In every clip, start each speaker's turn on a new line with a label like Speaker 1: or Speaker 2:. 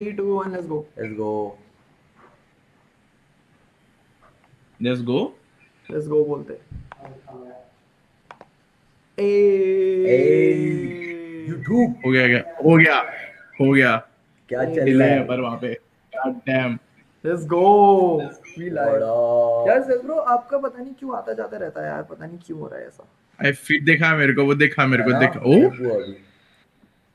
Speaker 1: 3, 2, 1, let's go.
Speaker 2: Let's go.
Speaker 3: Let's go.
Speaker 1: Let's go बोलते.
Speaker 2: YouTube
Speaker 3: हो गया क्या? हो गया. हो गया.
Speaker 2: क्या चल
Speaker 3: डिले
Speaker 2: रहा
Speaker 3: है
Speaker 2: है?
Speaker 3: पर वहाँ पे. God damn.
Speaker 1: Let's go. We live. यार सर ब्रो आपका पता नहीं क्यों आता जाता रहता है यार, पता नहीं क्यों हो रहा है ऐसा.
Speaker 3: I feed देखा मेरे को, वो देखा मेरे
Speaker 2: है
Speaker 3: को
Speaker 2: ना?
Speaker 3: देखा.
Speaker 2: मैं
Speaker 3: ओ,
Speaker 2: हुआ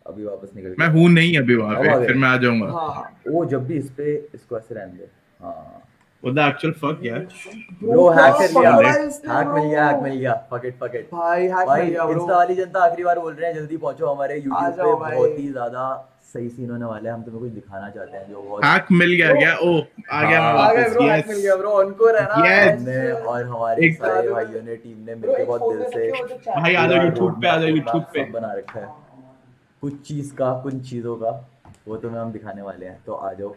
Speaker 2: अभी वापस निकल
Speaker 3: मैं
Speaker 2: गया.
Speaker 3: हूँ नहीं अभी वहाँ
Speaker 2: अब
Speaker 3: पे,
Speaker 2: आ
Speaker 3: फिर
Speaker 2: गए.
Speaker 3: मैं आ जाऊंगा.
Speaker 1: हाँ.
Speaker 2: ओ जब भी इसको ऐसे रहने दे. हाँ
Speaker 3: What the actual fuck यार?
Speaker 2: ब्रो
Speaker 1: क्या
Speaker 2: हैक कर लिया.
Speaker 1: पकड़ा है इसने
Speaker 2: हैक
Speaker 1: bro?
Speaker 2: मिल गया. Fuck it.
Speaker 1: भाई हैक
Speaker 2: भाई
Speaker 1: मिल गया ब्रो.
Speaker 2: इंस्टा वाली जनता आखिरी बार बोल रहे हैं जल्दी पहुंचो हमारे
Speaker 1: आ
Speaker 2: YouTube
Speaker 1: जाओ
Speaker 2: पे.
Speaker 1: भाई.
Speaker 2: बहुत ही ज्यादा सही सीन होने वाला है. हम तुम्हें कुछ दिखाना चाहते हैं जो बहुत
Speaker 3: हैक मिल गया
Speaker 1: Bro,
Speaker 3: क्या? ओ, आ गया मैं
Speaker 2: हाँ.
Speaker 1: आ गए
Speaker 3: वापस.
Speaker 1: ब्रो, हैक मिल गया
Speaker 3: Yes.
Speaker 1: ब्रो. ऑनकोर है ना.
Speaker 3: Yes.
Speaker 2: हमने और हमारे
Speaker 3: एक
Speaker 2: सारे
Speaker 1: ब्रो,
Speaker 2: भाइयों ने टीम ने
Speaker 1: एक
Speaker 2: मिलकर बहुत
Speaker 1: फोन
Speaker 2: दिल
Speaker 1: में
Speaker 2: से
Speaker 1: रखे हो तो chat
Speaker 3: भाई आ
Speaker 1: में.
Speaker 3: जाओ
Speaker 2: पूरा
Speaker 3: YouTube पे, आ जाओ YouTube पे.
Speaker 2: सब बना रखा है. कुछ चीज़ों का वो तुम्हें हम दिखाने वाले हैं. तो आ जाओ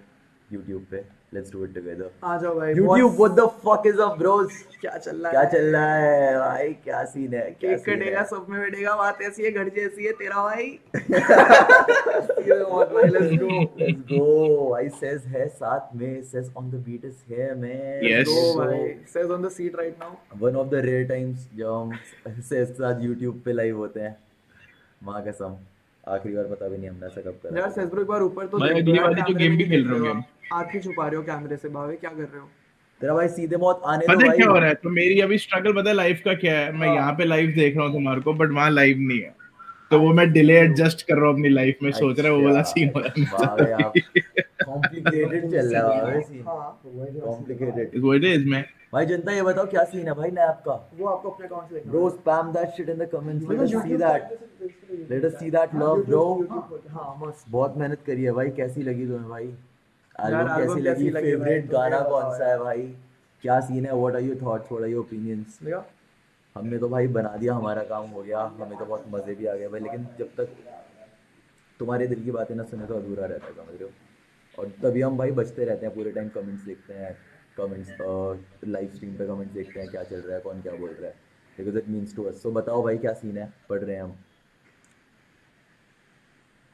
Speaker 2: YouTube पे. Let's do it together.
Speaker 1: आ जाओ भाई.
Speaker 2: YouTube what the fuck is up bros?
Speaker 1: क्या चल रहा
Speaker 2: क्या
Speaker 1: है?
Speaker 2: चल रहा है भाई? क्या सीन है?
Speaker 1: केक कटेगा, सब में बैठेगा. बात ऐसी है, घर जैसी है तेरा भाई. Let's go.
Speaker 2: Let's go. भाई सेज है साथ में. Says on the beat is here man.
Speaker 1: Let's
Speaker 3: Yes.
Speaker 1: Go भाई. Says on the seat right now.
Speaker 2: One of the rare times जब हम सेज के साथ YouTube पे लाइव होते हैं. माँ कसम आखिरी बार पता भी नहीं हमने ऐसा कब करा.
Speaker 1: यार सेज ब्रो एक बार ऊपर तो
Speaker 3: भाई
Speaker 1: देख दो
Speaker 3: अगली
Speaker 1: यार.
Speaker 3: वाली जो
Speaker 1: कैमरे
Speaker 3: गेम
Speaker 1: में
Speaker 3: भी
Speaker 1: नहीं
Speaker 3: खेल
Speaker 1: देख
Speaker 3: रहे
Speaker 1: रहे हो
Speaker 3: होंगे हम.
Speaker 1: आप. आँख क्यों छुपा रहे हो कैमरे से भावे? क्या कर रहे हो?
Speaker 2: तेरा भाई सीधे मौत आने दो
Speaker 3: पता है
Speaker 2: भाई.
Speaker 3: क्या हो रहा है? तो मेरी अभी स्ट्रगल पता है लाइफ का क्या है? मैं यहाँ पे लाइव देख रहा हूँ तुम्हारे को, बट वहाँ लाइव नहीं है. तो वो मैं डिले एडजस्ट कर रहा हूँ अपनी लाइफ में. सोच रहा है वो वाला सीन हो जाना
Speaker 2: भावे आप
Speaker 3: चाहिए.
Speaker 2: कॉम्प्लिकेटेड चल रहा है भावे सीन.
Speaker 1: हाँ
Speaker 2: कॉम्प्लिकेटेड.
Speaker 3: वो इट इज मैं.
Speaker 2: भाई जनता ये बताओ क्या सीन है भाई नया आपका?
Speaker 1: वो आपको अपने अकाउंट से देखना
Speaker 2: Bro, spam that shit in the comments. Let us see that. Let us see that love, bro.
Speaker 1: हाँ मस्त.
Speaker 2: बहुत मेहनत करी है भाई. कैसी लगी तुम्हें भाई?
Speaker 1: यार,
Speaker 2: एल्बम कैसी
Speaker 1: album
Speaker 2: लगी?
Speaker 1: कैसी लगी
Speaker 2: फेवरेट
Speaker 1: भाई?
Speaker 2: गाना
Speaker 1: तुम्हें
Speaker 2: कौन
Speaker 1: बताओ
Speaker 2: सा है भाई? क्या सीन है? What are your thoughts? What are your opinions?
Speaker 1: देखा.
Speaker 2: हमने तो भाई बना दिया. हमारा काम हो गया. हमें तो बहुत मज़े भी आ गए भाई. लेकिन जब तक तुम्हारे दिल की बातें ना सुने तो अधूरा रहता है. समझ रहे हो? और तभी हम भाई बचते रहते हैं पूरे टाइम. कमेंट्स देखते हैं. कमेंट्स लाइव स्ट्रीम पे कमेंट्स देखते हैं. क्या चल रहा है? कौन क्या बोल रहा है? Because it means to us. So बताओ भाई क्या सीन है? पढ़ रहे हैं हम.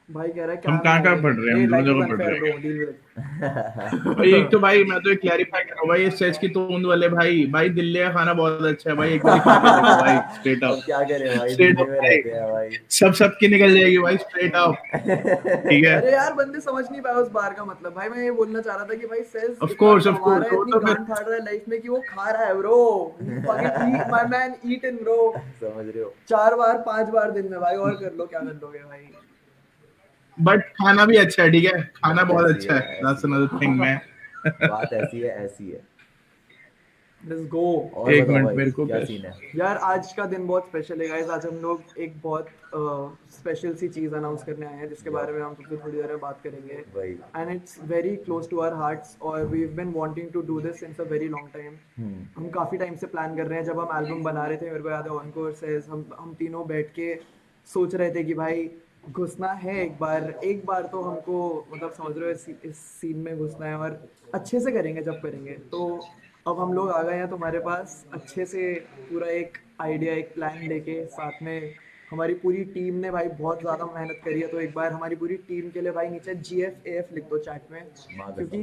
Speaker 1: भाई कह रहा है क्या
Speaker 3: हम कहाँ पढ़ रहे हैं? हम दोनों जगह पढ़ रहे
Speaker 1: ब्रो.
Speaker 3: हैं.
Speaker 1: Deal with.
Speaker 3: भाई एक तो भाई मैं तो एक क्लैरिफाई कर रहा हूँ भाई. इस सेज की तोंद वाले भाई दिल्ली का खाना बहुत अच्छा है भाई. एक बार खा के देखो भाई. स्ट्रेट
Speaker 2: अब
Speaker 3: अप.
Speaker 2: क्या करें भाई?
Speaker 3: स्ट्रेट
Speaker 2: दिल्ली
Speaker 3: अप
Speaker 2: में
Speaker 3: भाई.
Speaker 2: रहते हैं भाई.
Speaker 3: सबकी निकल जाएगी भाई. Straight up. ठीक है.
Speaker 1: अरे यार बंदे समझ नहीं पाए उस बार का मतलब. भाई मैं ये बोलना चाह रहा था कि भाई सेज
Speaker 3: Of course, of
Speaker 1: हमारा
Speaker 3: course. वो
Speaker 1: इतनी
Speaker 3: तो मैं
Speaker 1: गांड फाड़ रहा है लाइफ में कि वो खा रहा है bro. My man eat in bro.
Speaker 2: समझ रहे हो?
Speaker 1: 4 बार 5 बार दिन में भाई. और कर लो, क्या कर लोगे भाई?
Speaker 3: बट खाना भी अच्छा है. ठीक है, खाना बहुत
Speaker 2: ऐसी
Speaker 3: अच्छा
Speaker 2: है,
Speaker 3: है. That's
Speaker 2: ऐसी है.
Speaker 3: another thing मैं.
Speaker 2: बात ऐसी है.
Speaker 1: Let's go.
Speaker 2: और
Speaker 3: एक
Speaker 2: बताओ
Speaker 3: मिनट
Speaker 2: भाई
Speaker 3: मेरे को
Speaker 2: क्या
Speaker 3: क्या.
Speaker 2: सीन है?
Speaker 1: यार आज का दिन बहुत स्पेशल है गाइस. आज हम लोग एक बहुत स्पेशल सी चीज अनाउंस करने आए हैं जिसके बारे में हम तुमसे थोड़ी देर में बात करेंगे.
Speaker 2: भाई.
Speaker 1: And it's very close to our hearts और we have been wanting to do this since a very long time. हम काफ़ी टाइम से प्लान कर रहे हैं. जब हम एल्बम बना रहे थे मेरे को याद है ऑनकोर से हम तीनों बैठ के सोच रहे थे कि भाई घुसना है एक बार तो हमको मतलब समझ रहे हो इस सीन में घुसना है और अच्छे से करेंगे जब करेंगे. तो अब हम लोग आ गए हैं तुम्हारे पास अच्छे से पूरा एक आइडिया एक प्लान लेके. साथ में हमारी पूरी टीम ने भाई बहुत ज़्यादा मेहनत करी है. तो एक बार हमारी पूरी टीम के लिए भाई नीचे GFAF लिख दो चैट में क्योंकि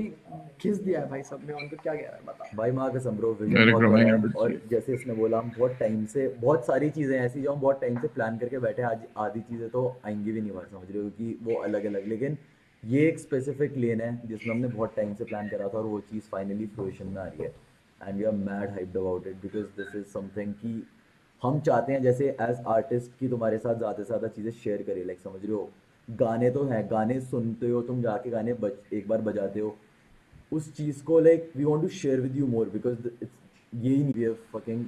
Speaker 1: घिस दिया है भाई सबने. उनको क्या कह रहा है बता
Speaker 2: भाई माँ कसम ब्रो विजन
Speaker 3: मेरे
Speaker 2: बहुत
Speaker 3: को
Speaker 2: बड़ा
Speaker 3: नहीं
Speaker 2: है.
Speaker 3: है
Speaker 2: और जैसे इसने बोला हम बहुत टाइम से बहुत सारी चीज़ें ऐसी जो हम बहुत टाइम से प्लान करके बैठे हैं. आज आधी चीज़ें तो आएंगी भी नहीं बात. समझ रहे हो? कि वो अलग अलग. लेकिन ये एक स्पेसिफिक लेन है जिसमें हमने बहुत टाइम से प्लान करा था और वो चीज़ फाइनली फ्रूइशन में आ रही है. And we are mad hyped about it because this is something कि हम चाहते हैं जैसे एज आर्टिस्ट कि तुम्हारे साथ ज़्यादा से ज़्यादा चीज़ें शेयर करें. लाइक समझ रहे हो? गाने तो हैं. गाने सुनते हो तुम जाके. गाने एक बार बजाते हो. उस चीज़ को like we want to share with you more because it's यही नहीं. We have fucking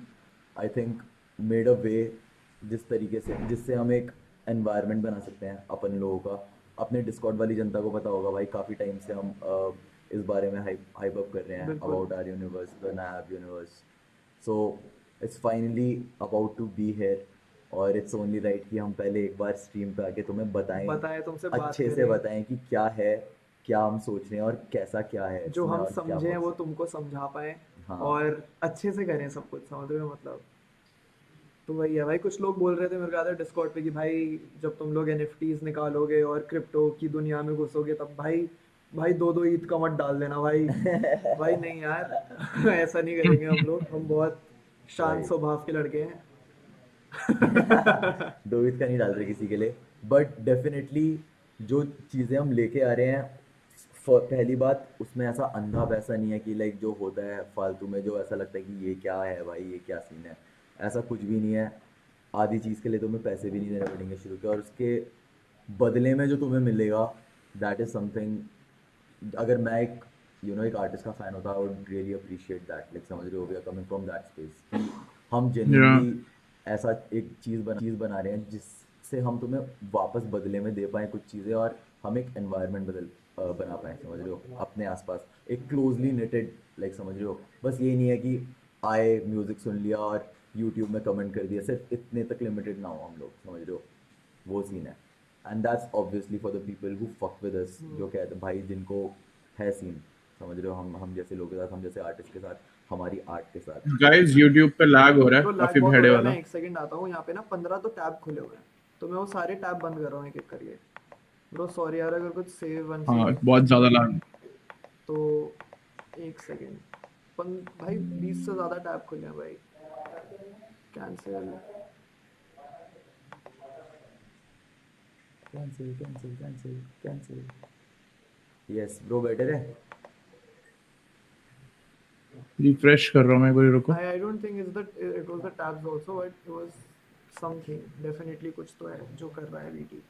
Speaker 2: I think made a way जिस तरीके से जिससे हम एक एनवायरनमेंट बना सकते हैं अपन लोगों का. अपने डिस्कॉर्ड वाली जनता को पता होगा भाई काफ़ी टाइम से हम इस बारे में हाइप अप कर रहे हैं about our universe the Nayaab universe. So it's finally about to be here. और इट्स ओनली राइट कि हम पहले एक बार स्ट्रीम पे आके तुम्हें बताएं
Speaker 1: तुमसे बात
Speaker 2: अच्छे से
Speaker 1: करें.
Speaker 2: बताएं कि क्या है क्या हम सोच रहे हैं और कैसा क्या है
Speaker 1: जो
Speaker 2: इसमें
Speaker 1: हम
Speaker 2: और क्या
Speaker 1: समझे वो
Speaker 2: possible.
Speaker 1: तुमको समझा पाए
Speaker 2: हाँ.
Speaker 1: और अच्छे से करें सब कुछ. समझ रहे हो मतलब? तो वही है भाई. कुछ लोग बोल रहे थे मेरे को याद है डिस्कॉर्ड पे कि भाई जब तुम लोग NFTs निकालोगे और क्रिप्टो की दुनिया में घुसोगे तब भाई भाई 2-2 ईद का मत डाल देना भाई। भाई नहीं यार ऐसा नहीं करेंगे हम लोग, हम बहुत शांत
Speaker 2: भाई
Speaker 1: स्वभाव के लड़के हैं।
Speaker 2: रोहित का नहीं डाल रहे किसी के लिए, बट डेफिनेटली जो चीज़ें हम लेके आ रहे हैं, पहली बात उसमें ऐसा अंधा पैसा नहीं है कि लाइक जो होता है फालतू में, जो ऐसा लगता है कि ये क्या है भाई, ये क्या सीन है, ऐसा कुछ भी नहीं है। आधी चीज़ के लिए तुम्हें पैसे भी नहीं देने पड़ेंगे शुरू के, और उसके बदले में जो तुम्हें मिलेगा दैट इज़ समथिंग। अगर मैं एक एक आर्टिस्ट का फैन होता, I would really appreciate that, like समझ रहे हो, we are coming from that space कि हम
Speaker 3: या
Speaker 2: जेन्युइनली ऐसा एक चीज़ बना रहे हैं जिससे हम तुम्हें वापस बदले में दे पाएँ कुछ चीज़ें, और हम एक एनवायरनमेंट बना पाएँ, समझ रहे हो, अपने आसपास एक क्लोजली नेटेड, लाइक समझ रहे हो। बस ये नहीं है कि आए म्यूज़िक सुन लिया और यूट्यूब में कमेंट कर दिया, सिर्फ इतने तक लिमिटेड ना हो हम लोग, समझ रहे हो, वो सीन है। And that's obviously for the people who fuck with us, जो कहते हैं भाई जिनको है सीन, समझ रहे हो, हम जैसे लोगों के साथ, हम जैसे आर्टिस्ट के साथ, हमारी आर्ट के साथ।
Speaker 3: गाइस यूट्यूब पे लैग हो रहा
Speaker 1: ब्रो
Speaker 3: है
Speaker 1: लैग
Speaker 3: काफी
Speaker 1: बहुत हो
Speaker 3: भेड़े
Speaker 1: रहा है, मैं
Speaker 3: वाला।
Speaker 1: एक सेकंड आता हूँ। यहाँ पे ना 15 तो टैब खुले हुए हैं, तो मैं वो सारे टैब बंद कर रहा हूँ एक एक करके। ब्रो सॉरी यार, अगर कुछ सेव
Speaker 3: हाँ
Speaker 1: अनसेव
Speaker 3: बहुत ज्यादा लैग।
Speaker 1: तो एक सेकंड। भाई 20 से ज्यादा टैब खुले हैं भाई। Cancel.
Speaker 2: Cancel cancel cancel cancel. Yes bro, better है।
Speaker 3: रिफ्रेश कर रहा हूँ मैं, एक बार रुको।
Speaker 1: I don't think is that it was the tabs also, but it was something definitely, कुछ तो है जो कर रहा है वीटी।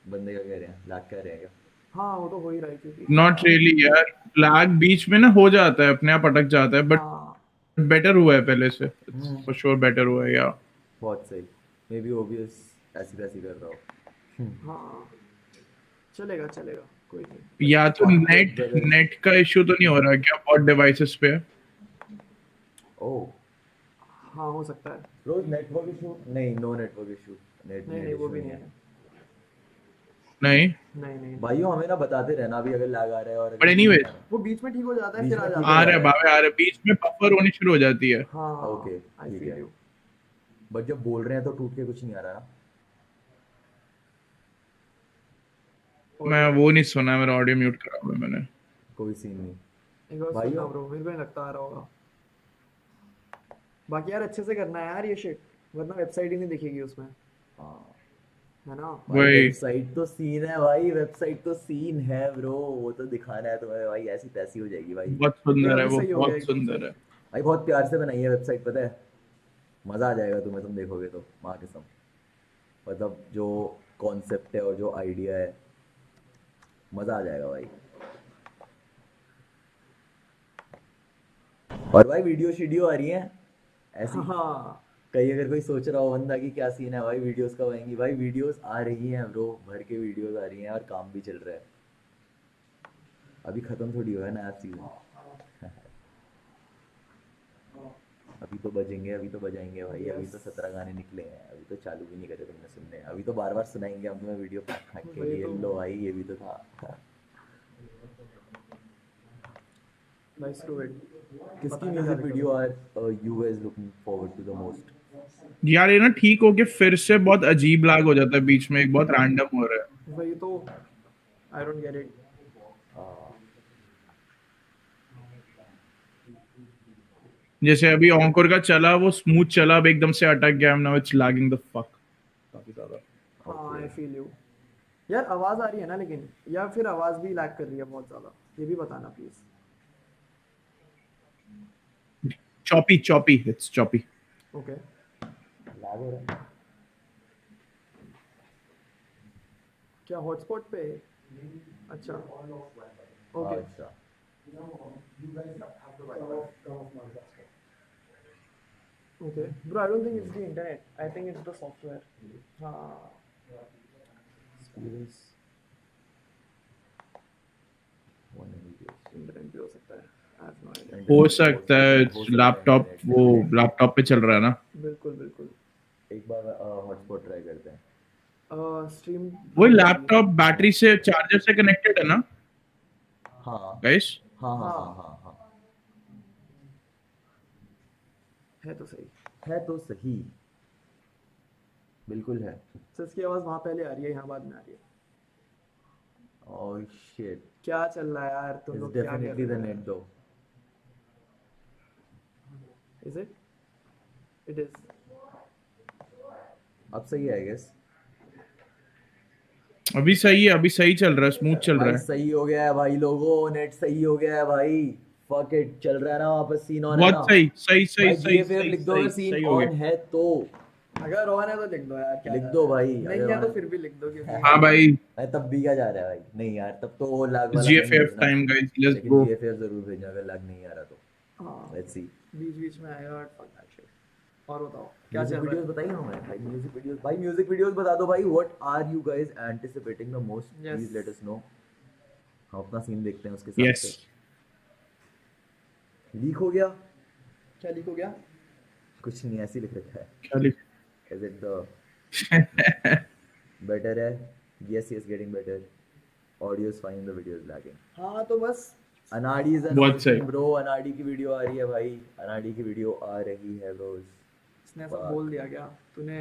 Speaker 2: बंदे का कह रहे हैं, लाख कह रहे हैं क्या?
Speaker 1: हाँ वो तो हो ही रहा है क्योंकि
Speaker 3: नॉट रियली यार, लैग बीच में ना हो जाता है, अपने आप अटक जाता है, बट
Speaker 1: हाँ
Speaker 3: बेटर हुआ है पहले से, it's
Speaker 2: hmm,
Speaker 3: for sure better हुआ है या।
Speaker 2: बहुत सही। मे बी ओबियस ऐसी तैसी कर रहा हो।
Speaker 1: हाँ चलेगा चलेगा, कोई नहीं।
Speaker 3: या तो
Speaker 2: ऑनकोर्स
Speaker 3: नेट
Speaker 2: ब्रदर।
Speaker 3: नेट का इशू तो नहीं हो रहा क्या बहुत डिवाइसेस पे है?
Speaker 2: ओह
Speaker 1: हाँ हो सकता है।
Speaker 2: रोज, नेटवर्क इशू नहीं, नो नेटवर्क इशू, नेट
Speaker 1: नहीं
Speaker 2: नेट
Speaker 1: नहीं वो
Speaker 2: इशू
Speaker 1: भी
Speaker 2: नहीं
Speaker 1: नहीं
Speaker 2: है।
Speaker 1: है।
Speaker 3: नहीं,
Speaker 1: नहीं नहीं नहीं।
Speaker 2: भाइयों हमें ना बताते रहना अभी अगर लैग आ रहा है और
Speaker 3: बट
Speaker 2: अगर कुछ नहीं
Speaker 3: एनीवेज
Speaker 2: आ रहा।
Speaker 1: वो बीच में ठीक हो जाता है
Speaker 2: बीच
Speaker 1: फिर आ
Speaker 2: में ठीक हो
Speaker 1: जाता
Speaker 3: आ
Speaker 1: है।
Speaker 3: रहा है
Speaker 2: जाता है।
Speaker 3: बाबे, आ रहा है, बीच में बफर होनी शुरू हो जाती है।
Speaker 1: हाँ
Speaker 2: ओके
Speaker 1: हाँ आई
Speaker 2: ठीक
Speaker 1: फील
Speaker 2: है,
Speaker 1: यू।
Speaker 2: बट जब बोल रहे हैं तो टूट के कुछ नहीं आ रहा ना?
Speaker 3: मैं
Speaker 1: ऑडियो।
Speaker 3: वो नहीं सुना, मेरा ऑडियो म्यूट करा हुआ है मैंने।
Speaker 2: कोई सीन नहीं।
Speaker 1: एक बार सुनना
Speaker 2: भाइयों
Speaker 1: ब्रो, मेरे को नहीं लगता आ रहा होगा। बाकी यार अच्छे से करना है यार ये शिट, वरना वेबसाइट ही नहीं दिखेगी उसमें,
Speaker 2: हाँ
Speaker 1: है ना।
Speaker 2: भाई,
Speaker 3: वही,
Speaker 2: वेबसाइट तो सीन है भाई, वेबसाइट तो सीन है ब्रो, वो तो दिखाना है तुम्हें भाई, ऐसी तैसी हो जाएगी भाई।
Speaker 3: बहुत
Speaker 1: देख
Speaker 3: सुंदर है
Speaker 1: अभी
Speaker 3: वो,
Speaker 1: सही हो गया
Speaker 3: बहुत
Speaker 1: एकदम से।
Speaker 3: सुंदर है।
Speaker 2: भाई बहुत प्यार से बनाई है वेबसाइट, पता है, मज़ा आ जाएगा तुम्हें, तुम देखोगे तो माँ कसम। मतलब जो कॉन्सेप्ट है और जो आइडिया है, मज़ा आ जाएगा भाई। और भाई वीडियो शीडियो आ रही है ऐसी,
Speaker 1: हाँ
Speaker 2: कहीं अगर कोई सोच रहा हो बंदा कि क्या सीन है भाई, वीडियोस कब आएंगी, भाई वीडियोस आ रही हैं ब्रो, भर के वीडियोस आ रही हैं, और काम भी चल रहा है। अभी खत्म थोड़ी हुआ है नया सीजन। अभी तो बजेंगे, अभी तो बजाएंगे भाई, अभी
Speaker 1: यस
Speaker 2: तो 17 गाने निकले हैं, अभी तो चालू भी नहीं करे तुमने सुनने, अभी तो बार बार सुनाएंगे हम तुम्हें वीडियो फाँक फाँक के,
Speaker 1: वही
Speaker 2: ये
Speaker 1: तो।
Speaker 2: लो भाई ये भी तो था।
Speaker 1: Nice to it.
Speaker 2: किसकी
Speaker 1: बताना क्या
Speaker 2: म्यूजिक
Speaker 1: दिक्कत
Speaker 2: वीडियो
Speaker 1: है।
Speaker 2: Are you guys looking forward to the most?
Speaker 3: यार ये ना ठीक हो के फिर से बहुत अजीब लैग हो जाता है बीच में, एक बहुत रैंडम हो रहा है।
Speaker 1: वही तो, आई डोंट गेट इट।
Speaker 3: जैसे अभी ऑनकोर का चला, वो स्मूथ चला, अब एकदम से अटक गया, now it's lagging the fuck काफी ज्यादा।
Speaker 1: हाँ
Speaker 2: ओके
Speaker 1: आई फील यू। यार आवाज आ रही है ना लेकिन, या फिर आवाज भी लैग कर रही है बहुत ज्यादा, ये भी बताना please.
Speaker 3: Choppy choppy, it's choppy.
Speaker 1: Okay.
Speaker 2: Lag हो रहा है।
Speaker 1: क्या हॉटस्पॉट पे? अच्छा ओके।
Speaker 2: अच्छा
Speaker 1: okay bro, I don't think it's the internet, I think it's the software. हाँ
Speaker 2: एक्सपीरियंस वन वीडियोस।
Speaker 1: इंटरनेट भी हो सकता है, आई हैव नो आइडिया।
Speaker 3: हो
Speaker 2: इंटरनेट
Speaker 3: सकता है
Speaker 2: हो सकता है
Speaker 3: लैपटॉप,
Speaker 2: इंटरनेट
Speaker 3: वो
Speaker 2: डेफिनेटली।
Speaker 3: लैपटॉप पे चल रहा है ना।
Speaker 1: बिल्कुल बिल्कुल।
Speaker 2: एक बार हॉटस्पॉट ट्राई करते हैं।
Speaker 1: स्ट्रीम
Speaker 3: वो
Speaker 1: बंद होगी।
Speaker 3: लैपटॉप बैटरी से, चार्जर से कनेक्टेड है ना
Speaker 2: हाँ
Speaker 3: गाइस?
Speaker 2: हाँ हाँ हाँ
Speaker 1: हाँ
Speaker 2: हाँ हाँ,
Speaker 1: है तो सही।
Speaker 2: है तो सही, बिल्कुल है।
Speaker 1: सर इसकी आवाज वहां पहले आ रही है, यहाँ बाद में आ रही है।
Speaker 2: Oh shit.
Speaker 1: क्या चल रहा है यार, तुम
Speaker 2: It's
Speaker 1: लोग क्या कर
Speaker 2: definitely the
Speaker 1: रहे
Speaker 2: net though.
Speaker 1: हो? Is it? It is.
Speaker 2: अब सही है I guess.
Speaker 3: अभी सही है, अभी सही चल रहा है, स्मूथ चल रहा
Speaker 2: भाई
Speaker 3: है।
Speaker 2: सही हो गया है भाई, लोगों नेट सही हो गया है भाई। फक इट, चल रहा है ना वापस, सीन ऑन है
Speaker 3: बहुत
Speaker 2: ना
Speaker 3: सही सही सही
Speaker 2: भाई।
Speaker 3: सही
Speaker 2: GFF
Speaker 3: सही
Speaker 2: लिख दो अगर
Speaker 3: सही
Speaker 2: सीन
Speaker 3: सही हो
Speaker 2: ऑन
Speaker 3: गया।
Speaker 2: है तो।
Speaker 1: अगर ऑन है तो लिख दो यार, क्या
Speaker 2: लिख
Speaker 1: जा
Speaker 2: दो
Speaker 1: रहा है।
Speaker 2: भाई,
Speaker 1: नहीं
Speaker 2: अगर
Speaker 1: है तो
Speaker 2: on-
Speaker 1: फिर भी लिख दो क्योंकि
Speaker 3: हाँ भाई,
Speaker 2: भाई तब भी क्या जा रहा है भाई, नहीं यार तब तो वो लाग वाला नहीं
Speaker 3: GFF
Speaker 2: भेजना,
Speaker 3: टाइम गाइस, लेट्स
Speaker 2: लेकिन
Speaker 3: गो।
Speaker 2: GFF जरूर भेजना अगर लाग नहीं आ रहा तो।
Speaker 1: हाँ
Speaker 2: लेट्स सी।
Speaker 1: बीच बीच में आएगा और fuck that shit। और बताओ क्या
Speaker 2: म्यूजिक
Speaker 1: चल रहा
Speaker 2: वीडियोस बताइए हमें भाई, म्यूजिक वीडियोस भाई, म्यूजिक वीडियोस बता दो भाई। What are you guys anticipating the most,
Speaker 1: Yes.
Speaker 2: Please let us know. हम अपना सीन देखते हैं उसके हिसाब
Speaker 3: यस,
Speaker 2: से। लीक हो गया?
Speaker 1: क्या लिख हो गया?
Speaker 2: कुछ नहीं, ऐसे ही लिख रखा है।
Speaker 3: क्या लिख
Speaker 2: इज इट द बेटर है? Yes yes, getting better. Audio is fine, the video is lagging.
Speaker 1: हाँ तो बस
Speaker 2: अनाड़ी इज
Speaker 3: बहुत सही।
Speaker 2: अनाउंसिंग ब्रो, अनाड़ी की वीडियो आ रही है भाई, अनाड़ी की वीडियो आ रही है रोज।
Speaker 1: इसने ऐसा बोल दिया क्या तूने?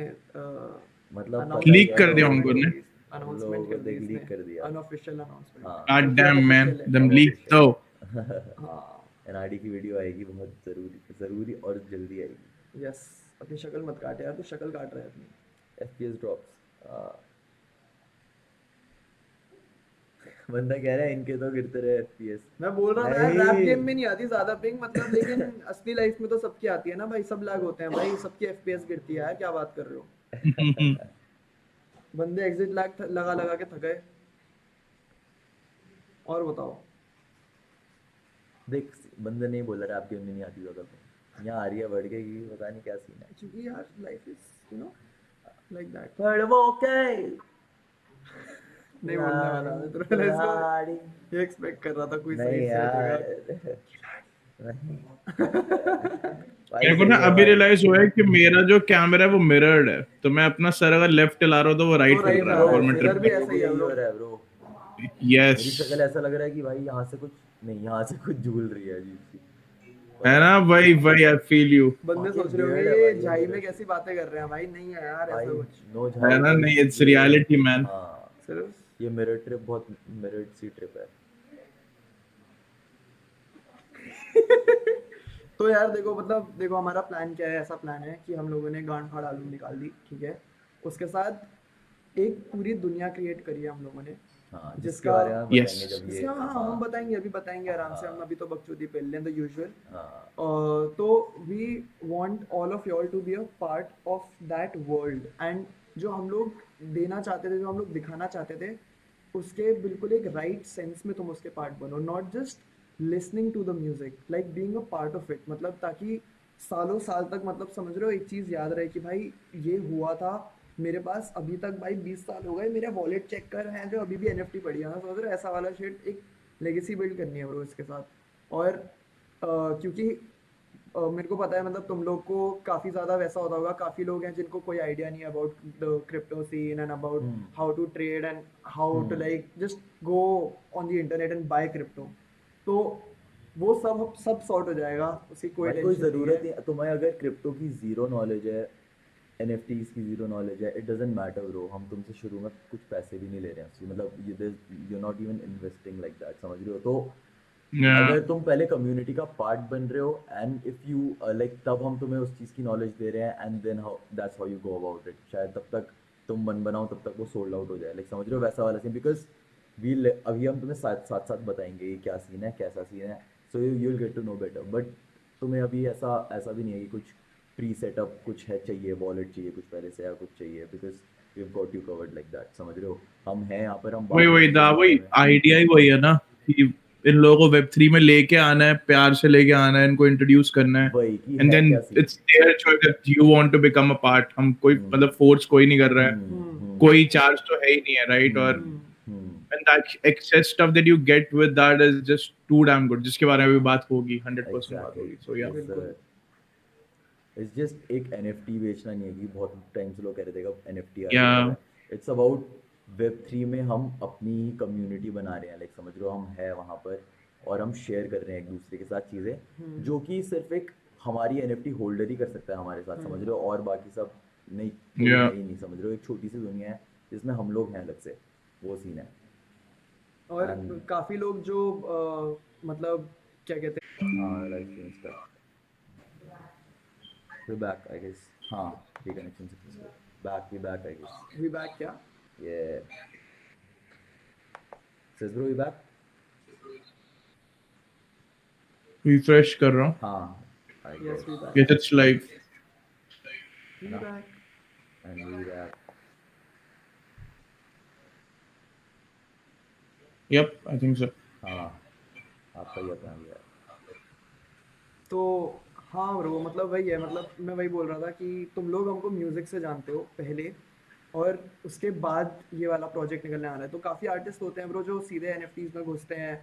Speaker 2: मतलब
Speaker 1: announce
Speaker 2: पता ही
Speaker 3: लीक
Speaker 2: है
Speaker 3: कर दिया
Speaker 2: लोगों
Speaker 3: उनको
Speaker 2: को,
Speaker 3: ने।
Speaker 1: अनाउंसमेंट
Speaker 2: लोगों
Speaker 1: कर
Speaker 2: को
Speaker 1: दी
Speaker 2: देख लीक
Speaker 1: इसने,
Speaker 2: कर दिया।
Speaker 1: Unofficial announcement.
Speaker 2: हाँ।
Speaker 3: God
Speaker 1: क्योंकि
Speaker 3: damn man,
Speaker 1: ऑफिशियल है।
Speaker 3: them leaked though.
Speaker 1: हाँ
Speaker 2: अनाड़ी की वीडियो आएगी, बहुत जरूरी जरूरी और जल्दी आएगी।
Speaker 1: यस, अपनी शक्ल मत काट यार, तू शक्ल काट रहा है अपनी।
Speaker 2: FPS drops. बंदा कह रहा है इनके तो गिरते रहे FPS।
Speaker 1: मैं बोल रहा था यार,
Speaker 2: नहीं।
Speaker 1: रैप गेम में नहीं आती ज्यादा पिंग मतलब, लेकिन असली लाइफ में तो सबकी आती है ना भाई, सब लैग होते हैं भाई, सबकी FPS गिरती है यार, क्या बात कर रहे हो। बंदे एग्जिट लैग लगा लगा के थक गए। और बताओ।
Speaker 2: देख, बंदे नहीं बोल रहा रैप गेम में नहीं आती ज्यादा, तो यहाँ आ रही है बढ़ के कि पता नहीं क्या सीन है।
Speaker 1: क्योंकि यार life is you know like that.
Speaker 2: पर वो के
Speaker 1: नहीं बोलने वाला मैं तो इसको
Speaker 2: लाड़ी।
Speaker 1: ये एक्सपेक्ट कर रहा था कोई
Speaker 2: नहीं
Speaker 1: सही से
Speaker 2: यार
Speaker 1: देगा।
Speaker 2: नहीं।
Speaker 3: मेरे को
Speaker 2: सही
Speaker 3: ना
Speaker 2: है
Speaker 3: अभी
Speaker 2: भाई।
Speaker 3: रियलाइज हुआ है कि मेरा जो कैमरा है वो मिरर्ड है, तो मैं अपना सर अगर लेफ्ट हिला रहा हूँ तो वो
Speaker 1: तो
Speaker 3: राइट हिल
Speaker 1: राइट
Speaker 3: रहा
Speaker 1: जा
Speaker 3: है
Speaker 1: रहा
Speaker 3: और
Speaker 1: है,
Speaker 3: मैं
Speaker 1: मिरर
Speaker 3: ट्रिप।
Speaker 1: भी ऐसा ही है
Speaker 2: यही
Speaker 1: ब्रो।
Speaker 2: हो रहा है ब्रो।
Speaker 3: यस,
Speaker 2: मेरी शक्ल ऐसा लग रहा है कि भाई यहाँ से कुछ नहीं, यहाँ से कुछ झूल रही है अजीब सी।
Speaker 3: है ना, वही वही, आई फील यू।
Speaker 1: बंदे सोच रहे होंगे
Speaker 2: weird है
Speaker 1: ये
Speaker 2: भाई, ये
Speaker 1: झाई में
Speaker 2: mirror
Speaker 1: कैसी बातें कर रहे हैं भाई, नहीं है यार
Speaker 2: भाई
Speaker 1: ऐसा कुछ।
Speaker 2: नो
Speaker 3: है
Speaker 2: झाई
Speaker 3: ना,
Speaker 2: भाई,
Speaker 3: नहीं, इट्स
Speaker 2: ये
Speaker 3: रियलिटी मैन।
Speaker 2: हाँ,
Speaker 1: सिर्फ
Speaker 2: ये मिरर ट्रिप बहुत मिरर सी ट्रिप है।
Speaker 1: तो यार देखो मतलब देखो हमारा प्लान क्या है, ऐसा प्लान है कि हम लोगों ने गांड फाड़ आलू निकाल दी, ठीक है। उसके साथ एक पूरी दुनिया क्रिएट करी है हम लोगों ने,
Speaker 2: हाँ, जिसके
Speaker 1: जिसका
Speaker 2: बारे में हम
Speaker 3: Yes.
Speaker 2: बताएंगे जब ये।
Speaker 1: इसका हाँ
Speaker 2: हाँ
Speaker 1: हम बताएंगे, अभी बताएंगे आराम से, हम अभी तो बकचोदी पेल लें द यूजुअल।
Speaker 2: हाँ
Speaker 1: तो we want all of y'all to be a part of that world, and जो हम लोग देना चाहते थे, जो हम लोग दिखाना चाहते थे, उसके बिल्कुल एक राइट सेंस में तुम उसके पार्ट बनो, not just listening to the music, like being a part of it. मतलब ताकि सालों साल तक मतलब समझ रहे हो एक चीज़ याद रहे कि भाई ये हुआ था मेरे पास, अभी तक भाई 20 साल हो गए, मेरे वॉलेट चेक कर हैं जो अभी भी NFT पड़ी है ना, समझ रहे हो ऐसा वाला शेट, एक लेगेसी बिल्ड करनी है ब्रो इसके साथ। और क्योंकि मेरे को पता है मतलब तुम लोग को काफ़ी ज़्यादा वैसा होता होगा, काफ़ी लोग हैं जिनको कोई आइडिया नहीं है about the crypto scene and about how to trade and how to like just go on the internet and buy crypto. तो वो सब सॉर्ट हो जाएगा, उसकी कोई
Speaker 2: भाई कोई
Speaker 1: टेंशन नहीं
Speaker 2: ज़रूरत
Speaker 1: है।
Speaker 2: नहीं, तुम्हें अगर क्रिप्टो की ज़ीरो नॉलेज है, NFTs की ज़ीरो नॉलेज है, इट डजेंट मैटर ब्रो। हम तुमसे शुरू में कुछ पैसे भी नहीं ले रहे हैं, मतलब you not even investing like that, समझ रहे हो। तो अगर तुम पहले कम्युनिटी का पार्ट बन रहे हो एंड इफ़ यू लाइक, तब हम तुम्हें उस चीज़ की नॉलेज दे रहे हैं and then how that's how you go about it. शायद तब तक तुम मन बनाओ, तब तक वो सोल्ड आउट हो जाए, लाइक समझ रहे हो वैसा वाला सीन। बिकॉज अभी हम तुम्हें साथ बताएंगे ये क्या सीन है, कैसा सीन है, so you will get to know better. But तुम्हें अभी ऐसा ऐसा भी नहीं है कि कुछ प्री सेटअप कुछ है चाहिए, वॉलेट चाहिए कुछ पहले से या कुछ चाहिए, because we have got you covered like that, समझ रहे हो। हम हैं यहाँ पर, हम बात
Speaker 3: वही
Speaker 2: करेंगे इस बारे
Speaker 3: वही
Speaker 2: में।
Speaker 3: आइडिया ही वही है ना कि इन लोगों को Web3 में लेके आना है, प्यार से लेके आना है, इनको इंट्रोड्यूस करना है,
Speaker 2: वही कि
Speaker 3: एंड
Speaker 2: है
Speaker 3: देन
Speaker 2: क्या scene.
Speaker 3: It's their choice that you want to become a part. हम कोई मतलब फोर्स कोई नहीं कर रहा है, कोई चार्ज तो है ही नहीं है, राइट। और and that excess stuff that you get with that is just too damn good, जिसके बारे में भी बात होगी, 100% बात
Speaker 2: एग्जैक्टली,
Speaker 3: होगी। So yeah,
Speaker 1: बिल्कुल।
Speaker 2: इट्स जस्ट एक NFT बेचना नहीं है कि बहुत टाइम से लोग कह रहे थे कब NFT आ
Speaker 3: Yeah.
Speaker 2: रही है। इट्स अबाउट Web3 में हम अपनी ही कम्युनिटी बना रहे हैं, लाइक समझ रहे हो, हम है वहाँ पर और हम शेयर कर रहे हैं एक दूसरे के साथ चीज़ें जो कि सिर्फ एक हमारी NFT होल्डर ही कर सकता है हमारे साथ, समझ रहे हो, और बाकी सब नहीं, कोई
Speaker 3: Yeah.
Speaker 2: है ही नहीं, समझ रहे हो। एक छोटी सी दुनिया है जिसमें हम लोग हैं अलग से, वो सीन है।
Speaker 1: और
Speaker 2: And
Speaker 1: काफी लोग जो मतलब क्या कहते
Speaker 2: live stream stuff. We're back, I guess. हाँ, reconnection successful. Back, we back, I guess.
Speaker 1: हैं वी बैक क्या
Speaker 2: Yeah. Says bro, we back?
Speaker 3: रिफ्रेश कर रहा हूँ.
Speaker 2: हाँ, I
Speaker 1: yes
Speaker 2: guess.
Speaker 1: We back
Speaker 3: Yes, it's live.
Speaker 1: We
Speaker 2: No.
Speaker 1: Back
Speaker 2: And we back.
Speaker 3: Yep, I think so.
Speaker 2: हाँ, आपका ही अपना भी है.
Speaker 1: तो हाँ ब्रो मतलब वही है मतलब मैं वही बोल रहा था कि तुम लोग हमको म्यूज़िक से जानते हो पहले और उसके बाद ये वाला प्रोजेक्ट निकलने आ रहा है तो काफ़ी आर्टिस्ट होते हैं ब्रो जो सीधे एनएफटीज में घुसते हैं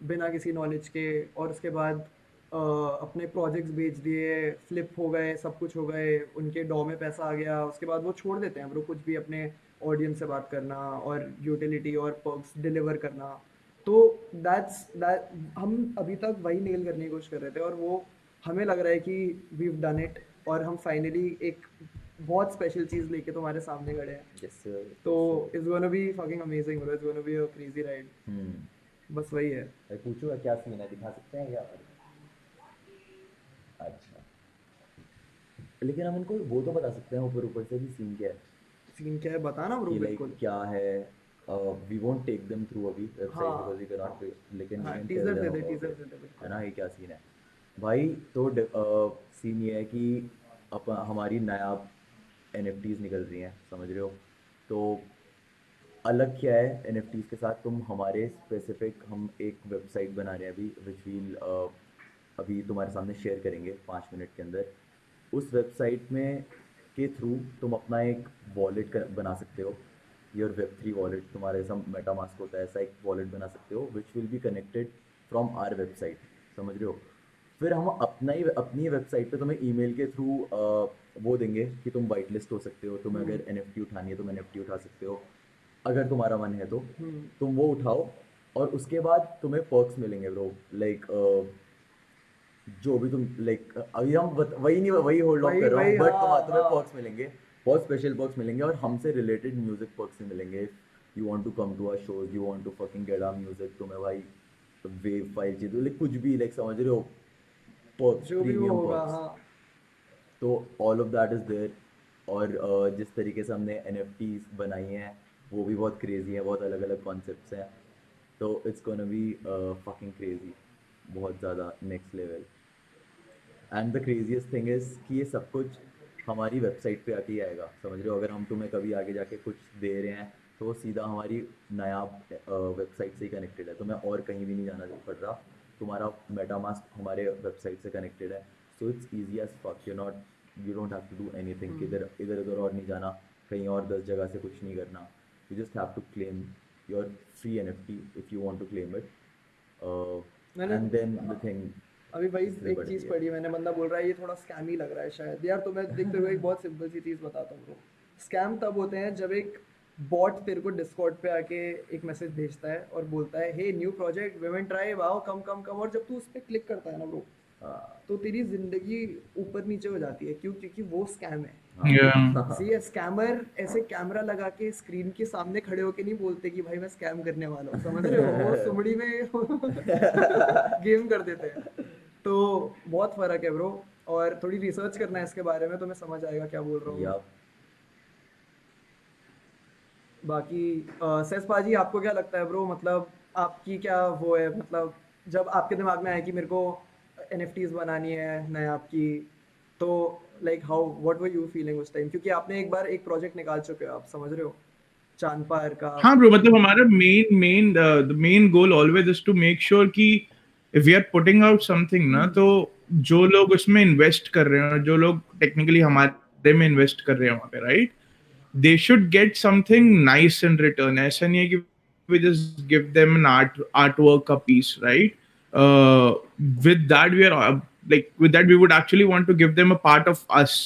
Speaker 1: बिना किसी नॉलेज के और उसके बाद अपने प्रोजेक्ट्स बेच दिए फ्लिप हो गए सब कुछ हो गए उनके डॉ में पैसा आ गया उसके बाद वो छोड़ देते हैं ब्रो कुछ भी अपने ऑडियंस से बात करना और यूटिलिटी और पर्क्स डिलीवर करना तो दैट हम अभी तक वही नेल करने की कोशिश कर रहे थे और वो हमें लग रहा है कि वी डन इट और हम फाइनली एक बहुत स्पेशल चीज़ लेके तुम्हारे सामने खड़े हैं
Speaker 2: Yes, sir.
Speaker 1: तो it's gonna be fucking amazing bro it's gonna be a crazy ride बस वही है
Speaker 2: भाई पूछो क्या सीन है, दिखा सकते हैं क्या? अच्छा, लेकिन हम उनको वो तो बता सकते हैं ऊपर ऊपर से कि सीन क्या है,
Speaker 1: सीन क्या है बताना ब्रो
Speaker 2: कि लाइक
Speaker 1: बिल्कुल
Speaker 2: क्या है. We won't take them through अभी वेबसाइट
Speaker 1: हाँ
Speaker 2: बिकॉज़ वी कैन नॉट, लेकिन
Speaker 1: हाँ
Speaker 2: we can
Speaker 1: टीजर
Speaker 2: tell
Speaker 1: दे
Speaker 2: them
Speaker 1: दे
Speaker 2: about
Speaker 1: टीजर
Speaker 2: it.
Speaker 1: दे दे बिल्कुल
Speaker 2: है ना, ये क्या सीन है भाई. तो सीन ये है कि हमारी नया NFTs निकल रही हैं, समझ रहे हो. तो अलग क्या है NFTs के साथ, तुम हमारे स्पेसिफिक हम एक वेबसाइट बना रहे हैं अभी विच वील अभी तुम्हारे सामने शेयर करेंगे 5 मिनट के अंदर. उस वेबसाइट में के थ्रू तुम अपना एक वॉलेट बना सकते हो. योर Web3 वॉलेट, तुम्हारे जैसा मेटामास्क होता है ऐसा एक वॉलेट बना सकते हो which will be connected from our website, समझ रहे हो. फिर हम अपनी वेबसाइट पे तुम्हें ईमेल के थ्रू वो देंगे कि तुम वाइट लिस्ट हो सकते हो. तुम्हें अगर NFT उठानी है तुम NFT उठा सकते हो अगर तुम्हारा मन है तो तुम वो उठाओ. और उसके बाद तुम्हें पर्क्स मिलेंगे ब्रो, लाइक जो भी तुम लाइक अभी हम वही नहीं वही होल्ड ऑफ
Speaker 1: वही
Speaker 2: कर रहा हूँ
Speaker 1: वही
Speaker 2: बट
Speaker 1: हाँ
Speaker 2: तुम्हें
Speaker 1: हाँ
Speaker 2: पर्क्स मिलेंगे, बहुत स्पेशल पर्क्स मिलेंगे और हमसे रिलेटेड म्यूजिक पर्क्स भी मिलेंगे. You want to come to our shows, you want to fucking get our music, तुम्हें भाई वेव फाइल चाहिए लाइक कुछ भी लाइक समझ रहे हो, पर्क्स
Speaker 1: जो भी वो
Speaker 2: प्रीमियम
Speaker 1: होगा
Speaker 2: पर्क्स.
Speaker 1: हाँ
Speaker 2: तो all of that is there. और जिस तरीके से हमने NFTs बनाई हैं वो भी बहुत क्रेजी है, बहुत अलग अलग कॉन्सेप्ट्स हैं. तो it's gonna be fucking crazy, बहुत ज़्यादा next level. And the craziest thing is कि ये सब कुछ हमारी वेबसाइट पे आके ही आएगा, समझ रहे हो. अगर हम तुम्हें कभी आगे जाके कुछ दे रहे हैं तो वो सीधा हमारी नया वेबसाइट से ही कनेक्टेड है, तुम्हें और कहीं भी नहीं जाना पड़ रहा. तुम्हारा मेटामास्क हमारे वेबसाइट से कनेक्टेड है. So it's easy as fuck, you don't have to do anything, इधर इधर उधर और नहीं जाना, कहीं और 10 जगह से कुछ नहीं करना. You just have to claim your free NFT if you want to claim it.
Speaker 1: मैंने
Speaker 2: एंड देन द थिंग
Speaker 1: अभी वही
Speaker 2: इसलिए
Speaker 1: एक
Speaker 2: बढ़ती
Speaker 1: चीज़
Speaker 2: है.
Speaker 1: पढ़ी मैंने बंदा बोल रहा है ये थोड़ा स्कैम ही लग रहा है शायद यार. तो मैं देखते हुए एक बहुत सिंपल सी चीज़ बताता हूँ ब्रो. स्कैम तब होते हैं जब एक बॉट तेरे को डिस्कॉर्ड पे आके एक मैसेज भेजता है और बोलता है hey new project women try wow come come come और जब तू उस पर क्लिक करता है ना ब्रो तो तेरी जिंदगी ऊपर नीचे हो जाती है. क्यों? क्योंकि वो स्कैम है.
Speaker 3: Yeah.
Speaker 1: सी स्कैमर ऐसे कैमरा लगा के स्क्रीन के सामने खड़े होके नहीं बोलते कि भाई मैं स्कैम करने वाला हूँ, समझ रहे हो. वो सुमड़ी में गेम कर देते हैं. तो बहुत फर्क है ब्रो और थोड़ी रिसर्च करना है इसके बारे में तो मैं समझ आएगा क्या बोल रहा हूँ.
Speaker 2: Yup.
Speaker 1: बाकी सेस पाजी आपको क्या लगता है ब्रो, मतलब आपकी क्या वो है, मतलब जब आपके दिमाग में आया कि मेरे को NFTs बनानी है नया आपकी, तो like how what were you feeling उस टाइम? क्योंकि आपने एक बार एक प्रोजेक्ट निकाल चुके हो आप, समझ रहे हो, चांद पार का.
Speaker 3: हाँ ब्रो, मतलब हमारा main goal always is to make sure कि if we are putting out something ना, तो जो लोग उसमें इन्वेस्ट कर रहे हैं, जो लोग टेक्निकली हमारे में इन्वेस्ट कर रहे हैं वहाँ पे, right, they should get something nice in return. ऐसा नहीं है कि we just give them an artwork a piece, right? With that we are with that we would actually want to give them a part of us.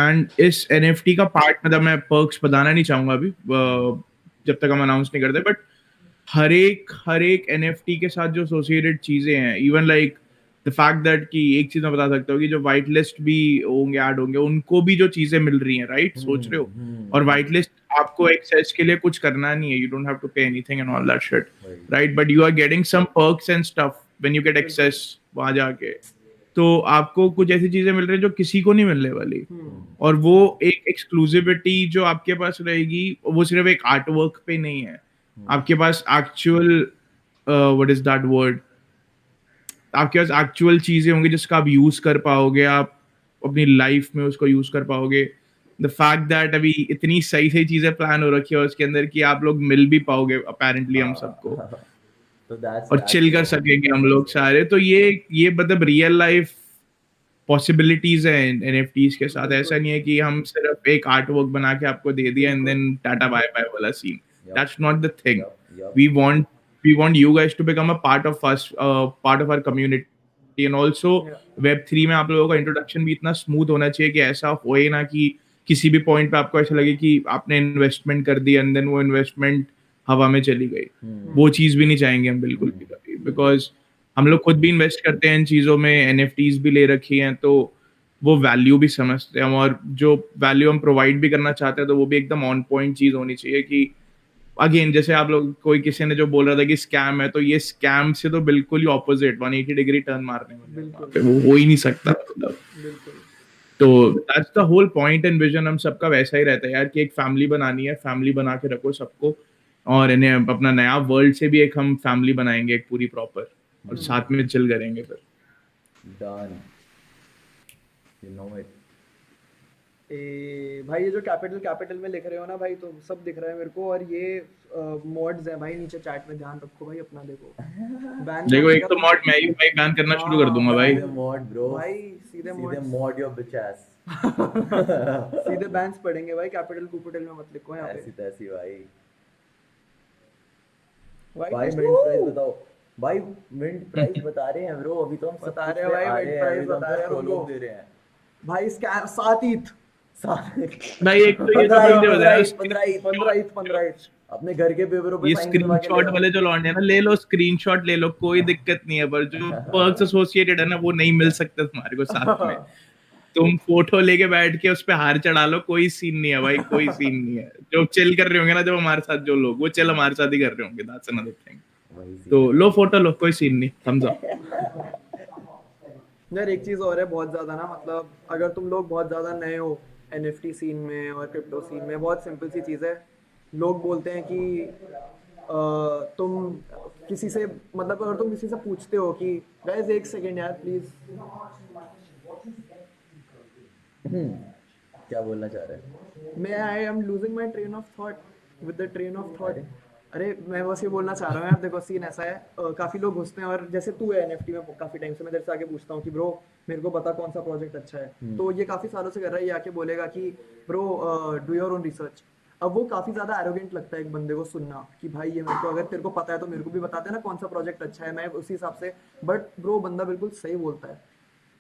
Speaker 3: And इस NFT का part मतलब मैं perks बताना नहीं चाहूंगा अभी जब तक हम अनाउंस नहीं करते, बट हर एक NFT के साथ जो एसोसिएटेड चीजें हैं, even like the fact that कि एक चीज मैं बता सकता हूँ कि जो वाइट लिस्ट भी होंगे, ऐड होंगे, उनको भी जो चीजें मिल रही हैं, राइट, सोच रहे हो, और वाइट लिस्ट आपको एक्सेस के लिए कुछ करना नहीं है, you don't have to pay anything and all that shit, right, but you are getting some perks and stuff when you get access वहां जाके। तो आपको कुछ ऐसी चीजें मिल रही है जो किसी को नहीं मिलने वाली, और वो एक एक्सक्लूसिविटी जो आपके पास रहेगी वो सिर्फ एक आर्ट वर्क पे नहीं है, आपके पास actual what is that word, आपके पास एक्चुअल चीजें होंगी जिसका आप यूज कर पाओगे, आप अपनी लाइफ में उसको यूज कर पाओगे। द फैक्ट दैट अभी इतनी सही सही चीजें प्लान हो रखी है उसके अंदर कि आप लोग मिल भी पाओगे अपेरेंटली हम सबको,
Speaker 2: तो दैट्स
Speaker 3: और चिल कर सकेंगे हम लोग सारे, तो ये मतलब रियल लाइफ पॉसिबिलिटीज है एनएफटीज के साथ। ऐसा नहीं है कि हम सिर्फ एक आर्ट वर्क बना के आपको दे दिया and then tata bye bye वाला scene, that's not the thing. we want we want you guys to become a part of us, part of our community, and also web3 में आप लोगों का इंट्रोडक्शन भी इतना स्मूथ होना चाहिए कि ऐसा होए ना कि किसी भी पॉइंट पे आपको ऐसा लगे कि आपने इन्वेस्टमेंट कर दी एंड देन वो इन्वेस्टमेंट हवा में चली गई। वो चीज भी नहीं चाहेंगे हम बिल्कुल भी कभी, बिकॉज हम लोग खुद भी इन्वेस्ट करते हैं इन चीजों में, एनएफटीज भी ले रखी हैं, तो वो वैल्यू भी समझते हैं हम, और जो वैल्यू हम प्रोवाइड भी करना चाहते हैं तो वो भी एकदम ऑन पॉइंट चीज होनी चाहिए कि अगेन जैसे आप लोग, कोई किसी ने जो बोल रहा था कि स्कैम है, तो ये स्कैम से तो बिल्कुल ही ऑपोजिट 180 डिग्री टर्न मारने वाले, वो हो ही नहीं सकता मतलब। तो that's the whole point and vision हम सबका वैसा ही रहता है यार कि एक फैमिली बनानी है, फैमिली बना के रखो सबको, और इन्हें अपना नया वर्ल्ड से भी एक हम फैमिली बनाएंगे एक पूरी प्रॉपर, और साथ में चिल करेंगे फिर।
Speaker 2: Done, you know it.
Speaker 1: भाई ये जो कैपिटल में लिख रहे हो ना भाई, तो सब दिख रहा है मेरे को, और ये मॉड्स है भाई नीचे चैट में, ध्यान रखो भाई अपना।
Speaker 3: देखो एक तो मॉड मैं ही भाई बैन करना शुरू कर दूंगा भाई।
Speaker 2: मॉड ब्रो
Speaker 1: भाई सीधे
Speaker 2: मॉड योर बिच एस।
Speaker 1: सीधे बैन्स पड़ेंगे भाई, कैपिटल में मत लिखो यहाँ पे।
Speaker 2: ऐसी तैसी भाई।
Speaker 1: भाई
Speaker 2: मिनट प्राइस बताओ भाई, मिनट प्राइस बता रहे हैं ब्रो, अभी तो हम
Speaker 1: बता रहे हैं भाई, मिनट प्राइस बता रहे हैं
Speaker 2: लोग दे रहे हैं
Speaker 1: भाई। स्कैम 7 ईथ
Speaker 3: भाई, एक तो ये तो बंदे बताया
Speaker 1: 15
Speaker 2: अपने घर के पेपरों पे
Speaker 3: ये स्क्रीनशॉट वाले जो लौंडे हैं ना, ले लो स्क्रीनशॉट ले लो, कोई दिक्कत नहीं है, पर जो पर्क्स एसोसिएटेड है ना वो नहीं मिल सकते तुम्हारे को साथ में। तुम फोटो लेके बैठ के उस पे हार चढ़ा लो, कोई सीन नहीं है भाई, कोई सीन नहीं है। जो चिल कर रहे होंगे ना जब हमारे साथ जो लोग, वो चिल हमारे साथ ही कर रहे होंगे, दैट्स अनदर थिंग। तो लो फोटो लो, कोई सीन नहीं, थम्स अप।
Speaker 1: यार एक चीज और है बहुत ज्यादा ना, मतलब अगर तुम लोग बहुत ज्यादा नए हो एनएफटी सीन में और क्रिप्टो सीन में, बहुत सिंपल सी चीज है। लोग बोलते हैं कि तुम किसी से, मतलब अगर तुम किसी से पूछते हो कि गाइस एक सेकंड यार प्लीज,
Speaker 2: क्या बोलना चाह रहे हैं?
Speaker 1: मैं I am losing my train of thought with the train of thought. अरे मैं बस ये बोलना चाह रहा हूँ यार, देखो सीन ऐसा है, काफ़ी लोग घुसते हैं, और जैसे तू है एनएफटी में काफ़ी टाइम से, मैं तेरे से आके पूछता हूँ कि ब्रो मेरे को बता कौन सा प्रोजेक्ट अच्छा है, तो ये काफ़ी सालों से कर रहा है, ये आके बोलेगा कि bro do your own research. अब वो काफ़ी ज़्यादा एरोगेंट लगता है एक बंदे को सुनना कि भाई ये मेरे को, अगर तेरे को पता है तो मेरे को भी बता देना कौन सा प्रोजेक्ट अच्छा है, मैं उसी हिसाब से। बट ब्रो बंदा बिल्कुल सही बोलता है,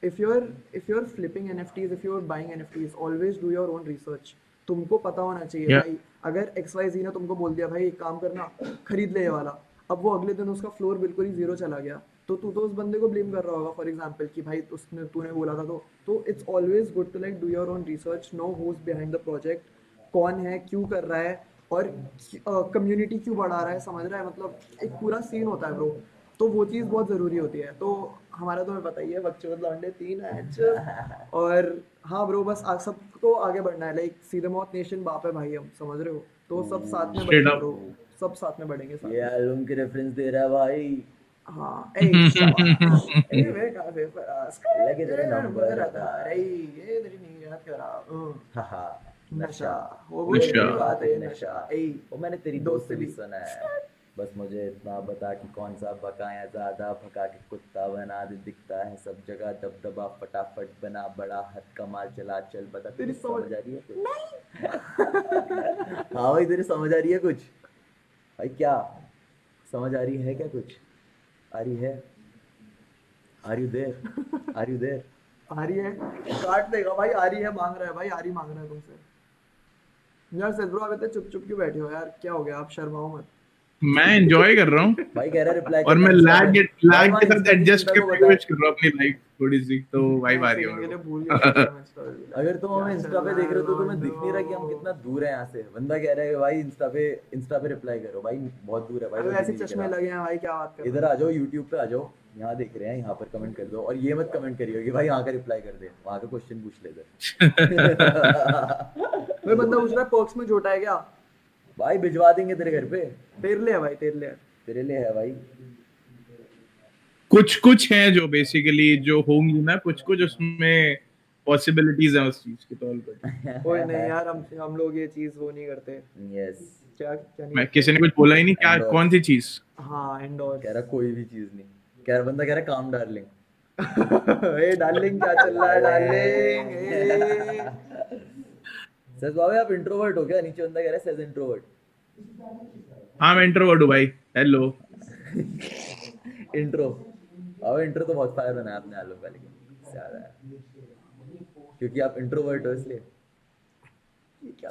Speaker 1: if you're flipping NFTs, if you're buying NFTs, always do your own research। तुमको पता होना चाहिए भाई, अगर XYZ ने तुमको बोल दिया भाई एक काम करना खरीद ले ये वाला, अब वो अगले दिन उसका फ्लोर बिल्कुल ही जीरो चला गया, तो तू तो उस बंदे को ब्लेम कर रहा होगा फॉर एग्जांपल कि भाई उसने तूने बोला था। तो it's always good to like do your own research, know who's behind the project, कौन है, क्यों कर रहा है, और कम्युनिटी क्यों बढ़ा रहा है, समझ रहा है, मतलब एक पूरा सीन होता है ब्रो, तो वो चीज़ बहुत ज़रूरी होती है। तो हमारा तो हमें पता ही है, बच्चों लौंडे 3 हैं और हाँ ब्रो बस सब तो आगे बढ़ना है, लाइक सीधे मौत नेशन बाप है भाई, हम समझ रहे हो, तो सब साथ में बढ़ेंगे ब्रो, सब साथ में बढ़ेंगे साथ।
Speaker 2: ये एल्बम के रेफरेंस दे रहा है भाई।
Speaker 1: हाँ ए वे काफे
Speaker 2: लगे तेरे नंबर
Speaker 1: अरे ये तेरी नहीं याद करा
Speaker 2: हां
Speaker 1: नशा वो
Speaker 2: बात है नशा। वो मैंने तेरी दोस्त से भी सुना है, बस मुझे इतना बता कि कौन सा भकाया ज्यादा भगा के कुत्ता बना दे, दिखता है सब जगह दबदबा, फटाफट बना बड़ा हद कमाल, चला चल बता। तेरी समझ आ रही है कुछ? हाँ भाई तेरी समझ आ रही है कुछ भाई? क्या समझ आ रही है? क्या कुछ आ रही है? Are you there? Are you there?
Speaker 1: आ रही है, काट देगा भाई, आ रही है मांग रहा है भाई, आ रही मांग रहा है तुमसे। यार सच ब्रो अभी तो चुप चुप क्यों बैठे हो यार, क्या हो गया, आप शर्माओ मत।
Speaker 3: मैं एंजॉय कर रहा हूँ
Speaker 2: भाई कह रहा रिप्लाई
Speaker 3: और मैं लैग के साथ एडजस्ट
Speaker 2: कर
Speaker 3: करके विश कर रहा हूँ अपनी लाइफ थोड़ी सी, तो वाइब आ रही है
Speaker 1: सेकंड के लिए
Speaker 3: मेरे
Speaker 1: भूल
Speaker 3: को।
Speaker 1: गया था इंस्टा पे।
Speaker 2: अगर तुम हमें इंस्टा पे देख रहे हो तो तुम्हें दिख नहीं रहा कि हम कितना दूर है यहाँ से। बंदा कह रहा है भाई इंस्टा पे रिप्लाई करो। भाई बहुत दूर है भाई,
Speaker 1: अबे
Speaker 2: वो
Speaker 1: ऐसे
Speaker 2: दिल्ली
Speaker 1: चश्मे
Speaker 2: के
Speaker 1: लगे हैं भाई, क्या बात कर
Speaker 2: इधर आ जाओ, यूट्यूब पे आ जाओ, यहाँ देख रहे हैं, यहाँ पर कमेंट कर दो। और ये मत कमेंट करिए कि भाई यहाँ का रिप्लाई कर दे, वहाँ का क्वेश्चन पूछ ले इधर।
Speaker 1: भाई बंदा पूछ रहा है पर्क्स में जोटा है क्या?
Speaker 2: भाई भिजवा देंगे तेरे घर पे,
Speaker 1: तेरे लिए है भाई, तेरे लिए है।
Speaker 2: तेरे लिए है भाई।
Speaker 3: कुछ हैं जो बेसिकली जो होंगी ना, कुछ उसमें पॉसिबिलिटीज हैं उस चीज के तौर पर।
Speaker 1: कोई नहीं यार, हम लोग ये चीज वो नहीं करते।
Speaker 2: यस।
Speaker 1: क्या क्या नहीं
Speaker 3: मैं किसी ने कुछ बोला ही नहीं, क्या
Speaker 2: Endorse.
Speaker 3: कौन सी चीज?
Speaker 1: हाँ इंडोर।
Speaker 2: कह रहा कोई भी चीज नहीं, कह रहा बंदा कह रहा काम डार्लिंग।
Speaker 1: ए डार्लिंग क्या चल रहा है डार्लिंग?
Speaker 2: सच बाबा आप इंट्रोवर्ट हो क्या? नीचे बंदा कह रहा है सच इंट्रोवर्ट।
Speaker 3: हाँ मैं इंट्रोवर्ट हूँ भाई, हेलो।
Speaker 2: इंट्रो, अब इंट्रो तो बहुत फायर बनाया आपने आलू का, लेकिन ज्यादा है क्योंकि आप इंट्रोवर्ट हो इसलिए।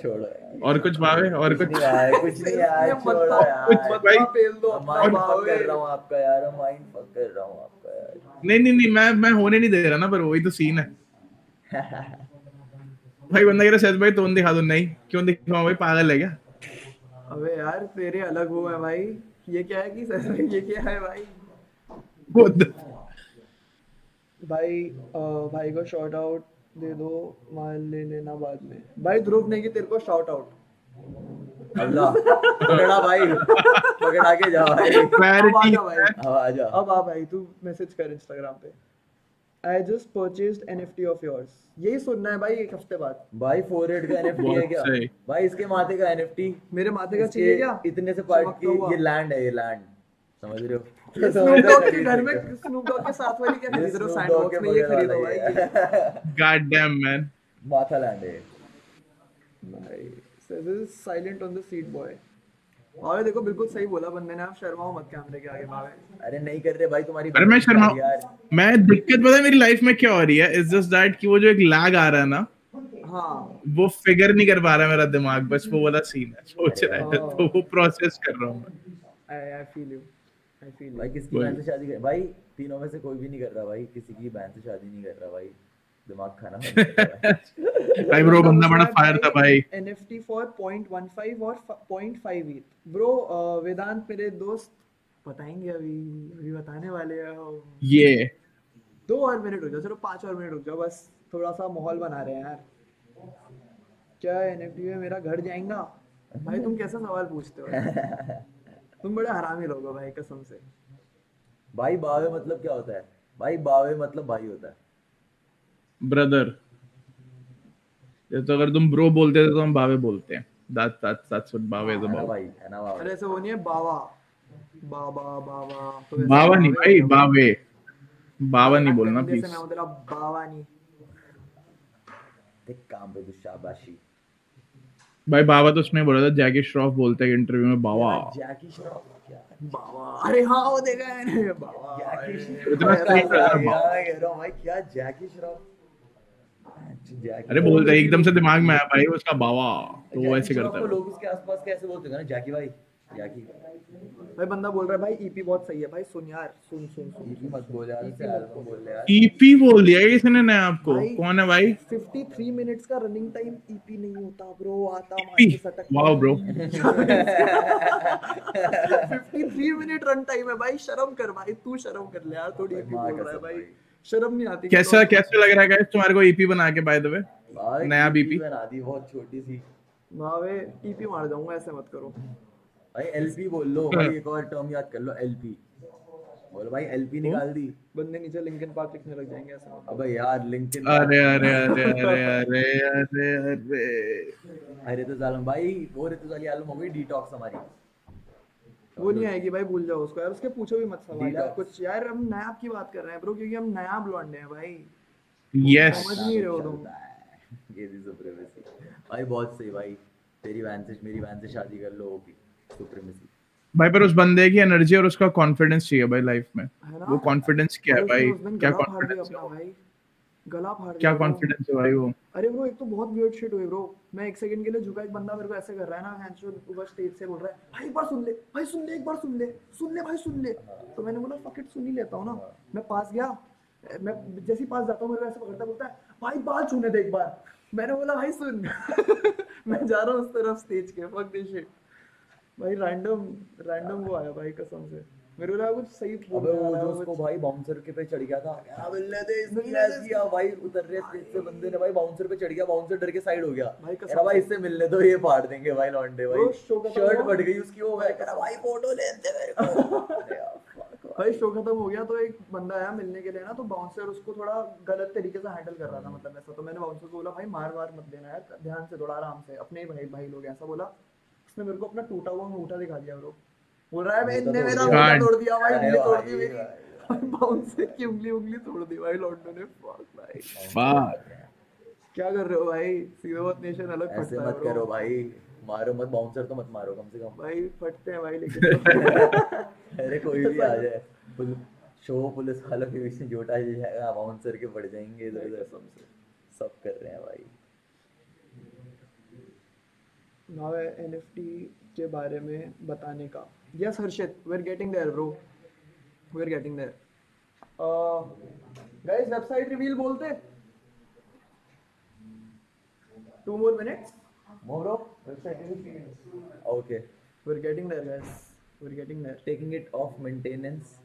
Speaker 2: छोड़ो यार।
Speaker 3: और कुछ भावे, और कुछ?
Speaker 2: नहीं यार, कुछ नहीं यार,
Speaker 1: ये मत
Speaker 2: छोड़ो
Speaker 1: पाओ,
Speaker 2: यार।
Speaker 3: कुछ मत भाई।
Speaker 1: पेल दो अपना
Speaker 2: माइंड फक
Speaker 1: भावे।
Speaker 2: कर रहा हूँ आपका यार, माइंड फक कर रहा हूँ आपका यार।
Speaker 3: नहीं मैं होने नहीं दे रहा ना, पर वही तो सीन है। भाई बंदा कह रहा सच भाई तुम दिखा दो। नहीं क्यों दिखाऊं भाई, पागल है क्या?
Speaker 1: अबे यार तेरे अलग वो है भाई, ये क्या है कि सर ये क्या है भाई?
Speaker 3: What the-
Speaker 1: भाई भाई को शॉर्ट आउट दे दो, मान ले लेना बाद में। भाई ध्रुव ने की तेरे को शॉर्ट आउट।
Speaker 2: अल्लाह पकड़ा भाई, पकड़ा के जा भाई।
Speaker 1: अब आ
Speaker 3: Clarity
Speaker 1: जा भाई,
Speaker 2: अब आ जा।
Speaker 1: अब आ भाई, तू मैसेज कर इंस्टाग्राम पे, I just purchased NFT of yours. यही सुनना है भाई एक हफ्ते बाद।
Speaker 2: भाई फोरहेड का NFT है क्या?
Speaker 3: बहुत सही।
Speaker 2: भाई इसके माथे का NFT,
Speaker 1: मेरे माथे का चाहिए क्या?
Speaker 2: इतने से पार्ट
Speaker 1: चमकता
Speaker 2: की
Speaker 1: हुआ।
Speaker 2: ये लैंड है, ये लैंड समझ रहे हो?
Speaker 1: ये स्नूप डॉग के घर में स्नूप डॉग के साथ वाली क्या खरीद रहे हो? सैंडबॉक्स में ये खरीदो भाई।
Speaker 3: God damn man.
Speaker 2: माथा लैंड है।
Speaker 1: भाई this is silent on the seat boy. भावे देखो बिल्कुल सही बोला बंदे ने, आप शर्माओ मत कैमरे के आगे भावे।
Speaker 2: अरे नहीं कर रहे भाई, तुम्हारी
Speaker 3: अरे मैं शर्मा,
Speaker 2: यार।
Speaker 3: मैं दिक्कत पता है मेरी लाइफ में क्या हो रही है? इट्स जस्ट दैट कि वो जो एक लैग आ रहा है ना,
Speaker 1: हाँ
Speaker 3: वो फिगर नहीं कर पा रहा है मेरा दिमाग, बस वो वाला सीन है, सोच रहा है तो वो प्रोसेस कर रहा हूँ मैं।
Speaker 1: I feel you, I feel
Speaker 2: भाई किसकी बहन से शादी कर भाई? तीनों में से कोई भी नहीं कर रहा भाई, किसी की बहन से शादी नहीं कर रहा भाई। दिमाग खाना
Speaker 3: भाई ब्रो बंदा बड़ा फायर था भाई।
Speaker 1: NFT फॉर 0.15 और 0.5 ETH ब्रो। वेदांत मेरे दोस्त बताएंगे, अभी बताने वाले हैं हम।
Speaker 3: ये
Speaker 1: 2 और मिनट रुक जाओ, चलो 5 और मिनट रुक जाओ, बस थोड़ा सा माहौल बना रहे हैं यार। क्या NFT में मेरा घर जाएगा? भाई तुम कैसा सवाल पूछते हो यार? तुम बड़े हरामी लोग हो भाई कसम से।
Speaker 2: भाई बावे मतलब क्या होता है? भाई बावे मतलब भाई होता है।
Speaker 3: ब्रदर, तो अगर तुम ब्रो बोलते थे तो हम बावे बोलते हैं। That's what बावे is
Speaker 2: है ना
Speaker 3: about.
Speaker 2: भाई, है ना बावे?
Speaker 1: अरे ऐसे वो नहीं है बावा, बाबा बाबा तो वैसे
Speaker 3: बावा नहीं भाई,
Speaker 1: हो गया।
Speaker 3: बावे। बावा नहीं बोलना
Speaker 1: कंधे
Speaker 3: प्लीज।
Speaker 1: से मैं हूं तेरा बावा नहीं।
Speaker 2: देख काम पे तो शाबाशी।
Speaker 3: भाई बावा तो उसने बोला था, जैकी श्रॉफ बोलते हैं इंटरव्यू में बावा।
Speaker 2: जैकी श्रॉफ क्या?
Speaker 1: बावा, अरे हाँ वो देखा है मैंने, बावा।
Speaker 3: इतना सही
Speaker 2: यार
Speaker 3: था
Speaker 2: मैं
Speaker 3: बावा।
Speaker 2: कह रहा हूँ भाई, क्या जैकी श्रॉफ?
Speaker 3: अरे बोलते हैं, एकदम से दिमाग में आया भाई उसका बावा, तो वो ऐसे करता है।
Speaker 2: लोग उसके आसपास कैसे बोलते हैं ना, जैकी भाई, जैकी।
Speaker 1: भाई बंदा बोल रहा है भाई ईपी बहुत सही है भाई, सुन यार, सुन सुन सुन।
Speaker 2: EP मत बोल यार, उसे एल्बम बोल यार।
Speaker 3: ईपी बोल दिया किसी ने आपको?
Speaker 1: भाई,
Speaker 3: कौन है भाई?
Speaker 1: 53 मिनट्स का रनिंग टाइम ईपी नहीं होता ब्रो, आता
Speaker 3: EP?
Speaker 1: मार के सटक।
Speaker 3: Wow bro.
Speaker 1: 53 minute run time है भाई, शर्म कर भाई, तू शर्म कर ले यार, थोड़ी ईपी बोल रहा है भाई, शर्म नहीं आती?
Speaker 3: कैसा कैसे लग रहा है गाइस तुम्हारे को ईपी बना के? बाय द वे
Speaker 2: भाई
Speaker 3: नया
Speaker 2: EP
Speaker 3: बीपी
Speaker 2: बना दी, बहुत छोटी सी।
Speaker 1: भावे ईपी मार जाऊंगा, ऐसे मत करो
Speaker 2: भाई LP बोल लो भाई, एक और टर्म याद कर लो, LP बोलो भाई, LP निकाल दी।
Speaker 1: बंदे नीचे लिंकन पार्क लिखने लग जाएंगे, ऐसे मत।
Speaker 2: अबे यार लिंक्डइन।
Speaker 3: अरे अरे अरे अरे अरे अरे अरे
Speaker 2: अरे तो जालम भाई, वो ऋतु वाली आलम हो गई डिटॉक्स हमारी।
Speaker 1: वो नहीं आएगी भाई, भूल जाओ उसको यार, उसके पूछो भी मत सवाल यार
Speaker 2: Detox।
Speaker 1: कुछ यार। हम नयाब की बात कर रहे हैं ब्रो, क्योंकि हम नयाब लौंडे हैं भाई,
Speaker 3: यस।
Speaker 1: समझ नहीं रहे हो तुम।
Speaker 2: चलता है। ये भी सुप्रीमेसी भाई, बहुत सही भाई। तेरी वैन से, मेरी वैन से शादी कर लो, होगी सुप्रीमेसी।
Speaker 3: भाई पर उस बंदे की एनर्जी और उसका कॉन्फिडेंस चाहिए भाई लाइफ में।
Speaker 1: है ना?
Speaker 3: वो कॉन्फिडेंस क्या है
Speaker 1: उसने
Speaker 3: भाई?
Speaker 1: उस दिन
Speaker 3: क्या
Speaker 1: गला फाड़ दिया
Speaker 3: कॉन्फिडेंस है
Speaker 1: अपना
Speaker 3: वो?
Speaker 1: भाई। गला फाड़
Speaker 3: क्या
Speaker 1: दिया ब्रो।
Speaker 3: कॉन्फिडेंस है भाई वो।
Speaker 1: अरे ब्रो एक तो बहुत वियर्ड शिट हुई ब्रो। मैं एक सेकंड के लिए झुका, एक बंदा मेरे को ऐसे कर रहा है ना, हैंड्स ऊपर स्टेज से बोल रहा है भाई एक बार सुन ले, भाई सुन ले, एक बार सुन ले, सुन ले भाई सुन ले। तो मैंने बोला फक इट, सुन ही लेता हूँ ना। मैं पास गया, मैं जैसे ही पास जाता हूँ मेरे को ऐसे पकड़ता, बोलता है भाई बाल छूने दे एक बार। मैंने बोला भाई सुन मैं जा रहा हूँ उस तरफ स्टेज के, फक दिस शिट। भाई रैंडम रैंडम वो आया भाई कसम से, मेरे को लगा कुछ सही
Speaker 2: अबे
Speaker 1: बोलने
Speaker 2: वो
Speaker 1: वाला
Speaker 2: जो
Speaker 1: है
Speaker 2: उसको
Speaker 1: कुछ।
Speaker 2: भाई बाउंसर के पे चढ़ गया था, क्या मिलने दे इसकी
Speaker 1: मिलने दे
Speaker 2: ऐसी आ भाई, उतर रहे स्टेज से बंदे ने भाई बाउंसर पे चढ़ गया, बाउंसर डर के साइड हो गया,
Speaker 1: भाई
Speaker 2: कह
Speaker 1: कसम
Speaker 2: रहा भाई
Speaker 1: से।
Speaker 2: इससे मिलने दो, ये फाड़ देंगे भाई लौंडे भाई,
Speaker 1: ब्रो शो खत्म
Speaker 2: शर्ट
Speaker 1: हुआ,
Speaker 2: फट गई उसकी, वो भाई कह रहा भाई फोटो लेते मेरे को। अरे यार, fuck
Speaker 1: भाई शो खत्म हो गया तो एक बंदा आया मिलने के लिए ना, तो बाउंसर उसको थोड़ा गलत तरीके से हैंडल कर रहा था, मतलब ऐसा। तो मैंने बाउंसर को बोला भाई मार वार मत देना यार, ध्यान से थोड़ा आराम से, अपने ही भाई भाई लोग ऐसा बोला। उसने मेरे को अपना टूटा हुआ अंगूठा दिखा दिया ब्रो, बोल रहा है भाई
Speaker 2: अंगूठा
Speaker 1: इनने
Speaker 2: तोड़
Speaker 1: मेरा
Speaker 2: दिया।
Speaker 1: अंगूठा
Speaker 3: God,
Speaker 1: तोड़ दिया भाई,
Speaker 2: अरे
Speaker 1: उंगली तोड़
Speaker 2: भाई
Speaker 1: दी मेरी।
Speaker 2: भाई,
Speaker 1: बाउंसर की उंगली उंगली तोड़ दी भाई लॉन्डो ने, fuck भाई।
Speaker 3: fuck.
Speaker 1: क्या कर रहे हो भाई, सीधे नेशन अलग
Speaker 2: ऐसे
Speaker 1: फटता है
Speaker 2: मत करो
Speaker 1: ब्रो।
Speaker 2: भाई, मारो मत बाउंसर, तो मत मारो कम से कम।
Speaker 1: भाई फटते हैं भाई लेकिन
Speaker 2: अरे कोई भी आ जाए, शो पुलिस वालों के बीच में जोटा जाएगा, बाउंसर के पड़ जाएंगे इधर उधर, सब कर रहे हैं भाई।
Speaker 1: नाउ एनएफटी के बारे में बताने का। Yes Harshit, we are getting there bro, we are getting there. Guys website reveal बोलते, 2 more minutes,
Speaker 2: मोरो okay,
Speaker 1: we are getting there guys, we are getting there।
Speaker 2: Taking it off maintenance.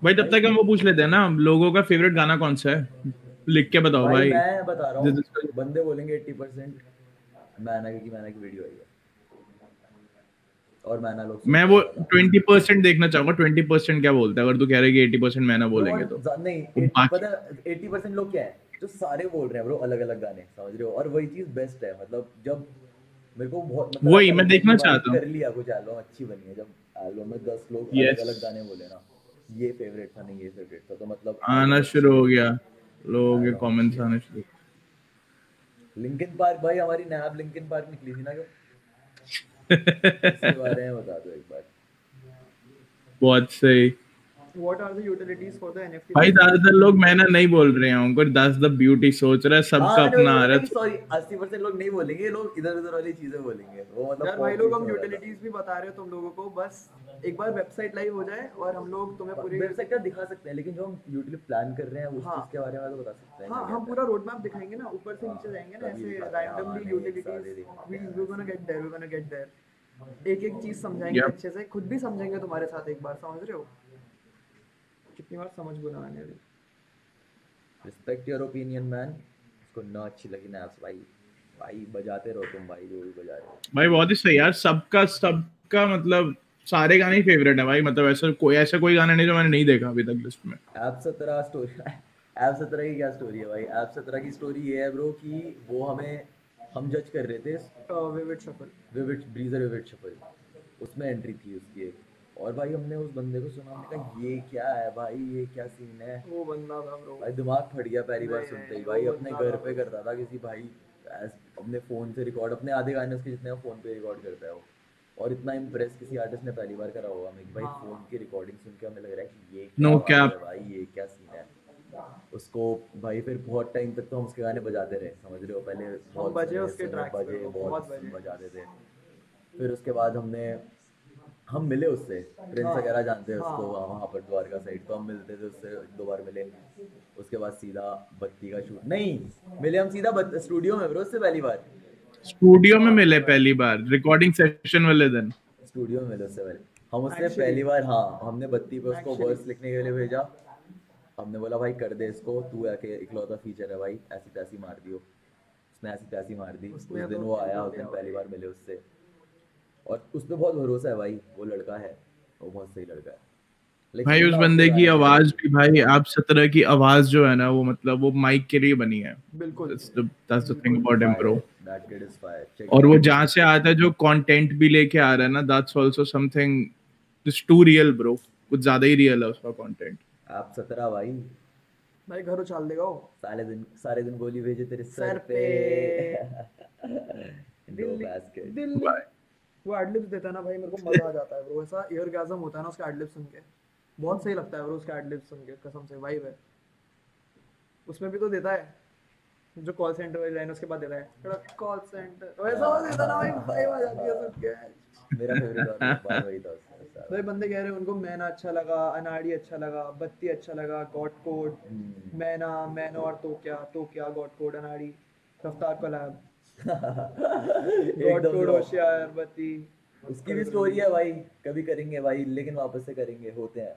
Speaker 3: भाई तब तक हम वो पूछ लेते हैं ना, लोगों का फेवरेट गाना कौन सा है, लिख के बताओ
Speaker 2: भाई
Speaker 3: भाई।
Speaker 2: मैं बता रहा
Speaker 3: This
Speaker 2: हूँ,
Speaker 3: is-
Speaker 2: बंदे बोलेंगे 80% मैना की वीडियो आई है, और मैना लोग
Speaker 3: मैं वो 20% देखना चाहूंगा, 20% क्या बोलता है, अगर तू कह रहा है कि 80% मैंने बोलेंगे तो।
Speaker 2: नहीं
Speaker 3: वो बाकी-
Speaker 2: पता 80% लोग क्या है, जो सारे बोल रहे हैं ब्रो अलग अलग गाने, समझ रहे हो, और वही चीज बेस्ट है, मतलब जब मेरे को बहुत मतलब
Speaker 3: वही
Speaker 2: ऐसा
Speaker 3: मैं
Speaker 2: लगता है
Speaker 3: देखना
Speaker 2: कि भाई
Speaker 3: चाहता हूँ।
Speaker 2: कर लिया कुछ एल्बम अच्छी बनी है, जब एल्बम में 10 लोग
Speaker 3: Yes.
Speaker 2: अलग अलग गाने बोले ना, ये फेवरेट था, नहीं ये फेवरेट था, तो मतलब
Speaker 3: आना शुरू हो गया, लोगों के कमेंट्स आने शुरू।
Speaker 2: लिंकिन पार्क भाई, हमारी नैब लिंकिन पार्क निकली थी ना, जो इसके बारे में बता दो एक बार।
Speaker 3: बहुत सही
Speaker 1: what are the utilities for the NFT
Speaker 3: भाई,
Speaker 1: license?
Speaker 3: ज्यादातर लोग मैंने नहीं बोल रहे हैं, उनको दैट्स द ब्यूटी, सोच रहा है सबका अपना आ रहा है।
Speaker 2: सॉरी 80% लोग नहीं बोलेंगे, लोग इधर उधर वाली चीजें बोलेंगे, वो मतलब
Speaker 1: यार भाई लोग हम
Speaker 2: बहुत
Speaker 1: यूटिलिटीज भी बता रहे हो तुम लोगों को, बस एक बार वेबसाइट लाइव हो जाए और हम लोग तुम्हें पूरी,
Speaker 2: वेबसाइट का दिखा सकते हैं, लेकिन जो हम यूटिलिटी प्लान कर रहे हैं उस
Speaker 1: हाँ।
Speaker 2: चीज के बारे में तो बता सकते हैं।
Speaker 1: हाँ हम पूरा रोड मैप दिखाएंगे ना, ऊपर से नीचे जाएंगे ना
Speaker 2: कभी
Speaker 1: ऐसे
Speaker 2: दिखाते हैं, हाँ,
Speaker 1: रैंडमली
Speaker 2: नहीं,
Speaker 1: यूटिलिटीज,
Speaker 2: सारे दिखाते हैं।
Speaker 1: We gonna get there, we gonna get there. एक एक चीज समझाएंगे
Speaker 3: Yep.
Speaker 1: अच्छे से, खुद भी समझेंगे तुम्हारे साथ एक बार, समझ रहे हो कितनी बार समझ गुना आने अभी।
Speaker 2: रिस्पेक्ट योर ओपिनियन मैन, उसको ना अच्छी लगी ना भाई, भाई बजाते रहो तुम भाई, जो भी बजा रहे हो
Speaker 3: भाई बहुत ही सही यार, सबका मतलब सारे गाने ही फेवरेट है भाई, मतलब ऐसा कोई गाना नहीं जो मैंने नहीं देखा अभी तक लिस्ट में।
Speaker 2: ऐप 17 स्टोरी ऐप 17 की क्या स्टोरी है भाई, ऐप 17 की स्टोरी ये है ब्रो कि वो हम जज कर रहे थे
Speaker 1: vivid shuffle,
Speaker 2: vivid ब्रीजर vivid shuffle, उसमें एंट्री थी उसकी एक, और भाई हमने उस बंदे को सुना, हमने कहा ये क्या है भाई, ये क्या सीन है
Speaker 1: वो बंदा था ब्रो।
Speaker 2: भाई, दिमाग फट गया पहली बार
Speaker 1: नहीं,
Speaker 2: सुनते ही
Speaker 1: नहीं,
Speaker 2: भाई,
Speaker 1: वो
Speaker 2: अपने
Speaker 1: बंदा
Speaker 2: घर
Speaker 1: था
Speaker 2: पे करता था किसी भाई, अपने फोन से रिकॉर्ड, अपने आधे गाने उसके जितने फोन पे रिकॉर्ड करता है वो, और इतना इम्प्रेस किसी आर्टिस्ट ने पहली बार करा होगा हमें कि भाई
Speaker 1: हाँ।
Speaker 2: फोन की रिकॉर्डिंग सुन के हमें लग रहा है कि ये
Speaker 3: No
Speaker 2: क्या बात
Speaker 3: cap.
Speaker 2: है भाई, ये क्या सीन है। उसको भाई फिर बहुत टाइम तक तो हम उसके गाने बजाते रहे, समझ रहे हो, पहले बहुत
Speaker 1: बजे
Speaker 2: सुने,
Speaker 1: उसके
Speaker 2: सुने,
Speaker 1: tracks पे,
Speaker 2: बजे
Speaker 1: बहुत
Speaker 2: बहुत
Speaker 1: बजे।
Speaker 2: बजाते थे। फिर उसके बाद हम मिले उससे, प्रिंस
Speaker 1: हाँ,
Speaker 2: वगैरह जानते हैं
Speaker 1: हाँ।
Speaker 2: उसको, वहाँ पर द्वारका साइड, तो हम मिलते थे उससे, 2 बार मिले। उसके बाद सीधा बत्ती का शूट, नहीं मिले हम सीधा स्टूडियो में ब्रो, उससे पहली बार
Speaker 3: स्टूडियो में मिले पहली बार, रिकॉर्डिंग सेशन वाले दिन।
Speaker 2: स्टूडियो में मिले उससे पहले, हम उससे
Speaker 1: Actually-
Speaker 2: पहली बार, हाँ हमने बत्ती पे उसको
Speaker 1: Actually-
Speaker 2: वर्स लिखने के लिए भेजा, हमने बोला भाई कर दे इसको, तू आके इकलौता फीचर है भाई, ऐसी तैसी मार दियो, उसने ऐसी तैसी मार दी। उस
Speaker 1: उसने
Speaker 2: दिन
Speaker 1: तो
Speaker 2: वो
Speaker 1: क्या
Speaker 2: आया,
Speaker 1: बोल
Speaker 2: उस दिन
Speaker 1: दिया
Speaker 2: पहली
Speaker 1: भाई।
Speaker 2: बार मिले उससे, और उस पे बहुत भरोसा है भाई, वो लड़का है, वो बहुत सही लड़का है। लेकिन
Speaker 3: भाई उस
Speaker 2: सुनना
Speaker 3: बंदे
Speaker 2: उसके
Speaker 3: की
Speaker 2: गाने
Speaker 3: आवाज भी भाई, आप 17 की आवाज जो है ना, वो मतलब वो माइक के लिए बनी है।
Speaker 1: बिल्कुल।
Speaker 3: That's the thing about him bro।
Speaker 2: That kid is fire. Check
Speaker 3: और
Speaker 2: it
Speaker 3: वो
Speaker 2: out.
Speaker 3: जहाँ से आता है, जो कंटेंट भी लेके आ रहा है ना, that's also something just too real bro, कुछ ज्यादा ही रियल है उसका कंटेंट।
Speaker 2: आप 17 भाई,
Speaker 1: भाई घर उछाल देगा वो।
Speaker 2: सारे दिन गोली भेजे तेरे
Speaker 1: सर
Speaker 2: सर
Speaker 1: पे।
Speaker 2: दो
Speaker 1: दिल्ली
Speaker 2: basket.
Speaker 1: दिल्ली वो एडलिप्स देता है ना भाई, मेरे को मजा आ जाता है ब्रो, ऐसा ईयरगाज़म होता है ना उसका एडलिप सुन के, बहुत सही लगता है ब्रो उसका एडलिप सुन के, कसम से वाइब है। उसमें भी तो देता है जो कॉल सेंटर वाली लाइन उसके बाद देता है कॉल सेंटर वैसा वो देता ना भाई वाइब आ जाती है सुन के।
Speaker 2: मेरा फेवरेट और बात वही था उसका सारा।
Speaker 1: भाई बंदे कह रहे हैं उनको मैना अच्छा लगा, अनाड़ी अच्छा लगा, बत्ती अच्छा लगा, गॉड कोड, मैना और तो क्या गॉड कोड अनाड़ी, रफ्तार कोलैब, गॉड
Speaker 2: एकदम
Speaker 1: कोड
Speaker 2: raw।
Speaker 1: होशियार बत्ती।
Speaker 2: उसकी भी स्टोरी है भाई, कभी करेंगे भाई, लेकिन वापस से करेंगे, होते हैं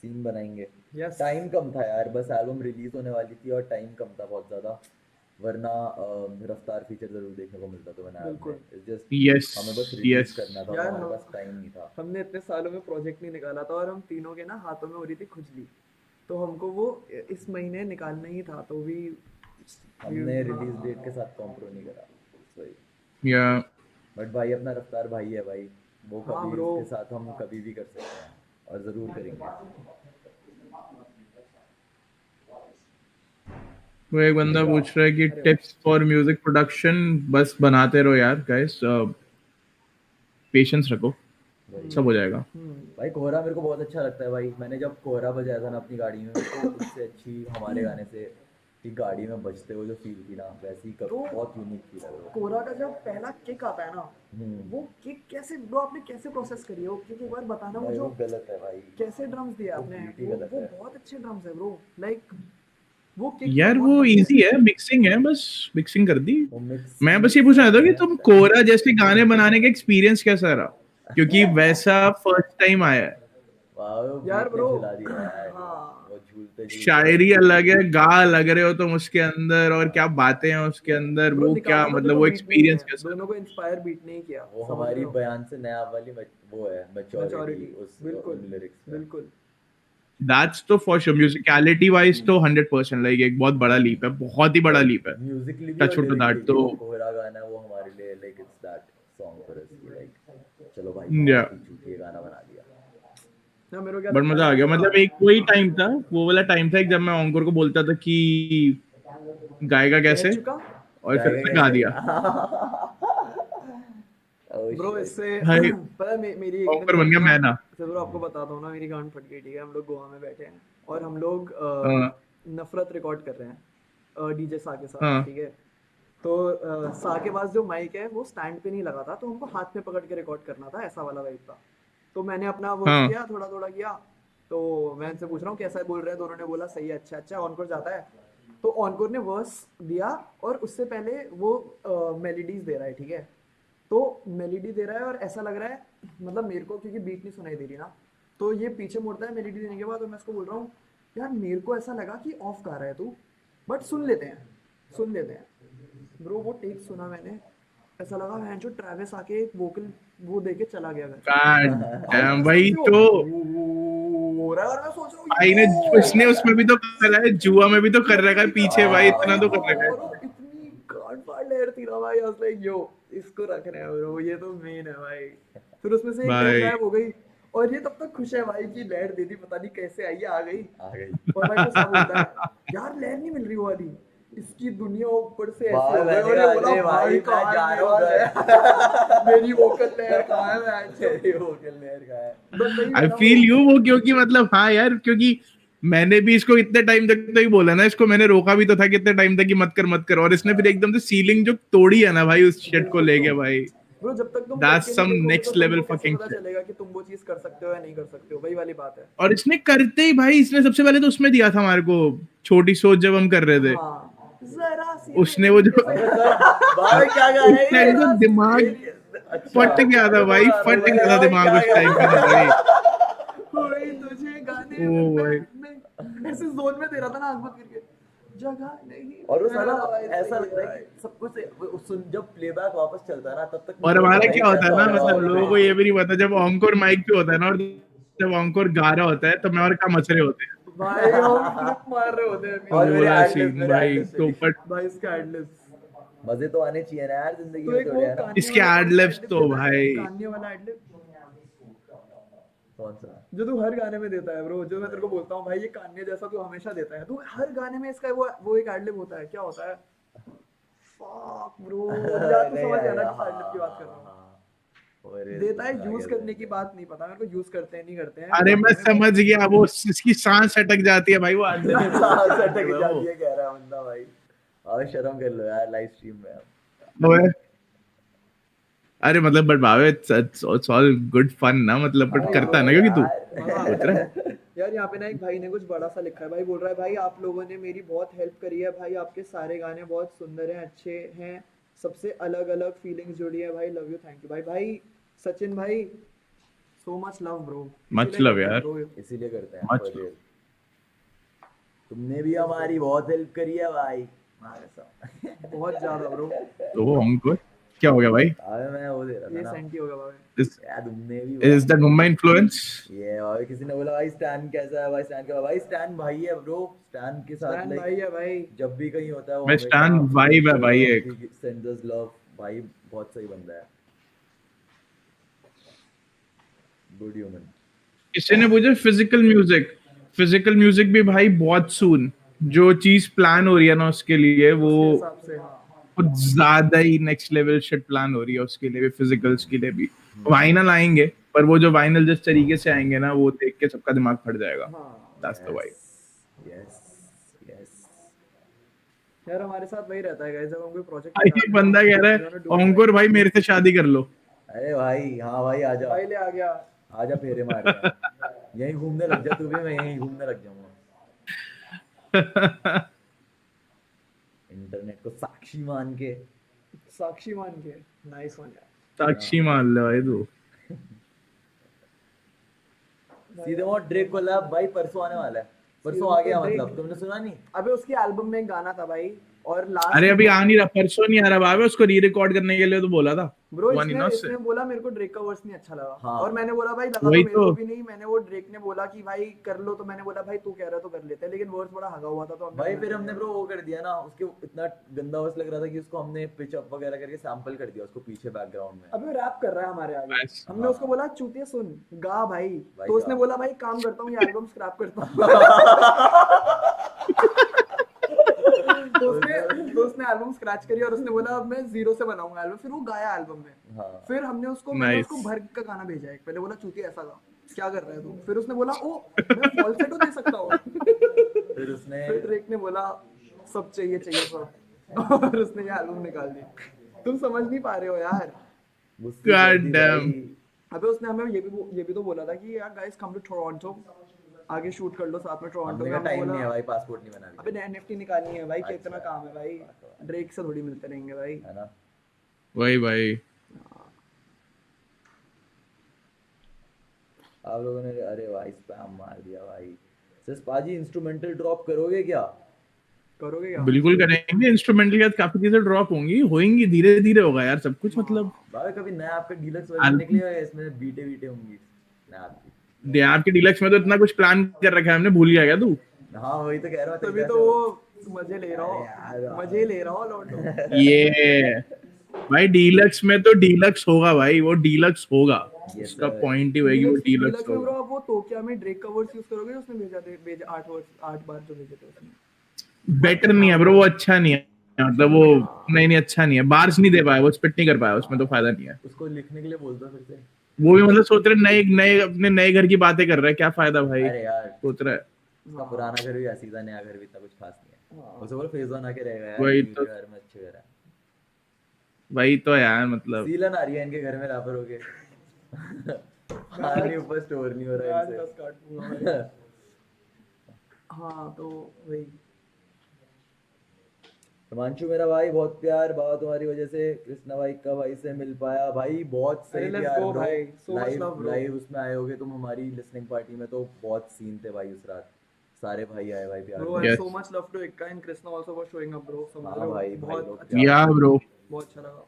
Speaker 2: सीन बनाएंगे।
Speaker 1: Yes.
Speaker 2: टाइम कम था यार, बस एल्बम रिलीज होने वाली थी और टाइम कम था बहुत ज्यादा, वरना रफ्तार फीचर जरूर देखने को मिलता तो मैंने
Speaker 1: बिल्कुल।
Speaker 2: जस्ट
Speaker 3: Yes,
Speaker 2: हमें बस रिलीज
Speaker 3: yes.
Speaker 2: करना था,
Speaker 1: यार
Speaker 2: हमारे
Speaker 1: हम-
Speaker 2: पास टाइम नहीं था।
Speaker 1: हमने इतने सालों में प्रोजेक्ट नहीं निकाला था और हम तीनों के ना हाथों में हो रही थी खुजली, तो हमको वो इस महीने निकालना ही था, तो भी
Speaker 2: हमने रिलीज डेट के साथ कॉम्प्रो नहीं करा, सही।
Speaker 3: Yeah.
Speaker 2: बट भाई अपना रफ्तार भाई है भाई, वो
Speaker 1: हाँ
Speaker 2: कभी
Speaker 1: bro।
Speaker 2: उसके साथ हम कभी भी कर सकते हैं और जरूर करेंगे।
Speaker 3: वो एक बंदा पूछ रहा है कि टिप्स फॉर म्यूजिक प्रोडक्शन, बस बनाते रहो यार गाइस, पेशेंस रखो, सब हो जाएगा।
Speaker 2: भाई कोहरा मेरे को बहुत अच्छा लगता है भाई, मैंने जब कोहरा बजाया था ना अपनी गाड़ी में, मेरे को उससे अच्छी हमारे गाने से कि गाड़ी में बजते हुए जो फील थी ना, वैसी बहुत यूनिक फील है वो।
Speaker 1: कोरा का जब पहला किक आता है ना, वो किक कैसे ब्रो आपने कैसे प्रोसेस करी है वो किक, एक बार बताना
Speaker 2: भाई वो
Speaker 1: मुझे,
Speaker 2: गलत है भाई,
Speaker 1: कैसे ड्रम्स दिए आपने,
Speaker 2: beat ही
Speaker 1: वो
Speaker 2: गलत
Speaker 1: वो
Speaker 2: है।
Speaker 1: बहुत अच्छे ड्रम्स है ब्रो, लाइक वो किक
Speaker 3: यार वो इजी है, मिक्सिंग है, बस मिक्सिंग कर दी।
Speaker 2: वो मिक्स
Speaker 3: मैं बस ये पूछना चाहता हूँ कि तुम कोरा जैसे गाने बनाने का एक्सपीरियंस कैसा रहा, क्योंकि वैसा फर्स्ट टाइम आया है।
Speaker 1: यार
Speaker 2: यार
Speaker 1: bro,
Speaker 2: झुला दिया यार,
Speaker 1: हाँ।
Speaker 2: वो झूलते झूलते
Speaker 3: शायरी अलग है, गा लग रहे हो तुम उसके अंदर, और क्या बातें हैं उसके अंदर,
Speaker 1: ब्रो
Speaker 3: वो क्या
Speaker 1: निकाला तो
Speaker 3: मतलब
Speaker 1: देखो
Speaker 3: वो
Speaker 1: बीट नहीं है,
Speaker 3: एक्सपीरियंस कैसा
Speaker 1: दोनों को इंस्पायर बीट नहीं किया,
Speaker 2: वो
Speaker 1: समझ
Speaker 2: हमारी
Speaker 1: रहे हो?
Speaker 2: बयान से नया वाली वो है मैच्योरिटी
Speaker 1: मैच्योरिटी,
Speaker 2: उस
Speaker 1: बिल्कुल
Speaker 2: लिरिक्स में।
Speaker 1: बिल्कुल।
Speaker 3: दैट्स तो फॉर श्योर, म्यूजिकलिटी वाइज तो 100% लाइक एक बहुत बड़ा लीप है, बहुत ही बड़ा लीप है।
Speaker 2: म्यूजिकली भी
Speaker 3: टच
Speaker 2: और
Speaker 3: टू दैट
Speaker 2: लिरिकली भी,
Speaker 3: तो
Speaker 2: वो कोहरा गाना है वो हमारे लिए like it's that song for us, like चलो भाई
Speaker 3: Yeah.
Speaker 2: बहुत ही चूतिया गाना बना दिया।
Speaker 1: ना मेरे को क्या
Speaker 3: बट
Speaker 1: लगता
Speaker 3: मजा आ
Speaker 1: है
Speaker 3: गया,
Speaker 1: ना,
Speaker 3: मतलब एक वही टाइम था, वो वाला टाइम था जब मैं ऑनकोर को बोलता था कि गाएगा
Speaker 1: कह
Speaker 3: कैसे,
Speaker 1: चुका
Speaker 3: और फिर
Speaker 2: गाएगा
Speaker 3: उसने गा
Speaker 2: कैसे?
Speaker 3: दिया।
Speaker 2: Oh
Speaker 1: bro
Speaker 2: shit.
Speaker 1: इससे
Speaker 3: भाई
Speaker 1: पता है मेरी एक दिन
Speaker 3: ऑनकोर बन गया
Speaker 1: ना,
Speaker 3: मैं ना।
Speaker 1: तो ब्रो आपको बताता हूँ ना, मेरी गांड फट गई, ठीक है, हम लोग गोवा में बैठे हैं और हम लोग
Speaker 3: हाँ,
Speaker 1: नफरत रिकॉर्ड कर रहे हैं डीजे सा के साथ,
Speaker 3: हाँ,
Speaker 1: ठीक है। तो सा के पास जो माइक है वो स्टैंड पे नहीं लगा था, तो हमको हाथ में पकड़ के रिकॉर्ड करना था, ऐसा वाला वाइब था। तो मैंने अपना वर्क
Speaker 3: हाँ,
Speaker 1: किया, थोड़ा थोड़ा किया, तो मैं उनसे पूछ रहा हूँ कैसा बोल रहे हैं, दोनों ने बोला सही है, अच्छा अच्छा, ऑनकोर जाता है। तो ऑनकोर ने वर्स दिया और उससे पहले वो मेलोडीज दे रहा है, ठीक है। तो मेलोडी दे रहा है और ऐसा लग रहा है, मतलब मेरे को क्योंकि बीट नहीं सुनाई दे रही ना, तो ये पीछे मुड़ता है मेलोडी देने के बाद, और मैं उसको बोल रहा हूँ यार मेरे को ऐसा लगा कि ऑफ गा रहा है तू, बट सुन लेते हैं, सुन लेते हैं। ब्रो वो टेक सुना मैंने, ऐसा लगा मैं जो ट्रैविस आके एक वोकल वो देके चला गया घर।
Speaker 3: God
Speaker 1: भाई
Speaker 3: damn,
Speaker 1: कसम
Speaker 3: वही
Speaker 1: से वो
Speaker 3: तो
Speaker 1: हो रहा है और मैं सोच रहा हूँ
Speaker 3: भाई ने, इसने उसमें भी तो कर रहा है, जुआ में भी तो कर रखा है पीछे भाई, इतना तो कर रखा है।
Speaker 1: और इतनी गांड फाड़ लहर थी ना भाई, I was like, यो इसको रख रहे हैं ब्रो, ये तो मेन है भाई। फिर उसमें से एक लहर
Speaker 3: भाई
Speaker 1: गायब हो गई और ये तब तक खुश है भाई कि लहर दे दी, पता नहीं कैसे आई है, आ गई।
Speaker 2: आ गई
Speaker 1: और भाई तो सब बोलता है यार लहर नहीं मिल रही वो वाली, इसकी दुनिया ऊपर से ऐसे
Speaker 2: भाई
Speaker 1: हो गई,
Speaker 2: मैंने
Speaker 1: और ये
Speaker 2: कहा,
Speaker 1: बोला
Speaker 2: अरे भाई
Speaker 1: भाई
Speaker 2: मैं
Speaker 1: कहाँ
Speaker 2: जा
Speaker 1: है
Speaker 2: रहा हूँ
Speaker 1: मेरा मेरी वोकल लहर कहाँ है मैं
Speaker 2: तेरी वोकल लेयर का है।
Speaker 1: बस वही
Speaker 3: आई
Speaker 1: है ना
Speaker 3: फील
Speaker 1: वो।
Speaker 3: यू, वो क्योंकि मतलब हाँ यार, क्योंकि मैंने भी इसको इतने टाइम तक तो ही बोला ना, इसको मैंने रोका भी तो था कितने टाइम तक कि मत कर मत कर, और इसने फिर एकदम से सीलिंग जो तोड़ी है ना भाई उस शिट को लेके भाई,
Speaker 1: ब्रो जब तक तुम
Speaker 3: दैट्स
Speaker 1: करके नहीं
Speaker 3: सम
Speaker 1: देखोगे तो
Speaker 3: नेक्स्ट
Speaker 1: तुमको
Speaker 3: लेवल
Speaker 1: कैसे
Speaker 3: फकिंग
Speaker 1: पता
Speaker 3: शिट।
Speaker 1: चलेगा कि तुम वो चीज कर सकते हो या नहीं कर सकते हो, वही वाली बात है।
Speaker 3: और इसने करते ही भाई, इसने सबसे पहले तो उसमें दिया था हमारे को, छोटी सोच जब हम कर रहे थे,
Speaker 1: हाँ जरा सी
Speaker 3: उसने वो जो
Speaker 2: भाई क्या गा रहे
Speaker 3: उस टाइम तो दिमाग फट गया था भाई, फट गया था दिमाग उस टाइम पे ना भाई।
Speaker 1: कोई तुझे गाने
Speaker 3: ओ भाई
Speaker 1: में ऐसे जोन में दे रहा था ना आंख बंद करके, जगह नहीं।
Speaker 2: और वो साला
Speaker 1: भाई
Speaker 2: ऐसा
Speaker 1: सही
Speaker 2: लगता है कि सब कुछ सुन, जब प्लेबैक वापस चलता है ना तब तक
Speaker 3: और हमारा क्या होता है ना, मतलब
Speaker 2: और
Speaker 3: लोगों को ये भी नहीं पता, जब ऑनकोर माइक पे होता है ना और जब ऑनकोर गा रहा होता है तो मैं और क्या मच रहे होते हैं,
Speaker 1: भाई हम फ्लिप मार रहे होते हैं
Speaker 2: और मेरे
Speaker 3: पूरा
Speaker 2: एडलिब्स,
Speaker 3: सीन
Speaker 2: मेरे
Speaker 3: भाई
Speaker 2: एडलिब्स
Speaker 3: तो। बट
Speaker 1: भाई इसका एडलिप्स।
Speaker 2: मजे तो आने चाहिए ना यार जिंदगी
Speaker 1: तो
Speaker 2: में
Speaker 1: एक वो
Speaker 2: थोड़े, है ना।
Speaker 1: कान्ये
Speaker 3: इसके
Speaker 1: वाला
Speaker 3: ad-libs
Speaker 1: ad-lib
Speaker 3: तो
Speaker 1: देता है,
Speaker 3: भाई।
Speaker 1: कान्ये वाला एडलिप
Speaker 2: कौन सा?
Speaker 1: जो तू हर गाने में देता है ब्रो, जो मैं तेरे को बोलता हूँ भाई ये कान्ये जैसा तू हमेशा देता है, तू हर गाने में इसका वो एक एडलिप होता है, क्या होता है फक ब्रो, यार तू
Speaker 2: नहीं
Speaker 1: समझ गया ना
Speaker 2: आया,
Speaker 1: किस एडलिप की बात कर रहा हूँ।
Speaker 2: हाँ, और
Speaker 1: देता है, यूज करने की बात नहीं पता मेरे को, यूज करते हैं नहीं करते हैं।
Speaker 3: अरे मैं समझ गया, वो इसकी सांस अटक जाती है भाई, वो अंदर
Speaker 2: अटक जाती है कह रहा है बंदा भाई। और शर्म कर लो यार लाइव स्ट्रीम में अब।
Speaker 3: ओए, अरे मतलब but Bhave it's all good fun ना, मतलब बट करता है ना क्योंकि तू सोच रहा है।
Speaker 1: यार यहाँ पे ना एक भाई ने कुछ बड़ा सा लिखा है भाई, बोल रहा है भाई आप लोगों ने मेरी बहुत हेल्प करी है भाई, आपके सारे गाने बहुत सुंदर हैं, अच्छे हैं, सबसे अलग अलग फीलिंग्स जुड़ी है भाई, लव यू थैंक यू भाई। भाई सचिन भाई, so much love bro,
Speaker 3: much love यार,
Speaker 2: इसीलिए करते हैं
Speaker 3: मच
Speaker 2: for real। तुमने भी हमारी बहुत हेल्प करी है भाई,
Speaker 1: बहुत ज्यादा ब्रो।
Speaker 3: तो हमको क्या हो गया भाई?
Speaker 2: अबे मैं वो दे रहा
Speaker 1: ये
Speaker 2: था ना
Speaker 1: सेंटी होगा भाई।
Speaker 2: यार, तुमने भी
Speaker 3: इज दैट मुंबई इन्फ्लुएंस?
Speaker 2: ये भाई किसी ने बोला भाई स्टैन कैसा है, भाई स्टैन क्या भाई, स्टैन भाई है ब्रो, स्टैन के साथ
Speaker 1: स्टैन
Speaker 2: like
Speaker 1: भाई है भाई।
Speaker 2: जब भी कहीं होता है वो
Speaker 3: मैं स्टैन वाइब है भाई एक।
Speaker 2: सेंड अस लव भाई, बहुत सही बंदा है, गुड ह्यूमन।
Speaker 3: किसी ने पूछा फिजिकल म्यूजिक भी भाई बहुत सून, जो चीज प्लान हो रही है ना उसके लिए, वो
Speaker 1: उसके हिसाब से हाँ।
Speaker 3: कुछ ज्यादा ही नेक्स्ट लेवल शिट प्लान हो रही है उसके लिए भी, फिजिकल्स के लिए भी। वाइनल आएंगे, पर वो जो वाइनल जिस तरीके से आएंगे ना, वो देख के सबका दिमाग फट जाएगा। That's the vibe.
Speaker 2: Yes yes.
Speaker 1: यार हमारे साथ वही रहता है गाइस, जब हम कोई प्रोजेक्ट
Speaker 3: भाई बंदा कह रहा है अंकुर भाई मेरे से शादी कर लो।
Speaker 2: अरे भाई हाँ भाई आजा,
Speaker 1: भाई ले आ गया।
Speaker 2: आजा फेरे मारते हैं। यहीं घूमने लग जा तू भी, मैं यहीं घूमने लग जाऊंगा। इंटरनेट को साक्षी मान के।
Speaker 1: साक्षी मान के, नाइस वन यार।
Speaker 3: साक्षी मान ले भाई तू।
Speaker 2: सीधे वो ड्रेक कोलैब भाई परसों आने वाला है, परसों आ गया, मतलब तुमने सुना नहीं?
Speaker 1: अबे उसकी एल्बम में एक गाना था भाई, और लास्ट
Speaker 3: अरे अभी आ नहीं रहा, परसों नहीं आ रहा भाई, उसको री रिकॉर्ड करने के लिए तो बोला था।
Speaker 1: ब्रो
Speaker 3: हुआ नहीं ना उससे।
Speaker 1: इसने बोला मेरे को ड्रेक का वर्स नहीं अच्छा लगा।
Speaker 2: हाँ।
Speaker 1: और मैंने बोला भाई लगा
Speaker 3: वही
Speaker 1: तो मेरे को
Speaker 3: तो।
Speaker 1: भी नहीं, मैंने वो ड्रेक ने बोला कि भाई कर लो, तो मैंने बोला भाई तू कह रहा है तो कर लेते हैं, लेकिन वर्स बड़ा हगा हुआ था तो हमने
Speaker 2: भाई फिर हमने ब्रो वो कर दिया ना, उसके इतना गंदा वॉइस लग रहा था कि उसको हमने पिच अप वगैरह करके सैंपल कर दिया उसको पीछे बैकग्राउंड में।
Speaker 1: अबे रैप कर रहा है हमारे आगे।
Speaker 3: बस,
Speaker 1: हमने उसको बोला चूतिया सुन गा भाई,
Speaker 2: भाई
Speaker 1: तो उसने
Speaker 2: गा।
Speaker 1: बोला भाई काम करता हूँ, ये एल्बम स्क्रैप करता हूँ। तो उसने एल्बम स्क्रैच करी और उसने बोला अब मैं जीरो से बनाऊंगा एल्बम, फिर वो गाया एल्बम में।
Speaker 2: हाँ।
Speaker 1: फिर मैंने
Speaker 3: Nice.
Speaker 1: उसको भर का गाना भेजा एक, पहले बोला चूतिया ऐसा गा, क्या कर रहा है तू, फिर उसने बोला ओ मैं फॉल्सेटो दे सकता हूँ।
Speaker 2: फिर उसने
Speaker 1: फिर ड्रेक ने बोला सब चाहिए चाहिए सब, और उसने ये एल्बम निकाल दी। तुम समझ नहीं पा रहे हो यार।
Speaker 2: गुस्से कर दी
Speaker 3: God damn.
Speaker 2: भाई।
Speaker 1: अबे उसने हमें ये भी तो बोला था कि यार गाइस कम टू टोरंटो, आगे शूट कर लो साथ में टोरंटो
Speaker 2: हमने
Speaker 1: में।
Speaker 2: का
Speaker 1: हमने
Speaker 2: टाइम
Speaker 1: बोला
Speaker 2: नहीं है भाई, पासपोर्ट नहीं बना
Speaker 1: अबे
Speaker 2: लिया
Speaker 1: एनएफटी निकालनी है भाई, कितना
Speaker 2: अच्छा।
Speaker 1: काम है भाई, ड्रेक से थोड़ी मिलते रहेंगे भाई।
Speaker 2: है ना।
Speaker 3: वही भाई।
Speaker 2: आप लोगों ने अरे भाई स्पैम मार दिया भाई। सिर्फ पाजी इंस्ट्रूमेंटल ड्रॉप करोगे क्या?
Speaker 1: करोगे क्या?
Speaker 3: बिल्कुल करेंगे, इंस्ट्रूमेंटल के साथ काफी चीजें ड्रॉप होंगी, धीरे धीरे होगा यार सब कुछ, मतलब
Speaker 2: भाई कभी नया आपका डीलक्स वर्जन निकलेगा, इसमें बीटे बीटे होंगी नया आपकी।
Speaker 3: दे आपके डीलक्स में तो इतना कुछ प्लान कर रखा है हमने, भूल गया क्या तू?
Speaker 2: हाँ वही तो कह रहा हूँ
Speaker 1: तभी तो वो मजे ले रहा हो, मजे ले रहा हो लौटो।
Speaker 3: ये भाई डीलक्स में तो डीलक्स होगा भाई, वो डीलक्स होगा,
Speaker 2: Yes,
Speaker 3: उसका
Speaker 2: sir.
Speaker 3: पॉइंट ही वही, वो डीलक्स
Speaker 1: डीलक्स में ब्रो
Speaker 3: होगा।
Speaker 1: आप वो तोक्या में ड्रेक का वर्ड्स यूज करोगे, उसने भेजा 8 बार जो भेजे थे उसने।
Speaker 3: बेटर नहीं है ब्रो, वो अच्छा नहीं है, मतलब वो नहीं अच्छा नहीं है, बार्स नहीं दे पाया, वो स्पिट नहीं कर पाया, उसमें तो फायदा नहीं है।
Speaker 2: उसको लिखने के लिए बोल दो फिर से।
Speaker 3: वो भी मतलब सोच रहे नए नए अपने नए घर की बातें कर रहा है, क्या फायदा भाई,
Speaker 2: अरे यार
Speaker 3: सोच रहा है।
Speaker 2: उसका पुराना घर भी ऐसी था, नया घर भी इतना कुछ खास नहीं है। उसे बोलो फेज वन आके रहेगा यार,
Speaker 3: वही
Speaker 2: न्यू
Speaker 3: तो।
Speaker 2: घर में अच्छे घर है।
Speaker 3: वही तो यार, मतलब
Speaker 2: सीलन आ रही है इनके घर में, लापर हो गए। पानी ऊपर स्टोर नहीं हो रहा
Speaker 1: यार
Speaker 2: है
Speaker 1: 10 काट दूंगा भाई। हाँ तो वही।
Speaker 2: हिमांशु मेरा भाई बहुत प्यार, बाबा तुम्हारी वजह से कृष्णा भाई का भाई से मिल पाया भाई, बहुत सही
Speaker 1: अरे let's
Speaker 2: प्यार
Speaker 1: go
Speaker 2: ब्रो।
Speaker 1: भाई, so much love bro।
Speaker 2: Live उसमें आए होगे तुम हमारी लिसनिंग पार्टी में, तो बहुत सीन थे भाई उस रात, सारे भाई आए भाई प्यार
Speaker 1: Bro,
Speaker 2: में।
Speaker 1: and
Speaker 3: Yes.
Speaker 1: so much love to Ikka and Krishna also for showing up, bro. समझ
Speaker 2: हाँ
Speaker 1: रहे हो?
Speaker 2: भाई, भाई
Speaker 1: बहुत
Speaker 2: लोग
Speaker 1: अच्छा,
Speaker 3: या ब्रो,
Speaker 1: बहुत अच्छा लगा।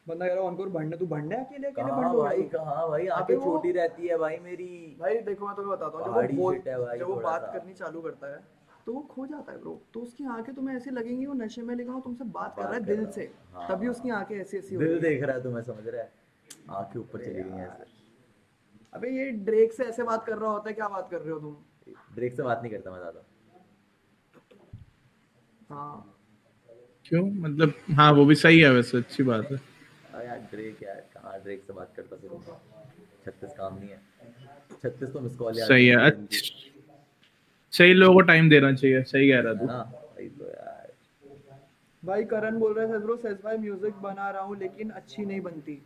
Speaker 1: बंदा कह रहा है अंकुर भंड, तू भंड है अकेले अकेले
Speaker 2: कहाँ
Speaker 1: भंड हो
Speaker 2: भाई,
Speaker 1: गया तू।
Speaker 2: कहाँ भाई, आंखें
Speaker 1: अबे वो-
Speaker 2: छोटी रहती है भाई मेरी।
Speaker 1: भाई देखो मैं तुम्हें बताता हूँ,
Speaker 2: पहाड़ी shit है भाई
Speaker 1: जब वो
Speaker 2: थोड़ा
Speaker 1: बात
Speaker 2: सा।
Speaker 1: करनी चालू करता है तो वो खो जाता है ब्रो, तो उसकी आंखें तुम्हें ऐसी लगेंगी वो नशे में, लेकिन वो तुमसे बात कर रहा है
Speaker 2: बात
Speaker 1: दिल
Speaker 2: कर
Speaker 1: से,
Speaker 2: रहा है।
Speaker 1: तभी
Speaker 2: हाँ।
Speaker 1: उसकी आंखें ऐसी ऐसी हो
Speaker 2: दिल
Speaker 1: रही हैं।
Speaker 2: देख रहा है तुम्हें, समझ रहा है, आंखें ऊपर चली गई हैं ऐसे।
Speaker 1: अबे ये ड्रेक से ऐसे बात कर रहा होता है, क्या बात कर रहे हो तुम?
Speaker 2: ड्रेक से बात नहीं करता मैं ज्यादा।
Speaker 1: हाँ
Speaker 3: क्यों मतलब, हाँ वो भी सही है वैसे, अच्छी बात है।
Speaker 2: यार ड्रेक यार, कहाँ ड्रेक से बात करता फिर 36 काम नहीं है, 36 तो मिस कॉल यार
Speaker 3: सही है,
Speaker 2: दिन की,
Speaker 3: सही लोगों को टाइम देना चाहिए, सही कह रहा
Speaker 2: है
Speaker 3: तू।
Speaker 2: ना भाई। तो यार
Speaker 1: भाई करण बोल रहा है ब्रो, सेज भाई म्यूजिक बना रहा हूँ लेकिन अच्छी नहीं बनती,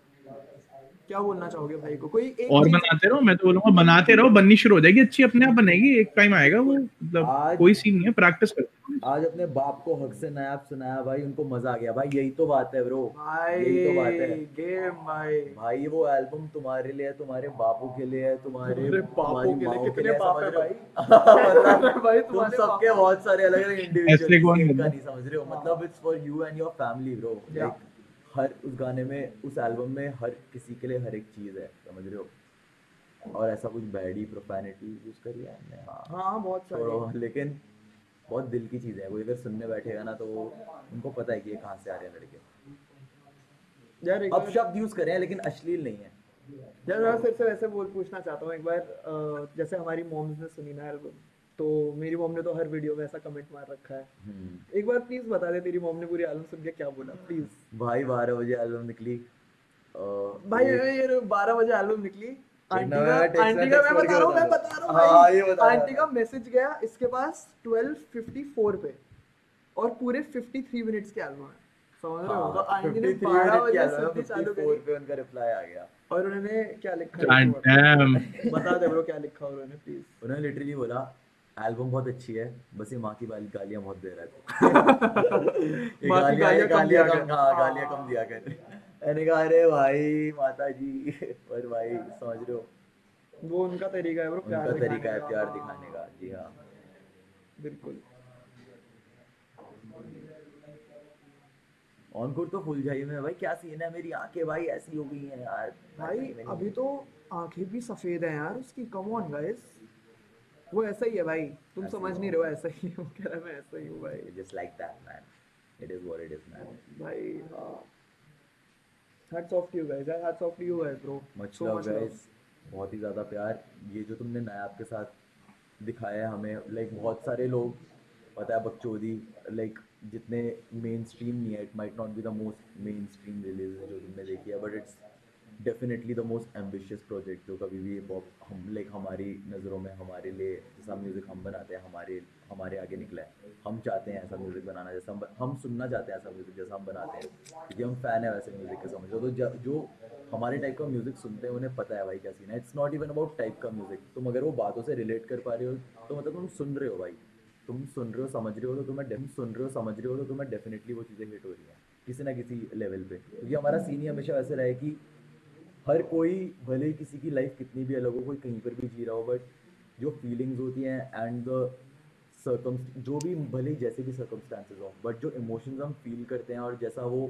Speaker 1: क्या बोलना चाहोगे भाई को? कोई एक
Speaker 3: और
Speaker 1: चीज।
Speaker 3: बनाते रहो, मैं तो बोलूंगा बनाते रहो, बननी शुरू हो जाएगी अच्छी, अपने आप बनेगी, एक टाइम आएगा वो, मतलब
Speaker 2: आज
Speaker 3: कोई सीन नहीं है, प्रैक्टिस करो।
Speaker 2: आज अपने बाप को हक से नायाब सुनाया भाई, उनको मजा आ गया भाई, यही तो बात है ब्रो,
Speaker 1: भाई
Speaker 2: यही तो बात है
Speaker 1: गेम भाई।
Speaker 2: भाई। वो एल्बम तुम्हारे लिए है, तुम्हारे बापू के लिए है, तुम्हारे
Speaker 1: अरे बापों
Speaker 2: तुम्हारी
Speaker 1: के लिए
Speaker 2: माओ के
Speaker 1: कितने
Speaker 2: लिए है,
Speaker 1: बाप
Speaker 2: समझ
Speaker 1: है
Speaker 2: रहे
Speaker 1: भाई?
Speaker 2: हो मतलब
Speaker 1: भाई
Speaker 2: तुम
Speaker 1: तुम्हारे
Speaker 2: सबके
Speaker 1: बाप।
Speaker 2: बहुत सारे अलग अलग इंडिविजुअल,
Speaker 3: ऐसे कौन
Speaker 2: किसी एक का
Speaker 3: बोला?
Speaker 2: नहीं, समझ रहे हो मतलब it's for you and your family bro.
Speaker 1: या
Speaker 2: लाइक हर उस गाने में, उस एल्बम में हर किसी के लिए हर एक चीज है, समझ रहे हो। और ऐसा कुछ बैडी प्रोफैनिटी यूज करी है हमने, हाँ
Speaker 1: हाँ बहुत सारे।
Speaker 2: छोड़ो, लेकिन बहुत दिल की चीज़ है, कोई अगर सुनने बैठेगा ना तो उनको पता है कि ये कहाँ से आ रहे हैं लड़के।
Speaker 1: यार एक
Speaker 2: अब
Speaker 1: बार,
Speaker 2: शब्द यूज करें लेकिन अश्लील नहीं है।
Speaker 1: यार मैं फिर से वैसे बोल पूछना चाहता हूँ एक बार, जैसे हमारी मॉम्स ने सुनी ना एल्बम, तो मेरी मॉम ने तो हर वीडियो में ऐसा कमेंट मार रखा है। एक बार प्लीज बता दे तेरी मॉम ने पूरी एल्बम सुन के क्या बोला प्लीज।
Speaker 2: भाई 12 बजे एल्बम निकली,
Speaker 1: भाई
Speaker 2: एक
Speaker 1: ये 12 बजे एल्बम निकली,
Speaker 2: एक
Speaker 1: आंटी का,
Speaker 2: नया टेक्स्ट
Speaker 1: आंटी
Speaker 2: में
Speaker 1: का
Speaker 2: टेक्स्ट
Speaker 1: मैं
Speaker 2: करके
Speaker 1: बता रहा हूँ,
Speaker 2: बता
Speaker 1: मैं
Speaker 2: दो।
Speaker 1: बता रहा हूँ
Speaker 2: हाँ ये
Speaker 1: भाई,
Speaker 2: बता
Speaker 1: आंटी का मैसेज गया इसके पास 12:54 पे, और पूरे 53 मिनट्स के एल्बम है, समझ रहे हो? तो
Speaker 2: हाँ
Speaker 1: आंटी ने
Speaker 2: 53
Speaker 1: 12
Speaker 2: मिनट की
Speaker 1: बजे
Speaker 2: एल्बम,
Speaker 1: सुननी चालू
Speaker 2: 54
Speaker 1: करी,
Speaker 2: पे उनका रिप्लाई आ गया।
Speaker 1: और उन्होंने क्या लिखा है
Speaker 3: God
Speaker 1: वो
Speaker 3: damn.
Speaker 1: बता दे ब्रो, क्या लिखा उन्होंने प्लीज।
Speaker 2: उन्होंने लिटरली बोला एल्बम बहुत अच्छी है, बस ये माँ की गालियाँ बहुत दे रहा है ये
Speaker 1: बाकी
Speaker 2: गालियाँ
Speaker 1: गालियां कम दिया
Speaker 2: कम,
Speaker 1: कर।
Speaker 2: हाँ गालियाँ कम दिया कर। मैंने कहा अरे भाई माता जी और भाई समझ रहे हो,
Speaker 1: वो उनका तरीका है ब्रो प्यार
Speaker 2: उनका
Speaker 1: दिखाने
Speaker 2: तरीका है
Speaker 1: का।
Speaker 2: प्यार
Speaker 1: हाँ,
Speaker 2: दिखाने का, जी हाँ।
Speaker 1: बिल्कुल।
Speaker 2: ऑनकोर तो फुल जाई में है भाई, क्या सीन है, मेरी आंखें भाई ऐसी हो गई हैं यार
Speaker 1: भाई अभी तो आंखें भी सफेद हैं यार उसकी, कम ऑन गाइस। वो ऐसा ही है भाई, तुम
Speaker 2: ऐसे
Speaker 1: समझ
Speaker 2: ही
Speaker 1: नहीं रहे हो, ऐसा ही है, वो कह रहा है मैं ऐसा ही हूँ भाई।
Speaker 2: Just like that man, it is what it is man.
Speaker 1: भाई hats off to you guys, hats off to you guys bro,
Speaker 2: much
Speaker 1: so
Speaker 2: love
Speaker 1: much love.
Speaker 2: Guys, बहुत ही ज़्यादा प्यार। ये जो तुमने नायाब के साथ दिखाया है हमें, लाइक बहुत सारे लोग, पता है बकचोदी, लाइक जितने मेन स्ट्रीम नहीं है, it might not be the most main stream release जो तुमने देखी है, but it's definitely the most ambitious project जो कभी भी पॉप हम लाइक हमारी नज़रों में, हमारे लिए जैसा म्यूज़िक हम बनाते हैं, हमारे आगे निकला है। हम चाहते हैं ऐसा म्यूज़िक बनाना, जैसा हम सुनना चाहते हैं ऐसा म्यूज़िक जैसा हम बनाते हैं, क्योंकि हम फ़ैन है वैसे म्यूज़िक के, समझो। तो जो हमारे टाइप का म्यूज़िक सुनते हैं उन्हें पता है भाई क्या सीन है। It's not even about type का म्यूज़िक, तुम अगर वो बातों से रिलेट कर पा रहे हो तो मतलब तुम सुन रहे हो भाई, तुम सुन रहे हो समझ रहे हो तो तुम्हें डेफिनेटली वो चीज़ें हिट हो रही हैं किसी ना किसी लेवल पे। क्योंकि हमारा सीन ही हमेशा वैसे रहा है कि हर कोई, भले ही किसी की लाइफ कितनी भी अलग हो, कोई कहीं पर भी जी रहा हो, बट जो फीलिंग्स होती हैं एंड द जो भी भले ही जैसे भी सर्कमस्टांसेस हो, बट जो इमोशंस हम फील करते हैं और जैसा वो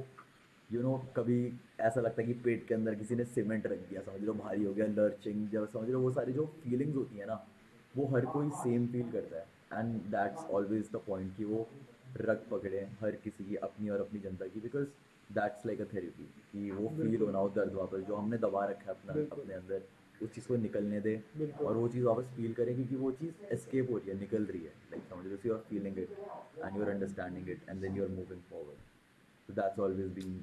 Speaker 2: कभी ऐसा लगता है कि पेट के अंदर किसी ने सीमेंट रख दिया, समझ लो भारी हो गया, लर्चिंग, जब समझ लो वो सारी जो फीलिंग्स होती है ना, वो हर कोई सेम फील करता है। And that's always the point कि वो रग पकड़े हर किसी की, अपनी और अपनी जनता की, because that's like a therapy, कि वो फील होना हो दर्द वापस जो हमने दबा रखा है अपने अंदर, उस चीज़ को निकलने दे और वो चीज़ वापस फील करें, क्योंकि वो चीज़ एस्केप हो रही है, निकल रही है, लाइक समझ लो you are feeling it and you are understanding it and then you are moving forward. तो दैट्स ऑलवेज बीन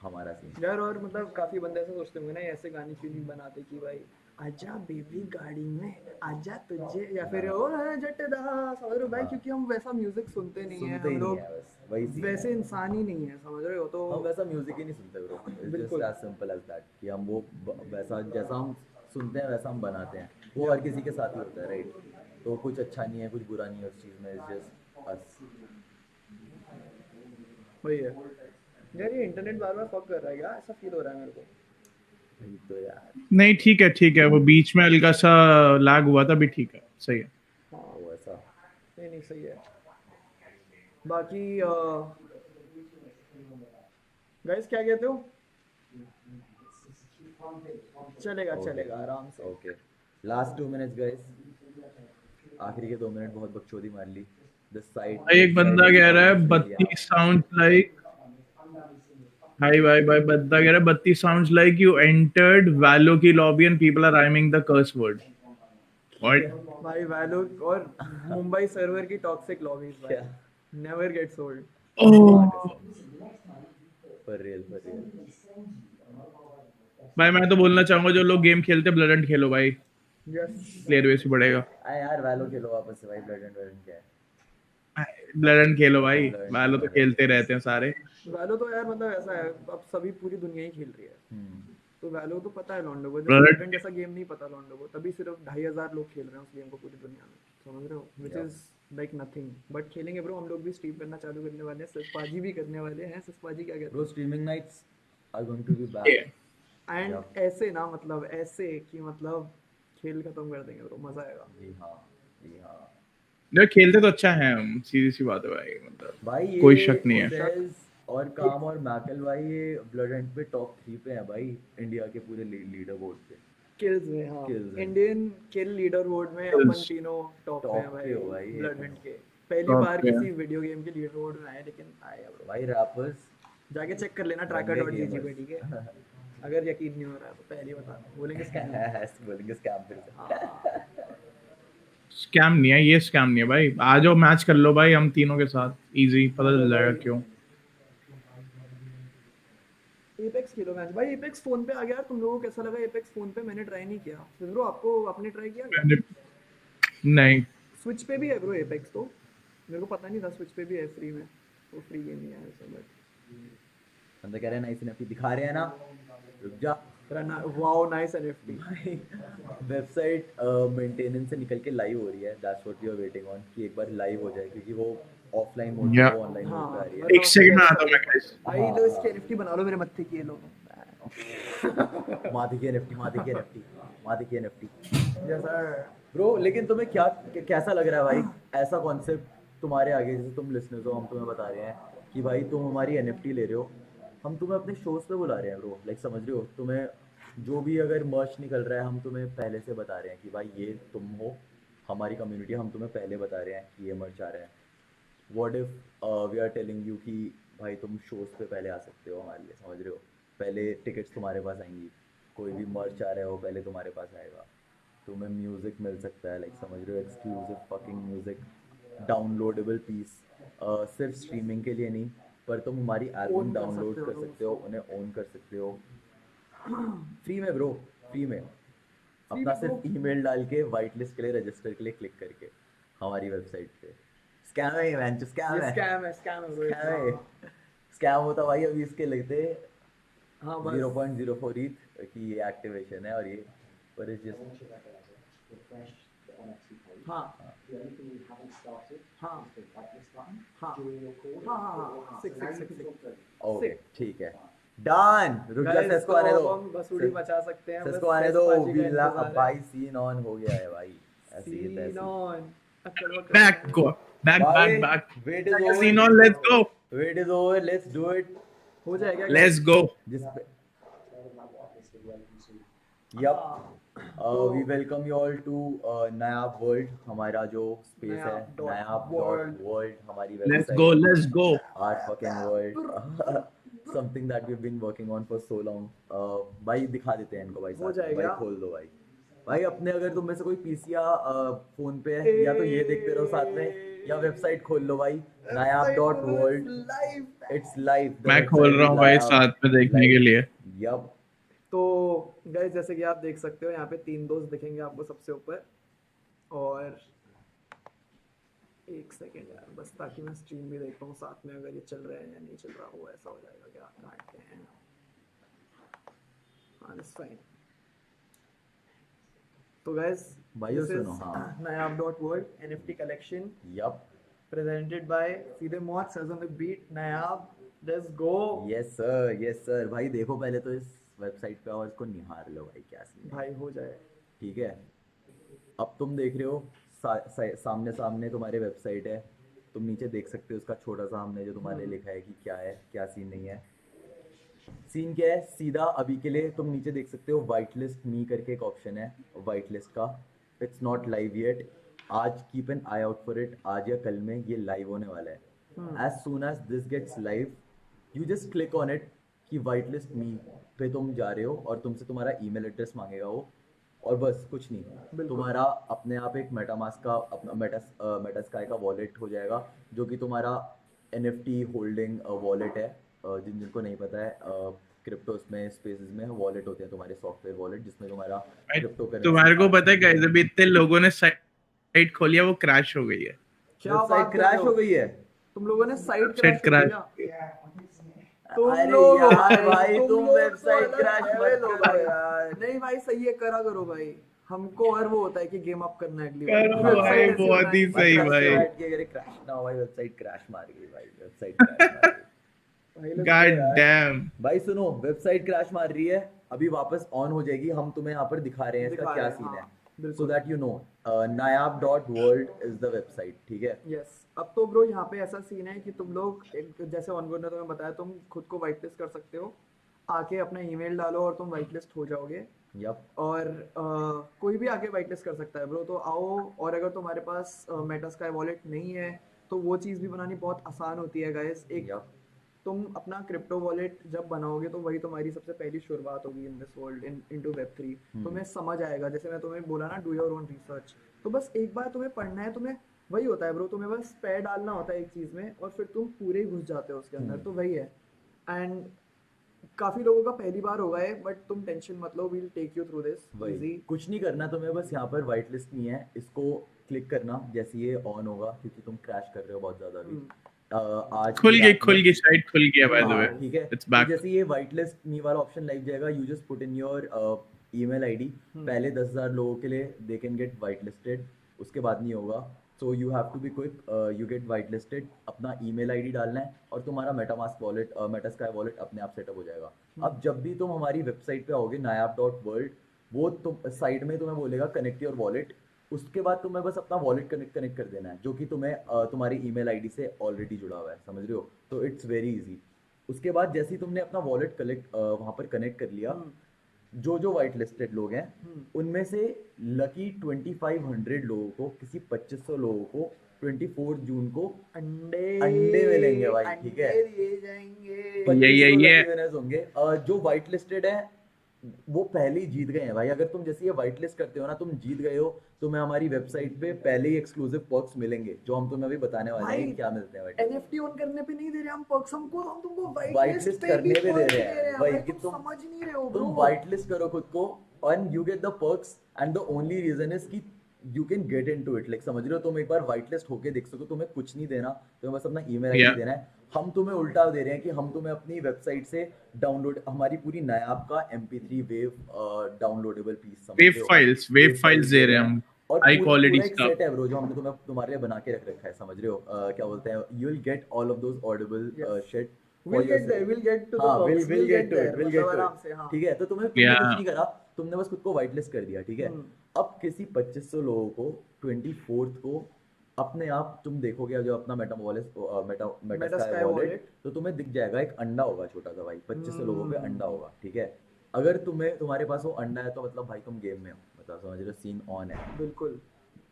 Speaker 2: हमारा सीन।
Speaker 1: यार और मतलब काफी बंदे ऐसे सोचते होंगे ना, ऐसे गाने क्यों नहीं बनाते कि भाई आजा बेबी गाड़ी में, आजा तुझे, या फिर ओ जटदा, समझ रहे हो भाई? क्योंकि हम वैसा म्यूजिक सुनते नहीं है,
Speaker 2: सुनते ही
Speaker 1: हम
Speaker 2: नहीं
Speaker 1: लोग
Speaker 2: है, बस वही सीन
Speaker 1: वैसे
Speaker 2: है।
Speaker 1: इंसान ही नहीं है, समझ रहे हो? तो
Speaker 2: हम वैसा म्यूजिक ही नहीं सुनते ब्रो, इट्स
Speaker 1: बिल्कुल।
Speaker 2: Just as simple as that कि हम वो वैसा जैसा हम सुनते हैं वैसा हम बनाते हैं, वो हर किसी के साथ ही होता है, राइट? तो कुछ अच्छा नहीं है, कुछ बुरा नहीं है उस चीज़ में, इट्स जस्ट अस।
Speaker 1: वही है यार, ये इंटरनेट बार बार फक कर रहा है, क्या ऐसा फील हो रहा है मेरे को।
Speaker 2: वही तो यार,
Speaker 3: नहीं ठीक है, वो बीच में हल्का सा लैग हुआ था, अभी ठीक है, सही है।
Speaker 1: हाँ
Speaker 2: वो ऐसा।
Speaker 1: नहीं नहीं सही है। बाकी गाइस क्या कहते हो? चलेगा चलेगा आराम से।
Speaker 2: ओके, लास्ट 2 मिनट्स गाइस, आखिरी के 2 मिनट बहुत बकचोदी मार ली। दिस साइड
Speaker 3: भाई एक बंदा कह रहा है 32 साउंड लाइक, हाय भाई भाई, बंदा कह रहा है 32 sounds like you entered Valo की lobby and people are rhyming the curse word. What?
Speaker 1: भाई वैलो और मुंबई सर्वर की टॉक्सिक लॉबीज भाई,
Speaker 2: क्या?
Speaker 1: Never gets old.
Speaker 3: Oh
Speaker 2: for real
Speaker 3: भाई मैं तो बोलना चाहूंगा जो लोग गेम खेलते ब्लड खेलो भाई,
Speaker 1: यस
Speaker 3: प्लेयर बेस भी बढ़ेगा।
Speaker 2: अरे यार वैलो खेलो वापस से भाई, ब्लड एंड क्या है।
Speaker 3: ब्लड खेलो भाई,
Speaker 2: Blood and
Speaker 3: वालो तो
Speaker 2: खेलो,
Speaker 3: खेलते रहते हैं सारे।
Speaker 1: वैलो तो यार मतलब ऐसा है, अब सभी पूरी दुनिया ही खेल रही है,
Speaker 2: हम्म
Speaker 1: तो वैलो तो पता है लॉन्डो को, जैसे
Speaker 3: ब्लड
Speaker 1: लेजेंड जैसा गेम नहीं पता लॉन्डो को, तभी सिर्फ 2,500 लोग खेल रहे हैं उस गेम को पूरी दुनिया में, समझ रहे हो, विच
Speaker 2: Yup.
Speaker 1: Is like nothing, but खेलेंगे ब्रो, हम लोग भी स्ट्रीम करना चालू करने वाले हैं, सस्पाजी भी करने वाले हैं, सस्पाजी क्या कहते
Speaker 2: bro streaming nights are going to be back.
Speaker 3: ये
Speaker 1: हैं, एंड
Speaker 2: Yup.
Speaker 1: ऐसे ना मतलब ऐसे कि मतलब खेल खत्म कर देंगे ब्रो, मजा आएगा।
Speaker 2: जी हाँ, जी हाँ
Speaker 3: जो खेलते तो अच्छा है हम, सीधी सी बात है भाई, मतलब
Speaker 2: भाई।
Speaker 3: कोई
Speaker 2: ये
Speaker 3: शक नहीं है।
Speaker 2: सेज और काम और मैकल भाई, ये ब्लड एंड पे टॉप 3 पे है भाई, इंडिया के पूरे लीडर बोर्ड पे।
Speaker 1: किल्स में, हाँ,
Speaker 2: किल्स में
Speaker 1: इंडियन किल लीडर बोर्ड में अपन
Speaker 3: Kills,
Speaker 1: तीनों टॉप पे हैं
Speaker 2: टॉप पे
Speaker 1: भाई,
Speaker 2: हो भाई ये।
Speaker 1: ब्लड के पहली
Speaker 3: top
Speaker 1: बार
Speaker 3: पे है।
Speaker 1: किसी वीडियो गेम के लीडर बोर्ड में आए, लेकिन आए ब्रो,
Speaker 2: भाई रैपर्स,
Speaker 1: जाके चेक कर लेना
Speaker 2: गंदे
Speaker 1: tracker.gg पे,
Speaker 2: गेमर्स।
Speaker 1: ठीक है, अगर यकीन नहीं हो रहा है तो पहले ही बता दूं, बोलेंगे स्कैम।
Speaker 2: बोलेंगे स्कैम फिर से।
Speaker 1: हाँ,
Speaker 3: स्कैम नहीं है ये, स्कैम नहीं है भाई, आ जाओ मैच कर लो भाई हम तीनों के साथ, इजी पता चल जाएगा क्यों।
Speaker 1: एपेक्स खेलो मैच भाई, एपेक्स फोन पे आ गया यार, तुम लोगों को कैसा लगा एपेक्स फोन पे? मैंने ट्राई नहीं किया ब्रो, आपको आपने ट्राई किया क्या?
Speaker 3: मैंने- नहीं
Speaker 1: स्विच पे भी है ब्रो एपेक्स, तो मेरे को पता नहीं था स्विच पे भी है फ्री में, वो फ्री गेम ही है वैसे, बट
Speaker 2: बंदा कह रहे हैं नाइस एनएफटी दिखा रहे हैं ना, रुक जा
Speaker 1: वाओ नाइस एनएफटी।
Speaker 2: भाई। वेबसाइट मेंटेनेंस से निकल के लाइव हो रही है, that's what we are waiting on, कि एक बार लाइव हो जाए, क्योंकि वो ऑफलाइन मोड से
Speaker 3: या
Speaker 2: वो ऑनलाइन मोड पे आ
Speaker 1: हाँ
Speaker 2: रही है।
Speaker 3: एक सेकंड में आता हूँ मैं guys।
Speaker 1: भाई, लो इसकी एनएफटी बना लो मेरे मत्थे की, ये लो
Speaker 2: मादी की एनएफटी, मादी की एनएफटी, मादी की एनएफटी।
Speaker 1: Yes sir.
Speaker 2: ब्रो लेकिन तुम्हें क्या कैसा लग रहा है भाई ऐसा कॉन्सेप्ट तुम्हारे आगे, जैसे तुम लिसनर्स हो, हम तुम्हें बता रहे हैं कि भाई तुम हमारी एनएफटी ले रहे हो, हम तुम्हें अपने शोज पे बुला रहे हैं ब्रो, लाइक समझ रहे हो, तुम्हें जो भी अगर मर्च निकल रहा है हम तुम्हें पहले से बता रहे हैं कि भाई ये तुम हो, हमारी कम्युनिटी, हम तुम्हें पहले बता रहे हैं कि ये मर्च आ रहा है। What if we are telling you कि भाई तुम शोज पे पहले आ सकते हो हमारे लिए, समझ रहे हो, पहले टिकट्स तुम्हारे पास आएंगी, कोई भी मर्च आ रहा है वो पहले तुम्हारे पास आएगा, तुम्हें म्यूजिक मिल सकता है, लाइक समझ रहे हो, exclusive fucking music, downloadable piece, सिर्फ स्ट्रीमिंग के लिए नहीं, पर तुम हमारी एल्बम
Speaker 1: Own कर
Speaker 2: डाउनलोड
Speaker 1: सकते हो
Speaker 2: कर
Speaker 1: तुम
Speaker 2: सकते हो,
Speaker 1: उसको।
Speaker 2: उन्हें ओन कर सकते हो फ्री में ब्रो, फ्री में,
Speaker 1: Free
Speaker 2: अपना
Speaker 1: में
Speaker 2: सिर्फ
Speaker 1: bro।
Speaker 2: ईमेल डाल के वाइट लिस्ट के लिए, रजिस्टर के लिए क्लिक करके हमारी वेबसाइट पे। स्कैम है मैन, स्कैम
Speaker 1: ये
Speaker 2: है,
Speaker 1: स्कैम है ब्रो,
Speaker 2: स्कैम है, स्कैम होता भाई, अभी इसके लगते
Speaker 1: हाँ बस
Speaker 2: 0.04 ETH की ये एक्टिवेशन है, और ये पर इज जस्ट
Speaker 1: हाँ हाँ हाँ हाँ 6
Speaker 2: ओके ठीक है, डन। रुक जा,
Speaker 1: गाइस,
Speaker 2: सेस्को
Speaker 1: तो
Speaker 2: आने
Speaker 1: अब
Speaker 2: दो,
Speaker 1: हम बसूड़ी मचा सकते हैं, बस
Speaker 2: सेस्को आने दो,
Speaker 1: सेस्पाजी का
Speaker 2: विला,
Speaker 1: इंतजार
Speaker 2: अब
Speaker 1: है।
Speaker 2: भाई सीन ऑन हो गया है भाई, ऐसी ये
Speaker 1: सीन
Speaker 2: तैसी
Speaker 1: ऑन, अकड़ वकड़
Speaker 3: बैक
Speaker 1: है।
Speaker 3: गो, बैक
Speaker 2: भाई,
Speaker 3: back back,
Speaker 2: wait is over,
Speaker 3: scene on, let's go,
Speaker 2: wait is over, let's do it.
Speaker 1: हो जाएगा
Speaker 3: लेट्स
Speaker 1: गाइस।
Speaker 3: गो।
Speaker 2: जिस पे yup, we welcome you all to Nayaab world, हमारा जो स्पेस है, नायाब डॉट वर्ल्ड, हमारी
Speaker 3: let's go,
Speaker 2: website,
Speaker 3: let's go.
Speaker 2: our fucking world, something that we've been working on for so long। भाई दिखा देते हैं इनको भाई,
Speaker 1: हो
Speaker 2: साथ में भाई,
Speaker 1: जाएगा।
Speaker 2: खोल दो भाई, भाई अपने अगर तुम में से कोई पीसी या फोन पे है, या तो ये देखते रहो साथ में, या वेबसाइट खोल लो भाई, नायाब डॉट वर्ल्ड, इट्स लाइव,
Speaker 3: मैं खोल रहा हूँ भाई साथ में देखने के लिए।
Speaker 2: यप,
Speaker 1: तो गाइस जैसे कि आप देख सकते हो यहाँ पे 3 दोस्त दिखेंगे आपको सबसे ऊपर, और एक सेकेंड यार, बस ताकि मैं स्ट्रीम भी देख पाऊँ साथ में, अगर ये चल रहा है या नहीं चल रहा, वो ऐसा हो जाएगा क्या, काटते हैं, हाँ दैट्स फाइन। तो गाइस
Speaker 2: भाइयों सुनो, हाँ,
Speaker 1: Nayaab dot world NFT collection
Speaker 2: yup,
Speaker 1: presented by Seedhe Maut says on the beat, Nayaab, let's go।
Speaker 2: Yes sir, yes sir. भाई देखो पहले तो इस वेबसाइट पे और इसको निहार लो भाई, क्या सीन है,
Speaker 1: भाई हो जाए।
Speaker 2: ठीक है। अब तुम देख रहे हो सामने सामने तुम्हारे वेबसाइट है, तुम नीचे देख सकते हो उसका छोटा सा हमने जो तुम्हारे लिए लिखा है कि क्या है, क्या सीन नहीं है। सीन क्या है, सीधा अभी के लिए तुम नीचे देख सकते हो वाइट लिस्ट मी करके एक ऑप्शन है वाइट लिस्ट का, इट्स नॉट लाइव येट, आज keep an eye out for it, आज या कल में ये लाइव होने वाला है। As soon as this gets live, you just click on it कि वाइट लिस्ट मी पे तुम जा रहे हो, और तुमसे तुम्हारा ईमेल एड्रेस मांगेगा वो, और बस कुछ नहीं, तुम्हारा अपने आप एक मेटामास्क का, अपना मेटास्काई का वॉलेट हो जाएगा, जो कि तुम्हारा NFT होल्डिंग वॉलेट है। जिनको नहीं पता है, क्रिप्टोस में स्पेसेस में वॉलेट होते हैं तुम्हारे, सॉफ्टवेयर वॉलेट, जिसमें तुम्हारा क्रिप्टो करेंसी।
Speaker 3: तुम्हारे को पता है गाइस, अभी इतने लोगों ने साइट खोली है, वो क्रैश हो गई है।
Speaker 1: क्या
Speaker 2: वेबसाइट
Speaker 1: बात कर रहे
Speaker 2: क्रैश हो गई है?
Speaker 1: तुम लोगों ने साइट
Speaker 3: साइट
Speaker 1: क्रैश
Speaker 3: क्रैश।
Speaker 1: तुम
Speaker 2: अरे
Speaker 1: लोग
Speaker 2: यार भाई, तुम
Speaker 1: लोग
Speaker 2: वेबसाइट
Speaker 1: तो
Speaker 2: क्रैश
Speaker 1: अलग
Speaker 2: मत
Speaker 1: level हो
Speaker 2: करो
Speaker 1: भाई।
Speaker 2: यार।
Speaker 1: नहीं भाई सही है, करा करो भाई, हमको हर वो होता है कि गेम अप करना है अगली
Speaker 3: करो
Speaker 1: बार।
Speaker 3: भाई,
Speaker 1: वेबसाइट ऐसी
Speaker 3: बहुत ही
Speaker 1: बनानी
Speaker 3: सही
Speaker 1: चाहिए।
Speaker 3: भाई।
Speaker 2: बैठ के अगर क्रैश ना हो भाई, वेबसाइट क्रैश मार गई भाई, वेबसाइट क्रैश मार गई।
Speaker 1: भाई लोग
Speaker 3: गॉड
Speaker 2: यार।
Speaker 3: डैम।
Speaker 2: भाई सुनो, वेबसाइट क्रैश मार रही है, अभी वापस ऑन हो जाएगी। हम तुम्हें यहाँ पर दिखा रहे हैं इसका
Speaker 1: दिखा
Speaker 2: क्या
Speaker 1: रहे हैं,
Speaker 2: सीन है,
Speaker 1: हाँ,
Speaker 2: सो
Speaker 1: बिल्कुल।
Speaker 2: That you know. nayaab.world is the website, ठीक है।
Speaker 1: यस, अब तो ब्रो यहाँ पे ऐसा सीन है कि तुम लोग जैसे ऑनगोइंग ने तुम्हें बताया, तुम खुद को वाइट लिस्ट कर सकते हो, आके अपना ईमेल डालो और तुम वाइट लिस्ट हो जाओगे।
Speaker 2: यप।
Speaker 1: और कोई भी आके वाइट लिस्ट कर सकता है ब्रो, तो आओ। और अगर तुम्हारे पास मेटास्काई वॉलेट नहीं है तो वो चीज़ भी बनानी बहुत आसान होती है गाइस। एक
Speaker 2: यप।
Speaker 1: तुम अपना क्रिप्टो वॉलेट जब बनाओगे तो वही तुम्हारी सबसे पहली शुरुआत होगी in this world, into Web3. तुम्हें समझ आएगा, जैसे मैं तुम्हें बोला ना, डू योर ओन रिसर्च। तो बस एक बार तुम्हें पढ़ना है, तुम्हें वही होता है ब्रो, तुम्हें बस पैर डालना होता है एक चीज़ में और फिर तुम पूरे ही घुस जाते हो उसके अंदर। तो वही है। एंड काफ़ी लोगों का पहली बार होगा है, बट तुम टेंशन मत लो, we'll take you through this
Speaker 2: वही,
Speaker 1: इजी।
Speaker 2: कुछ नहीं करना तुम्हें, बस यहाँ पर व्हाइट लिस्ट नहीं है, इसको क्लिक करना जैसे ये ऑन होगा, क्योंकि तुम क्रैश कर रहे हो बहुत ज्यादा अभी। आज
Speaker 3: खुल
Speaker 2: की
Speaker 3: गई,
Speaker 2: रात
Speaker 3: खुल
Speaker 2: में-
Speaker 3: गई, साइट खुल गई है बाय द वे।
Speaker 2: हाँ, ठीक है।
Speaker 3: इट्स
Speaker 2: तो
Speaker 3: बैक।
Speaker 2: जैसे ये व्हाइट लिस्ट मी वाला ऑप्शन लाइव जाएगा, you just put in your email ID. पहले 10,000 लोगों के लिए they can get white listed, उसके बाद नहीं होगा। So you have to be quick, you get white listed, अपना ईमेल आईडी डालना है और तुम्हारा मेटामास्क वॉलेट, मेटास्काई वॉलेट अपने आप सेटअप हो जाएगा। अब जब भी तुम हमारी वेबसाइट पे आओगे nayaab.world, वो तुम साइड में तुम्हें बोलेगा कनेक्ट योर वॉलेट, उसके बाद तुम्हें बस अपना वॉलेट कनेक्ट कर देना है, जो कि तुम्हें तुम्हारी ईमेल आईडी से ऑलरेडी जुड़ा हुआ है, समझ रहे हो। तो इट्स वेरी इजी। उसके बाद जैसे ही तुमने अपना वॉलेट वहाँ पर कनेक्ट कर लिया, जो व्हाइट लिस्टेड लोग हैं उनमें से लकी 2500 लोगों को, किसी 2500 लोगों को 24 जून को अंडे मिलेंगे भाई, ठीक है।
Speaker 1: दिए जाएंगे।
Speaker 2: 2500
Speaker 3: ये।
Speaker 2: lucky winners होंगे। जो व्हाइट लिस्टेड है वो पहले ही जीत गए हैं भाई। अगर तुम जैसे ये व्हाइट लिस्ट करते हो ना, तुम जीत गए हो, तुम्हें हमारी वेबसाइट पे पहले ही एक्सक्लूसिव पर्क्स मिलेंगे, जो हम तुम्हें अभी बताने वाले हैं
Speaker 1: भाई,
Speaker 2: कि क्या मिलते हैं भाई।
Speaker 1: NFT ऑन करने पे नहीं दे रहे हम पर्क्स, हम तुमको
Speaker 2: White
Speaker 1: वाइट
Speaker 2: list
Speaker 1: लिस्ट पे
Speaker 2: करने
Speaker 1: भी
Speaker 2: पे दे
Speaker 1: perks
Speaker 2: रहे हैं।
Speaker 1: दे रहे हैं
Speaker 2: वही
Speaker 1: भाई,
Speaker 2: कि
Speaker 1: तुम
Speaker 2: तुम-
Speaker 1: समझ नहीं रहे हो
Speaker 2: तुम
Speaker 1: ब्रो।
Speaker 2: व्हाइट लिस्ट करो खुद को and you get the perks, and the only reason is कि you can get into it, like समझ रहे हो। तुम एक बार व्हाइट लिस्ट होके देख सको, तुम्हें कुछ नहीं देना, तुम्हें बस अपना ईमेल आईडी
Speaker 3: Yeah.
Speaker 2: देना है। हम तुम्हें उल्टा दे रहे हैं कि हम तुम्हें अपनी वेबसाइट से डाउनलोड, हमारी पूरी नायाब का MP3 वेव डाउनलोडेबल पीस, समझ
Speaker 3: वेव
Speaker 2: रहे हो।
Speaker 3: फाइल्स दे रहे हैं हम,
Speaker 2: और
Speaker 3: हाई
Speaker 2: पूरा
Speaker 3: क्वालिटी
Speaker 2: एक
Speaker 3: स्टफ।
Speaker 2: सेट है ब्रो, जो हमने तुम्हारे लिए बना के रखा है, समझ रहे हो। क्या बोलते हैं, you will get all of those Audible shit.
Speaker 1: We'll get there, we'll get to the
Speaker 2: हाँ,
Speaker 1: perks,
Speaker 2: we'll get to it, we'll get to
Speaker 1: आराम
Speaker 2: it।
Speaker 1: से, हाँ।
Speaker 2: ठीक है, तो तुमने कुछ
Speaker 3: Yeah.
Speaker 2: नहीं करा, तुमने बस खुद को व्हाइट लिस्ट कर दिया, ठीक है। अब किसी 2500 लोगों को 24th को अपने आप तुम देखोगे, जो अपना मेटास्काई वॉलेट, तो तुम्हें दिख जाएगा एक अंडा होगा छोटा सा भाई, 2500 लोगों पे अंडा होगा, ठीक है। अगर तुम्हारे पास वो अंडा है तो मतलब भाई तुम गेम में हो, मतलब समझ रहे हो, सीन ऑन है।
Speaker 1: बिल्कुल।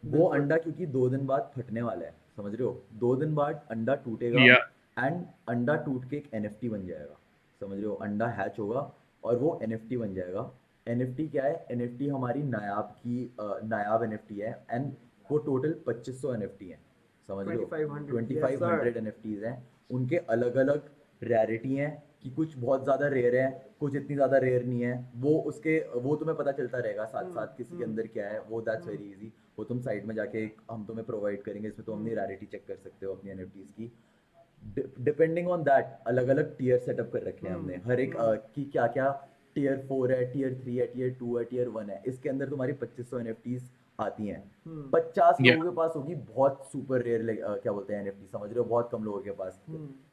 Speaker 2: वो अंडा क्योंकि 2 दिन बाद फटने वाला है, समझ रहे हो। 2 दिन बाद अंडा टूटेगा
Speaker 3: Yeah.
Speaker 2: एंड अंडा टूट के एक NFT बन जाएगा, समझ रहे हो। अंडा हैच होगा और वो NFT बन जाएगा। NFT क्या है? NFT हमारी नायाब NFT है, एंड वो टोटल 2500 NFT है, समझ रहे हो। 2500 NFTs हैं, उनके अलग अलग रैरिटी हैं, कि कुछ बहुत ज़्यादा रेयर है, कुछ इतनी ज़्यादा रेयर नहीं है। वो तुम्हें पता चलता रहेगा साथ साथ किसी के अंदर क्या है, वो दैट्स वेरी इजी। वो तुम साइट में जाके हम तुम्हें प्रोवाइड करेंगे, इसमें तुम अपनी रैरिटी चेक कर सकते हो अपनी NFTs की। डिपेंडिंग ऑन दैट अलग अलग टियर सेटअप कर रखे हैं हमने, हर एक की क्या क्या टियर 4 है, टियर 3 है, टियर 2 है, टियर 1 है। इसके अंदर तुम्हारी 2500 NFTs आती हैं। 50
Speaker 3: Yeah.
Speaker 2: लोगों के पास होगी बहुत सुपर रेयर, क्या बोलते हैं, NFT, समझ रहे हो। बहुत कम लोगों के पास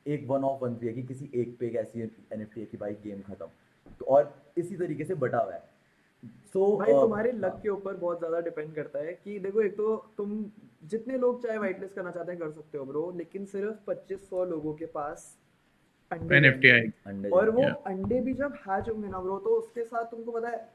Speaker 2: एक वन ऑफ वन भी है, कि किसी एक पे एक ऐसी NFT है कि भाई गेम खत्म। तो और इसी तरीके से बटा हुआ है। सो
Speaker 1: भाई तुम्हारे लक के ऊपर बहुत ज्यादा डिपेंड करता है कि देखो, एक तो तुम जितने लोग चाहे व्हाइट लिस्ट करना चाहते हैं कर सकते हो ब्रो, लेकिन सिर्फ 2500 लोगों के पास अंडे
Speaker 3: NFT
Speaker 1: रहेंगे।
Speaker 3: आएगी।
Speaker 2: अंडे
Speaker 1: और वो
Speaker 3: Yeah.
Speaker 1: अंडे भी जब हैच होंगे ना ब्रो, तो उसके साथ तुमको पता है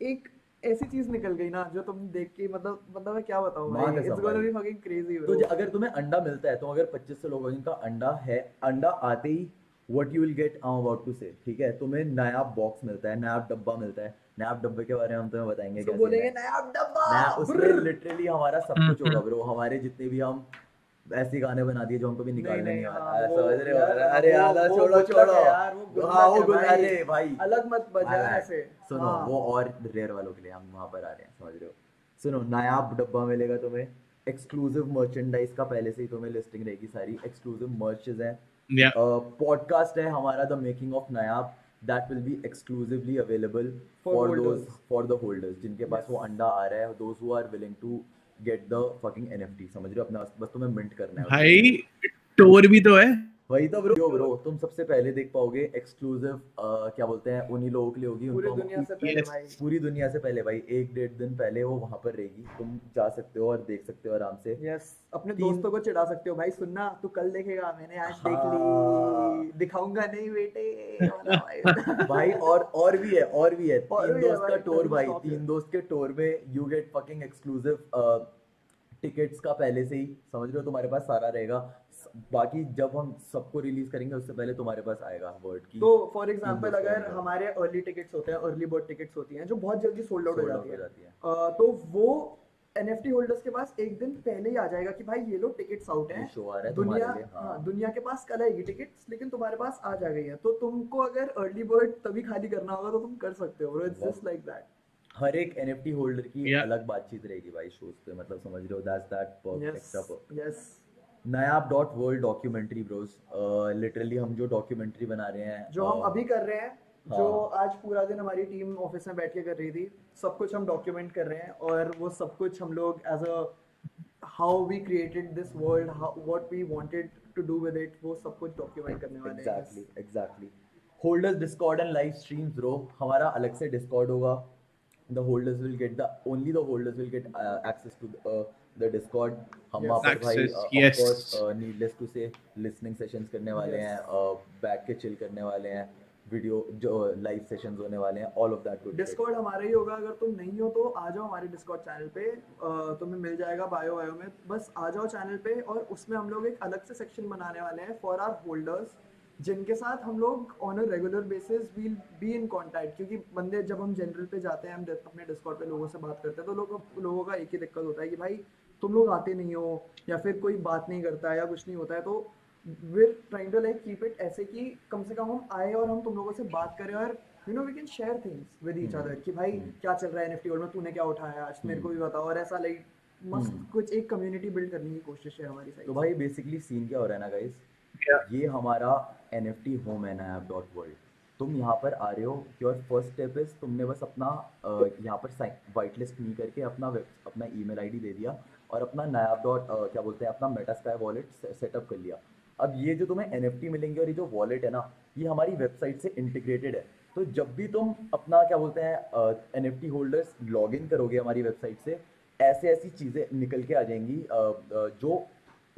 Speaker 1: एक ऐसी चीज निकल गई ना, जो तुम देख के मतलब मैं क्या बताऊं
Speaker 2: माँ
Speaker 1: भाई,
Speaker 2: कसम
Speaker 1: इट्स गोना
Speaker 2: भाई।
Speaker 1: बी फकिंग क्रेजी
Speaker 2: तो
Speaker 1: ब्रो।
Speaker 2: अगर तुम्हें अंडा मिलता है, तो अगर 2500 लोगों जिनका अंडा है, अंडा आते ही what you will get, I am about to say, ठीक है। तुम्हें नायाब बॉक्स मिलता है, नायाब डब्बा मिलता है। नायाब डब्बे के बारे में हम तुम्हें बताएंगे
Speaker 1: तो
Speaker 2: कैसे
Speaker 1: बोलेंगे
Speaker 2: है।
Speaker 1: नया डब्बा
Speaker 2: उसमें लिटरली हमारा सब कुछ होगा ब्रो। हमारे जितने भी हम ऐसे गाने बना दिए जो हमको भी
Speaker 1: नहीं
Speaker 2: निकालने नहीं
Speaker 1: नहीं,
Speaker 2: आ
Speaker 1: हाँ
Speaker 2: रहा,
Speaker 1: वो
Speaker 2: समझ रहे हो?
Speaker 1: यार,
Speaker 2: अरे यार
Speaker 1: वो
Speaker 2: छोड़ो
Speaker 1: good luck
Speaker 2: छोड़ो,
Speaker 1: है यार, वो good
Speaker 2: हाँ
Speaker 1: luck
Speaker 2: वो
Speaker 1: है
Speaker 2: गुड,
Speaker 1: भाई,
Speaker 2: अरे भाई
Speaker 1: अलग मत
Speaker 2: My
Speaker 1: बजा
Speaker 2: bad.
Speaker 1: ऐसे।
Speaker 2: सुनो
Speaker 1: हाँ
Speaker 2: वो और रेयर वालों के लिए हम वहां पर आ रहे हैं, समझ रहे हो? सुनो, नायाब डब्बा मिलेगा तुम्हें, एक्सक्लूसिव मर्चेंडाइज का पहले से ही तुम्हें लिस्टिंग रहेगी, सारी एक्सक्लूसिव मर्चेज हैं,
Speaker 3: Yeah.
Speaker 2: पॉडकास्ट है हमारा the making of Nayaab, that will be exclusively available
Speaker 1: For
Speaker 2: for those,
Speaker 1: holders.
Speaker 2: For the holders जिनके पास
Speaker 1: Yes.
Speaker 2: वो अंडा आ रहा है, those who are willing to get the fucking NFT, समझ रहे हो? अपना बस तुम्हें मिंट करना है उसके
Speaker 3: भाई
Speaker 2: लिए।
Speaker 3: टोर भी तो है।
Speaker 2: वही तो ब्रो, तुम सबसे पहले देख पाओगे, एक्सक्लूसिव क्या बोलते हैं, उन्हीं लोगों के लिए होगी,
Speaker 1: पूरी
Speaker 2: उनको हम
Speaker 1: दुनिया से पहले
Speaker 3: Yes.
Speaker 1: भाई।
Speaker 2: पूरी दुनिया से पहले भाई, 1-1.5 दिन पहले वो वहां पर रहेगी, तुम जा सकते हो और देख सकते हो आराम से।
Speaker 1: यस, अपने
Speaker 2: 3
Speaker 1: दोस्तों को चिढ़ा सकते हो, भाई सुनना तू कल देखेगा, मैंने आज देख
Speaker 2: हाँ
Speaker 1: ली, दिखाऊंगा नहीं बेटे वाला भाई।
Speaker 2: भाई, और भी है, और भी है,
Speaker 1: और
Speaker 2: 3
Speaker 1: भी है
Speaker 2: दोस्त का
Speaker 1: भाई,
Speaker 2: टूर
Speaker 1: doesn't
Speaker 2: भाई,
Speaker 1: stop
Speaker 2: 3
Speaker 1: here.
Speaker 2: दोस्त के टूर में you get fucking exclusive tickets का पहले से ही, समझ रहे हो? तुम्हारे पास सारा रहेगा, बाकी जब हम सबको रिलीज करेंगे उससे पहले तुम्हारे पास आएगा वर्ड की।
Speaker 1: तो फॉर
Speaker 2: 3
Speaker 1: एग्जांपल
Speaker 2: दोस्त का
Speaker 1: अगर
Speaker 2: होगा,
Speaker 1: हमारे अर्ली टिकट्स होते हैं, अर्ली बर्ड टिकट्स होती हैं जो बहुत जल्दी सोल्ड आउट हो
Speaker 2: सोल्ड आउट
Speaker 1: जाती
Speaker 2: हो
Speaker 1: है,
Speaker 2: जाती है।
Speaker 1: तो वो एनएफटी होल्डर्स के पास एक दिन पहले ही आ जाएगा कि भाई ये लो टिकट्स आउट
Speaker 2: ये
Speaker 1: हैं,
Speaker 2: शो आ रहा है
Speaker 1: दुनिया,
Speaker 2: तुम्हारे लिए, हाँ।
Speaker 1: हाँ दुनिया के पास कल आएगी टिकट्स, लेकिन तुम्हारे पास आज आ गई है, तो तुमको अगर अर्ली बर्ड तभी खाली करना होगा तो तुम कर सकते हो bro, it's just like that.
Speaker 2: हर एक एनएफटी होल्डर की
Speaker 3: Yeah.
Speaker 2: अलग बातचीत रहेगी भाई शोज पे, मतलब समझ रहे हो? That's that perk,
Speaker 1: yes
Speaker 2: extra perk.
Speaker 1: Yes,
Speaker 2: Nayaab world documentary bros, literally हम जो डॉक्यूमेंट्री बना रहे हैं,
Speaker 1: जो हम अभी कर रहे हैं, जो
Speaker 2: हाँ।
Speaker 1: आज पूरा दिन हमारी टीम ऑफिस में बैठ के कर रही थी, सब कुछ हम डॉक्यूमेंट कर रहे हैं, और वो सब कुछ हम लोग as a how we created this world, what we wanted to do with it, वो सब कुछ डॉक्यूमेंट करने वाले हैं।
Speaker 2: Exactly. Holders discord and live streams bro, हमारा अलग से डिस्कॉर्ड होगा, the holders will get only the holders will get access to the discord, हम
Speaker 1: Yes.
Speaker 2: वहाँ पर भाई
Speaker 3: Access,
Speaker 2: of
Speaker 3: yes.
Speaker 2: course needless to say listening sessions करने वाले
Speaker 1: Yes.
Speaker 2: हैं, बैठ के chill करने वाले हैं, वीडियो जो लाइव सेशंस होने वाले हैं, all of that good shit.
Speaker 1: Discord हमारा ही होगा, अगर तुम नहीं हो तो आ जाओ हमारे डिस्कॉर्ड चैनल पे, तुम्हें मिल जाएगा बायो में, बस आ जाओ चैनल पे, और उसमें हम लोग एक अलग से सेक्शन बनाने वाले हैं फॉर आवर होल्डर्स, जिनके साथ हम लोग on a regular basis will be in contact, क्योंकि बंदे जब हम जनरल पे जाते हैं, हम अपने डिस्कॉर्ड पे लोगों से बात करते हैं, तो लोगों का एक ही दिक्कत होता है कि भाई तुम लोग आते नहीं हो, या फिर कोई बात नहीं करता है, या कुछ नहीं होता है, तो we're trying to like keep it ऐसे कि कम से कम हम आए और हम तुम लोगों से बात करें, और you know we can share things with each other कि भाई क्या चल रहा है एनएफटी वर्ल्ड में, तूने क्या उठाया आज, मेरे को भी बताओ, और ऐसा लाइक मस्त कुछ एक कम्युनिटी बिल्ड करने की कोशिश है हमारी साइड
Speaker 2: तो
Speaker 1: से।
Speaker 2: भाई बेसिकली सीन क्या हो रहा है ना गाइस,
Speaker 3: Yeah.
Speaker 2: ये हमारा NFT होम है नायाब.वर्ल्ड, तुम यहाँ पर आ रहे हो, योर फर्स्ट स्टेप इज तुमने बस अपना यहाँ पर वाइट लिस्ट नहीं करके अपना ईमेल आईडी दे दिया, और अपना नायाब क्या बोलते हैं, अपना मेटास्काई वॉलेट सेटअप कर लिया। अब ये जो तुम्हें NFT मिलेंगे और ये जो वॉलेट है ना, ये हमारी वेबसाइट से इंटीग्रेटेड है, तो जब भी तुम अपना क्या बोलते हैं NFT होल्डर्स लॉग इन करोगे हमारी वेबसाइट से, ऐसी चीज़ें निकल के आ जाएंगी जो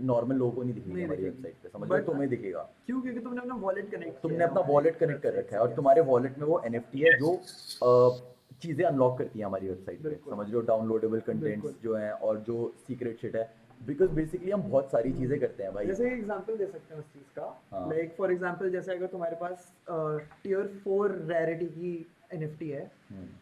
Speaker 2: नॉर्मल लोगों को नहीं दिखेगी
Speaker 1: नहीं
Speaker 2: हमारी
Speaker 1: दिखेगी।
Speaker 2: वेबसाइट पे, समझ लो
Speaker 1: But-
Speaker 2: तुम्हें दिखेगा,
Speaker 1: क्यों? क्योंकि तुमने अपना वॉलेट कनेक्ट
Speaker 2: तुमने अपना वॉलेट कनेक्ट कर रखा है, और तुम्हारे वॉलेट में वो NFT है जो चीज़ें अनलॉक करती है हमारी वेबसाइट पे,
Speaker 1: बिल्कुल।
Speaker 2: समझ लो? डाउनलोडेबल कंटेंट्स
Speaker 1: बिल्कुल।
Speaker 2: जो हैं और जो सीक्रेट शिट है, बिकॉज बेसिकली हम बहुत सारी चीज़ें करते हैं भाई।
Speaker 1: जैसे एग्जांपल दे सकते हैं उस चीज का,
Speaker 2: हाँ।
Speaker 1: लाइक फॉर एग्जांपल जैसे अगर तुम्हारे पास टियर 4 रैरिटी की एनएफटी है,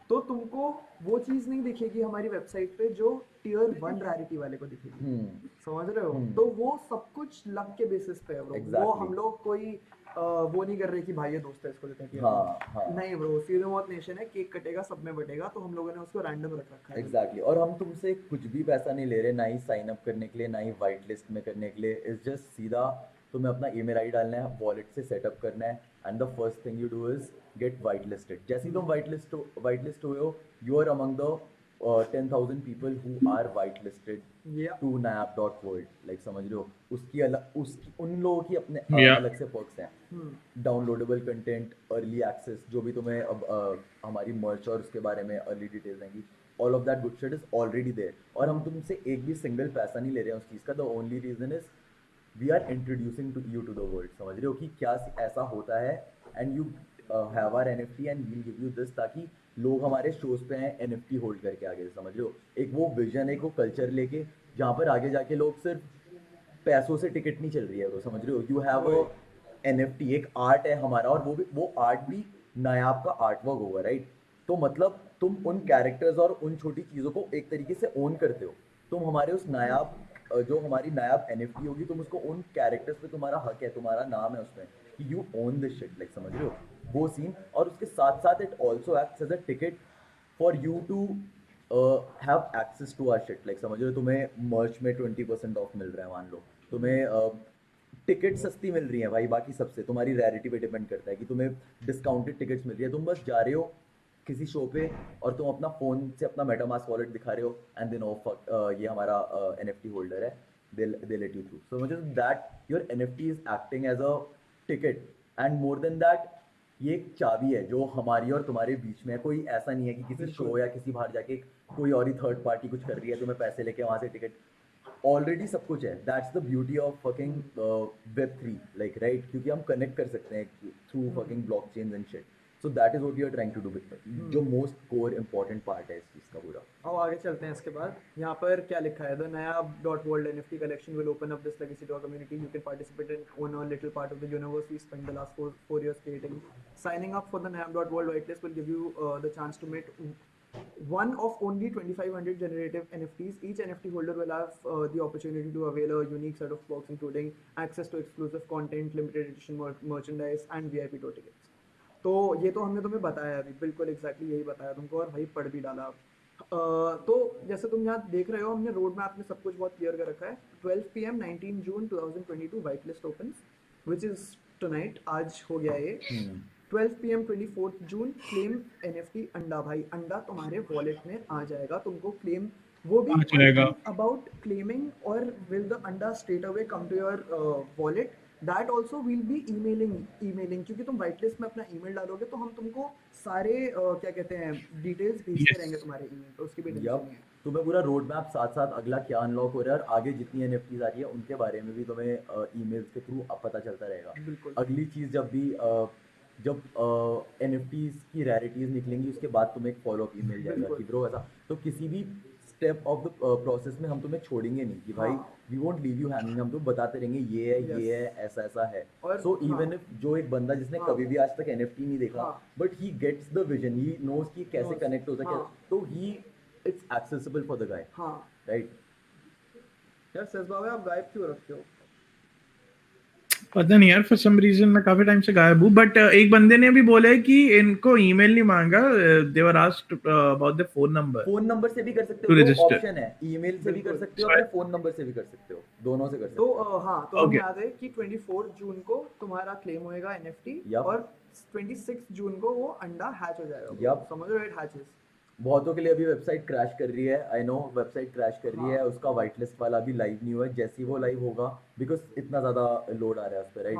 Speaker 1: तो तुमको वो चीज नहीं दिखेगी हमारी वेबसाइट पे जो टियर 1 रैरिटी वाले को दिखेगी, समझ रहे हो? तो वो सब कुछ लक के बेसिस पे है ब्रो, वो
Speaker 2: Exactly.
Speaker 1: हम लोग कोई वो नहीं कर रहे कि भाई ये दोस्त है इसको देते हैं
Speaker 2: हाँ, हाँ।
Speaker 1: नहीं ब्रो, सीधे मौत नेशन है, केक कटेगा सब में बटेगा, तो हम लोगों ने उसको रैंडम रख रखा है।
Speaker 2: एग्जैक्टली, और हम तुमसे कुछ भी पैसा नहीं ले रहे, ना ही साइन अप करने के लिए, ना ही वाइट लिस्ट में करने के लिए, इट्स जस्ट सीधा तुम्हें अपना ईमेल आईडी डालना है, वॉलेट से सेटअप करना है, and the first thing you do is get white listed. जैसे ही तुम वाइट लिस्ट हुए हो, you are among the 10,000 people who are white listed
Speaker 1: Yeah.
Speaker 2: To Nayaab world, like समझ रहे हो? उसकी अलग, उसकी उन लोगों की अपने
Speaker 3: Yeah.
Speaker 2: अलग से पर्क्स हैं, डाउनलोडेबल कंटेंट, अर्ली एक्सेस, जो भी तुम्हें अब हमारी मर्च और उसके बारे में अर्ली डिटेल्स आएंगी, all of that good shit is already there, और हम तुमसे एक भी सिंगल पैसा नहीं ले रहे हैं उस चीज़ का। The only reason is we are introducing to you to the world, समझ रहे हो कि क्या ऐसा होता है, and you have our NFT and we'll give you this, ताकि लोग हमारे शोज पे हैं NFT होल्ड करके आगे, समझ रहे हो? एक वो विजन, एक वो कल्चर लेके, जहाँ पर आगे जाके लोग सिर्फ पैसों से टिकट नहीं चल रही है, तो समझ रहे हो? यू हैव अ NFT, एक आर्ट है हमारा, और वो आर्ट भी नायाब का आर्ट वर्क होगा, राइट? तो मतलब तुम उन कैरेक्टर्स और उन छोटी चीज़ों को एक तरीके से ओन करते हो, तुम हमारे उस नायाब जो हमारी नायाब NFT होगी, तुम उसको उन कैरेक्टर्स पे तुम्हारा हक है, तुम्हारा नाम है उसमें कि you own this shit, like समझ रहे हो वो सीन। और उसके साथ साथ it also acts as a ticket for you to have access to our shit, like समझ रहे हो, तुम्हें मर्च में 20% ऑफ मिल रहा है, मान लो तुम्हें टिकट सस्ती मिल रही है भाई, बाकी सबसे तुम्हारी रैरिटी पे डिपेंड करता है कि तुम्हें डिस्काउंटेड टिकट्स मिल रही है, तुम बस जा रहे हो किसी शो पे और तुम अपना फोन से अपना मेटामास्क वॉलेट दिखा रहे हो एंड देन ऑफ ये हमारा NFT होल्डर है, they let you through, so मुझे that your NFT is acting as a ticket and more than that ये एक चाबी है जो हमारी और तुम्हारे बीच में है। कोई ऐसा नहीं है कि किसी शो या किसी बाहर जाके कोई और ही थर्ड पार्टी कुछ कर रही है, तुम्हें पैसे लेके वहां से टिकट ऑलरेडी सब कुछ है। That's the beauty of fucking Web3, like right, क्योंकि हम कनेक्ट कर सकते हैं through fucking blockchains and shit. So that is what you are trying to do, जो मोस्ट कोर इंपॉर्टेंट पार्ट है इस चीज का पूरा।
Speaker 1: अब आगे चलते हैं इसके बाद। यहाँ पर क्या लिखा है, the Nayab dot world NFT collection will open up this legacy to our community. You can participate and own a little part of the universe we spent the last four years creating. Signing up for the nayaab dot world whitelist will give you the chance to meet one of only 2,500 generative NFTs. Each NFT holder will have the opportunity to avail a unique set of perks, including access to exclusive content, limited edition merchandise, and VIP tour tickets. तो ये तो हमने तुम्हें बताया अभी, बिल्कुल exactly यही बताया तुमको, और भाई पढ़ भी डाला। तो जैसे तुम यहाँ देख रहे हो, हमने रोड मैप में सब कुछ बहुत क्लियर कर रखा है। 12 PM 19 June 2022 white list opens, which is tonight, आज हो गया ये। 12 PM 24 जून क्लेम NFT अंडा। भाई अंडा तुम्हारे वॉलेट में आ जाएगा, तुमको क्लेम वो भी अबाउट क्लेमिंग, और विल द अंडा straight away come to your wallet. That also will be emailing, क्योंकि तुम वाइट लिस्ट में अपना ईमेल डालोगे तो हम तुमको सारे क्या कहते हैं डिटेल्स भेजते रहेंगे तुम्हारे ईमेल पर, उसकी भी टेंशन नहीं है।
Speaker 2: तुम्हें पूरा रोड मैप साथ साथ अगला क्या अनलॉक हो रहा है और आगे जितनी NFTs आ रही है उनके बारे में भी तुम्हें ईमेल्स के थ्रू अब पता चलता रहेगा। अगली चीज़ जब NFTs की रैरिटीज निकलेंगी उसके बाद तुम्हें एक फॉलो अप ईमेल जाएगा कि ब्रो ऐसा। तो किसी भी स्टेप ऑफ द प्रोसेस में हम तुम्हें छोड़ेंगे नहीं कि भाई we won't leave you hanging, हम तो बताते रहेंगे ये है ऐसा ऐसा है। सो इवन इफ जो एक बंदा जिसने कभी भी आज तक NFT नहीं देखा but he gets the vision, he knows कि कैसे कनेक्ट हो सके, तो he it's accessible for the guy, right.
Speaker 1: यार सच बात है, आप गायब क्यों रखते हो?
Speaker 3: पता नहीं यार, फॉर सम रीजन मैं काफी टाइम से गायब हूँ। बट एक बंदे ने भी बोला है कि इनको ईमेल नहीं मांगा, they were asked about the phone number
Speaker 2: से भी कर सकते हो, तो ऑप्शन है, ईमेल से भी कर सकते हो, अपने फोन नंबर से भी कर सकते हो, दोनों से कर सकते हो।
Speaker 1: तो हाँ, तो हमें याद है कि 24 जून को तुम्हारा क्लेम होएगा NFT, और 26 जून को वो अंडा हैच हो जाएगा। समझ रहे हो, इट हैचेस।
Speaker 2: बहुतों के लिए अभी वेबसाइट क्रैश कर रही है, आई नो वेबसाइट क्रैश कर रही है, उसका वाइट लिस्ट वाला भी लाइव नहीं हुआ है। जैसे ही वो लाइव होगा, बिकॉज इतना ज्यादा लोड आ रहा है उस पे, राइट।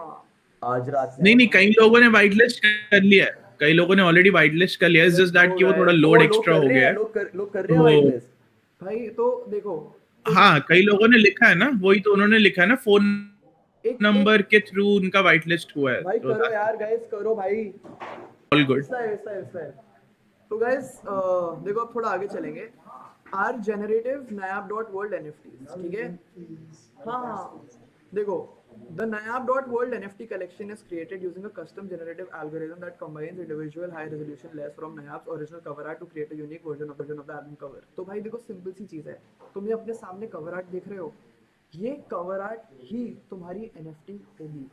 Speaker 2: आज रात
Speaker 3: नहीं, कई लोगों ने वाइट लिस्ट कर लिया है, कई लोगों ने ऑलरेडी वाइट लिस्ट कर लिया है, जस्ट दैट कि वो थोड़ा लोड एक्स्ट्रा हो गया है।
Speaker 2: लोग कर रहे हैं वाइट लिस्ट
Speaker 1: भाई। तो देखो,
Speaker 3: हाँ, कई लोगों ने लिखा है ना, वही तो उन्होंने लिखा है ना, फोन नंबर के थ्रू उनका वाइट लिस्ट हुआ है।
Speaker 1: भाई करो यार गाइस, करो भाई,
Speaker 3: ऑल गुड।
Speaker 1: तो गाइस देखो, अब थोड़ा आगे चलेंगे। Are generative Nayaab dot world NFTs, ठीक है। हाँ देखो, the nayaab dot world NFT collection is created using a custom generative algorithm that combines individual high resolution layers from Nayab's original cover art to create a unique version of the album cover। तो भाई देखो, simple सी चीज है, तुम ये अपने सामने cover art देख रहे हो, ये कवर आर्ट ही तुम्हारी NFT होगी।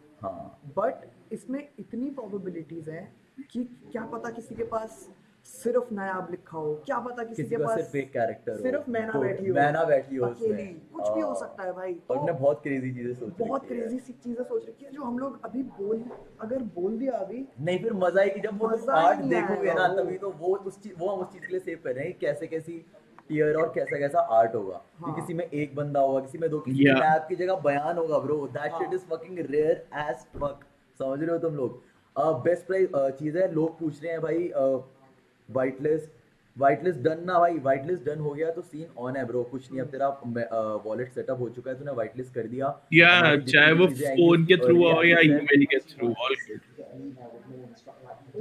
Speaker 1: बट इसमें इतनी प्रोबेबिलिटीज हैं कि क्या पता किसी के पास सिर्फ नायाब लिखा हो, क्या पता किसी के पास
Speaker 2: सिर्फ एक कैरेक्टर हो,
Speaker 1: सिर्फ मैना बैठी हो
Speaker 2: उसमें,
Speaker 1: कुछ भी हो सकता है भाई।
Speaker 2: और हमने बहुत क्रेजी चीजें
Speaker 1: सोच रखी है जो हम लोग अभी अगर बोल दिया अभी
Speaker 2: नहीं, फिर मजा आएगी जब वो आर्ट देखोगे ना, तभी तो वो हम उस चीज के लिए सेव कर रहे हैं, कैसी टीयर और कैसा आर्ट होगा। कि किसी में एक बंदा होगा, किसी में दो, किसी में ऐप की जगह बयान होगा bro, that shit is fucking rare as fuck. समझ रहे हो तुम लोग? बेस्ट प्राइस चीज है। लोग पूछ रहे हैं भाई वाइट लिस्ट डन ना भाई, वाइट लिस्ट डन हो गया तो सीन ऑन है ब्रो। कुछ नहीं, अब तेरा वॉलेट सेटअप हो चुका है, तूने वाइट लिस्ट कर दिया,
Speaker 3: या चाहे वो फोन के थ्रू हो या ईमेल के थ्रू, ऑल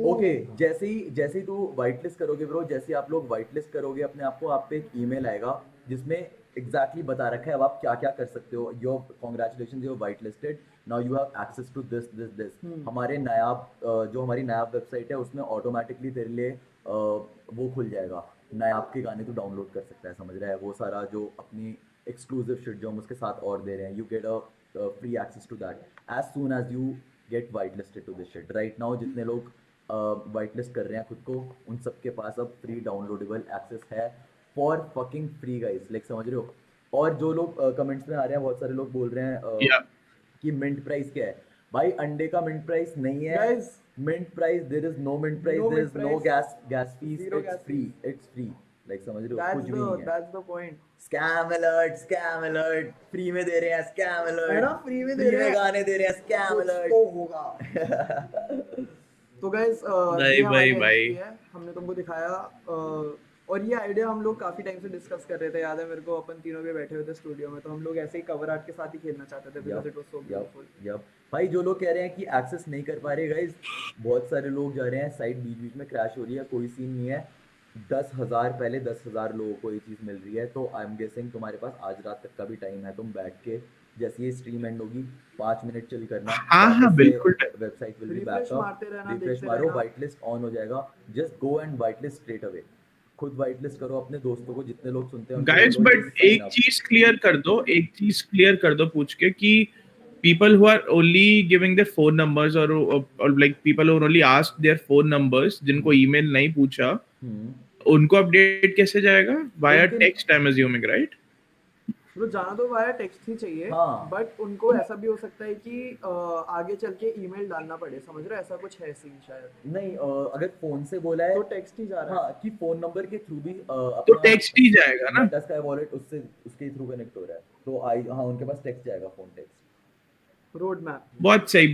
Speaker 2: ओके। जैसे ही तू वाइट लिस्ट करोगे ब्रो, जैसे आप लोग वाइट लिस्ट करोगे अपने आप को, आप पे एक ईमेल आएगा जिसमें एग्जैक्टली बता रखा है अब आप क्या क्या कर सकते हो। Your congratulations, you white listed, now you have access to this. हमारे नायाब जो हमारी नायाब वेबसाइट है उसमें ऑटोमेटिकली तेरे लिए वो खुल जाएगा, नायाब के गाने तो डाउनलोड कर सकता है। समझ रहा है? वो सारा जो अपनी एक्सक्लूसिव शिट जो हम उसके साथ और दे रहे हैं, you get a free access to that as soon as you get white listed to this shit. Right now जितने लोग वाइट लिस्ट कर रहे हैं खुद को, उन सबके पास अब फ्री डाउनलोडेबल एक्सेस है for fucking free guys, like समझ रहे हो। और जो लोग कमेंट्स में आ रहे हैं, बहुत सारे लोग बोल रहे हैं
Speaker 3: Yeah.
Speaker 2: कि मिंट प्राइस क्या है। भाई अंडे का मिंट प्राइस नहीं है
Speaker 1: Guys,
Speaker 2: mint price, there is no mint price,
Speaker 1: No
Speaker 2: there
Speaker 1: mint
Speaker 2: is no
Speaker 1: price,
Speaker 2: gas fees,
Speaker 1: zero
Speaker 2: it's
Speaker 1: gas
Speaker 2: free,
Speaker 1: fees.
Speaker 2: It's free, like समझ रहे हो, कुछ भी नहीं है।
Speaker 1: that's the point.
Speaker 2: Scam alert, free में दे रहे हैं स्कैम
Speaker 1: है
Speaker 2: अलर्ट,
Speaker 1: ना, फ्री में दे रहे हैं,
Speaker 2: गाने दे रहे हैं स्कैम
Speaker 1: कुछ
Speaker 2: अलर्ट।
Speaker 1: तो होगा। तो गाइस
Speaker 3: भाई,
Speaker 1: ये हमारी
Speaker 3: भाई।
Speaker 1: NFT है, हमने तुमको दिखाया। और ये आइडिया हम लोग काफी टाइम से डिस्कस कर रहे थे, याद है मेरे को, अपन तीनों भी बैठे हुए थे स्टूडियो में, तो हम लोग ऐसे ही कवर आर्ट के साथ ही खेलना चाहते थे because it was so beautiful.
Speaker 2: Yup भाई, जो लोग कह रहे हैं कि एक्सेस नहीं कर पा रहे गाइस, बहुत सारे लोग जा रहे हैं, साइट बीच बीच में क्रैश हो रही है, कोई सीन नहीं है। 10,000 पहले 10,000 लोगों को ये चीज़ मिल रही है, तो आई एम गेसिंग तुम्हारे पास आज रात तक का भी टाइम है, तुम बैठ के जैसे ये स्ट्रीम एंड होगी 5 मिनट चिल करना,
Speaker 3: हाँ, बिल्कुल।
Speaker 2: Website will be
Speaker 1: Refresh
Speaker 2: back up,
Speaker 1: मारते रहना,
Speaker 2: रिफ्रेश
Speaker 1: देखते
Speaker 2: मारो,
Speaker 1: रहना।
Speaker 2: वाइट लिस्ट ऑन हो जाएगा, just go and white list straight away, खुद वाइट लिस्ट करो अपने दोस्तों को, जितने लोग सुनते हैं उनको
Speaker 3: गाइस,
Speaker 2: बोलो,
Speaker 3: बट
Speaker 2: just sign
Speaker 3: एक
Speaker 2: up।
Speaker 3: चीज क्लियर कर दो पूछ के कि people who are only giving their phone numbers or like people who only asked their phone numbers, जिनको email नहीं पूछा, उनको अपडेट कैसे जाएगा? Via
Speaker 1: उनके-
Speaker 3: text, I'm assuming, right?
Speaker 1: Bro जाना तो वाया टेक्स्ट ही चाहिए,
Speaker 2: हाँ।
Speaker 1: बट उनको ऐसा भी हो सकता है कि आगे चल के ईमेल डालना पड़े, समझ रहे हो, ऐसा कुछ है सीन शायद।
Speaker 2: नहीं अगर फोन से बोला है
Speaker 1: तो टेक्स्ट ही जा रहा है।
Speaker 2: हाँ, कि फोन नंबर के थ्रू भी
Speaker 3: तो टेक्स्ट ही जाएगा ना?
Speaker 2: मेटा स्काई वॉलेट उससे उसके थ्रू कनेक्ट हो रहा है, तो हाँ उनके पास टेक्स्ट जाएगा, फोन टेक्स्ट।
Speaker 1: Road map.
Speaker 3: बहुत सही।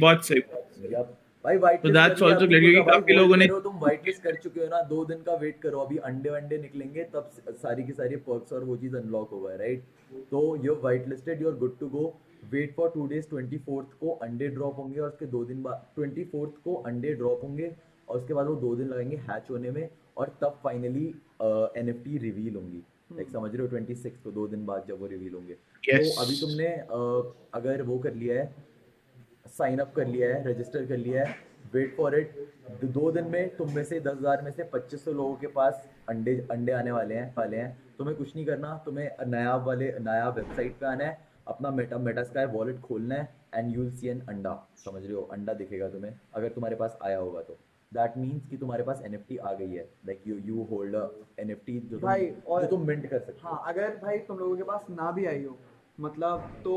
Speaker 2: यप भाई, वाइट
Speaker 3: तो
Speaker 2: लिस्ट
Speaker 3: that's also clear, क्योंकि काफी लोगों ने
Speaker 2: तुम वाइट लिस्ट कर चुके हो ना, 2 दिन का वेट करो, अभी अंडे वंडे निकलेंगे तब सारी की सारी पर्क्स और वो चीज अनलॉक होगा, राइट। तो you white listed, you are good to go, wait for 2 days, 24th को अंडे ड्रॉप होंगे, और उसके 2 दिन बाद 24th को अंडे ड्रॉप होंगे, और उसके बाद वो 2 दिन लगेंगे हैच होने में, और तब फाइनली NFT रिवील होंगी, लाइक समझ रहे हो, 26 को 2 दिन बाद जब वो रिवील होंगे।
Speaker 3: Yes.
Speaker 2: तो अभी तुमने अगर वो कर लिया है, साइन अप कर लिया है, रजिस्टर कर लिया है, वेट फॉर इट, 2 दिन में तुम में से 10,000 में से 2500 लोगों के पास अंडे आने वाले हैं। तुम्हें कुछ नहीं करना, तुम्हें नया वेबसाइट पे आना है, अपना मेटा स्काई वॉलेट खोलना है, and you will see an अंडा, समझ रहे हो, अंडा दिखेगा तुम्हें, अगर तुम्हारे पास आया होगा तो दैट मीन्स कि तुम्हारे पास NFT आ गई है, like you hold a NFT
Speaker 1: भाई, और
Speaker 2: जो तुम मिंट कर सकते हो।
Speaker 1: हाँ, अगर भाई तुम लोगों के पास ना भी आई हो, मतलब, तो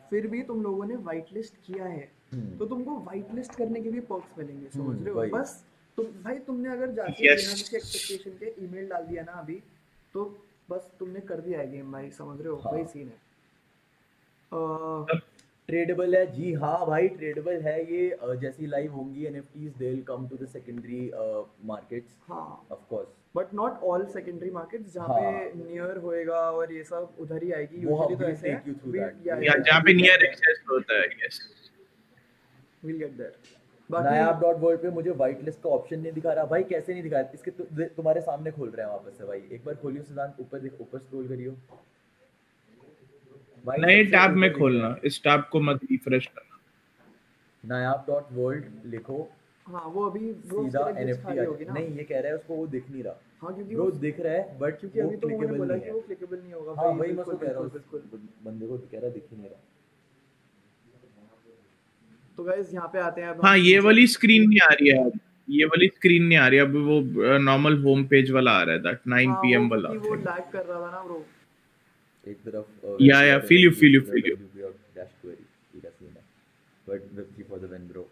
Speaker 1: फिर भी तुम लोगों ने वाइट लिस्ट किया है, तो तुमको वाइट लिस्ट करने के भी पर्क्स मिलेंगे, समझ रहे हो।
Speaker 2: वही।
Speaker 1: बस तुमने अगर जाके
Speaker 3: Yes.
Speaker 1: बिना किसी एक्सपेक्टेशन के ईमेल डाल दिया ना अभी, तो बस तुमने कर दिया है गेम भाई, समझ रहे हो।
Speaker 2: हाँ।
Speaker 1: वही सीन है।
Speaker 2: ट्रेडेबल है जी, हाँ भाई ट्रेडेबल है ये, जैसी लाइव होंगी NFTs they will come to the secondary markets,
Speaker 1: हाँ,
Speaker 2: of course,
Speaker 1: but not all secondary markets, जहाँ
Speaker 2: हाँ।
Speaker 1: पे नियर होएगा और ये सब उधर ही आएगी
Speaker 2: वो
Speaker 1: यूजुअली, तो
Speaker 2: we'll
Speaker 1: ऐसे है,
Speaker 2: take you through
Speaker 1: we-
Speaker 2: that.
Speaker 1: yeah,
Speaker 3: या
Speaker 1: yeah,
Speaker 3: जहाँ पे नियर एक्सेस होता है, yes.
Speaker 1: we'll get there.
Speaker 2: नायाब.वर्ल्ड पे मुझे वाइट लिस्ट का ऑप्शन नहीं दिखा रहा भाई, कैसे नहीं दिखा रहा? इसके तुम्हारे सामने खोल रहे हैं वापस से भाई, एक बार खोलियो सिद्धांत, ऊपर स्क्रॉल करियो भाई,
Speaker 3: नए
Speaker 2: सबसे
Speaker 3: टैब
Speaker 2: ऊपर
Speaker 3: में
Speaker 2: दिख
Speaker 3: खोलना,
Speaker 2: रहा है।
Speaker 3: इस टैब को मत रिफ्रेश करना।
Speaker 2: नायाब.वर्ल्ड लिखो,
Speaker 1: हाँ, वो अभी वो
Speaker 2: सीधा
Speaker 1: उसके लिए glitch
Speaker 2: NFT
Speaker 1: खाली होगी ना।
Speaker 2: नहीं, ये कह रहा है उसको वो दिख नहीं रहा,
Speaker 1: हाँ, क्योंकि
Speaker 2: ब्रो
Speaker 1: वो
Speaker 2: दिख रहा है बट
Speaker 1: क्योंकि
Speaker 2: वो
Speaker 1: अभी तो उन्होंने
Speaker 2: क्लिकेबल
Speaker 1: बोला
Speaker 2: नहीं
Speaker 1: कि
Speaker 2: है।
Speaker 1: वो क्लिकेबल नहीं होगा।
Speaker 2: हाँ
Speaker 1: भाई,
Speaker 2: वही मैं
Speaker 1: बिल्कुल,
Speaker 2: उसको कह रहा हूँ,
Speaker 1: बिल्कुल, बिल्कुल।
Speaker 2: बंदे को कह रहा दिख ही नहीं रहा।
Speaker 1: तो गाइस यहाँ पे आते हैं अब
Speaker 3: हाँ,
Speaker 1: हम
Speaker 3: ये
Speaker 1: नीचे।
Speaker 3: वाली स्क्रीन नहीं आ रही है अब, ये वाली स्क्रीन नहीं आ रही है अब, वो नॉर्मल होम पेज वाला आ रहा है, दैट 9
Speaker 1: हाँ,
Speaker 3: PM
Speaker 1: वो
Speaker 3: वाला
Speaker 1: क्योंकि वो
Speaker 3: thing.
Speaker 1: लैग कर रहा था ना ब्रो।
Speaker 2: एक तरफ
Speaker 3: Yeah, feel you.
Speaker 2: dash query ठीक है सीन है, but Web3 for the win bro।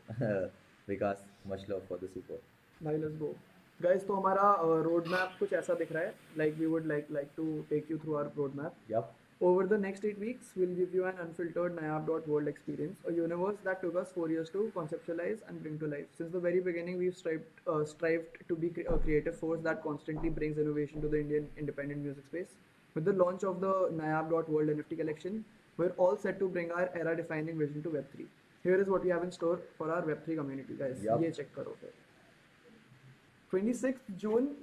Speaker 2: Vikas much love for the super।
Speaker 1: भाई लेट्स गो गाइस। तो हमारा रोड मैप कुछ ऐसा दिख रहा है, like we would like to take you through our road map.
Speaker 2: Yup।
Speaker 1: Over the next 8 weeks, we'll give you an unfiltered Nayab.world experience, a universe that took us 4 years to conceptualize and bring to life. Since the very beginning, we've strived to be a creative force that constantly brings innovation to the Indian independent music space. With the launch of the Nayab.world NFT collection, we're all set to bring our era-defining vision to Web3. Here is what we have in store for our Web3 community, guys.
Speaker 2: Yup.
Speaker 1: ये check करो फिर। 26 जून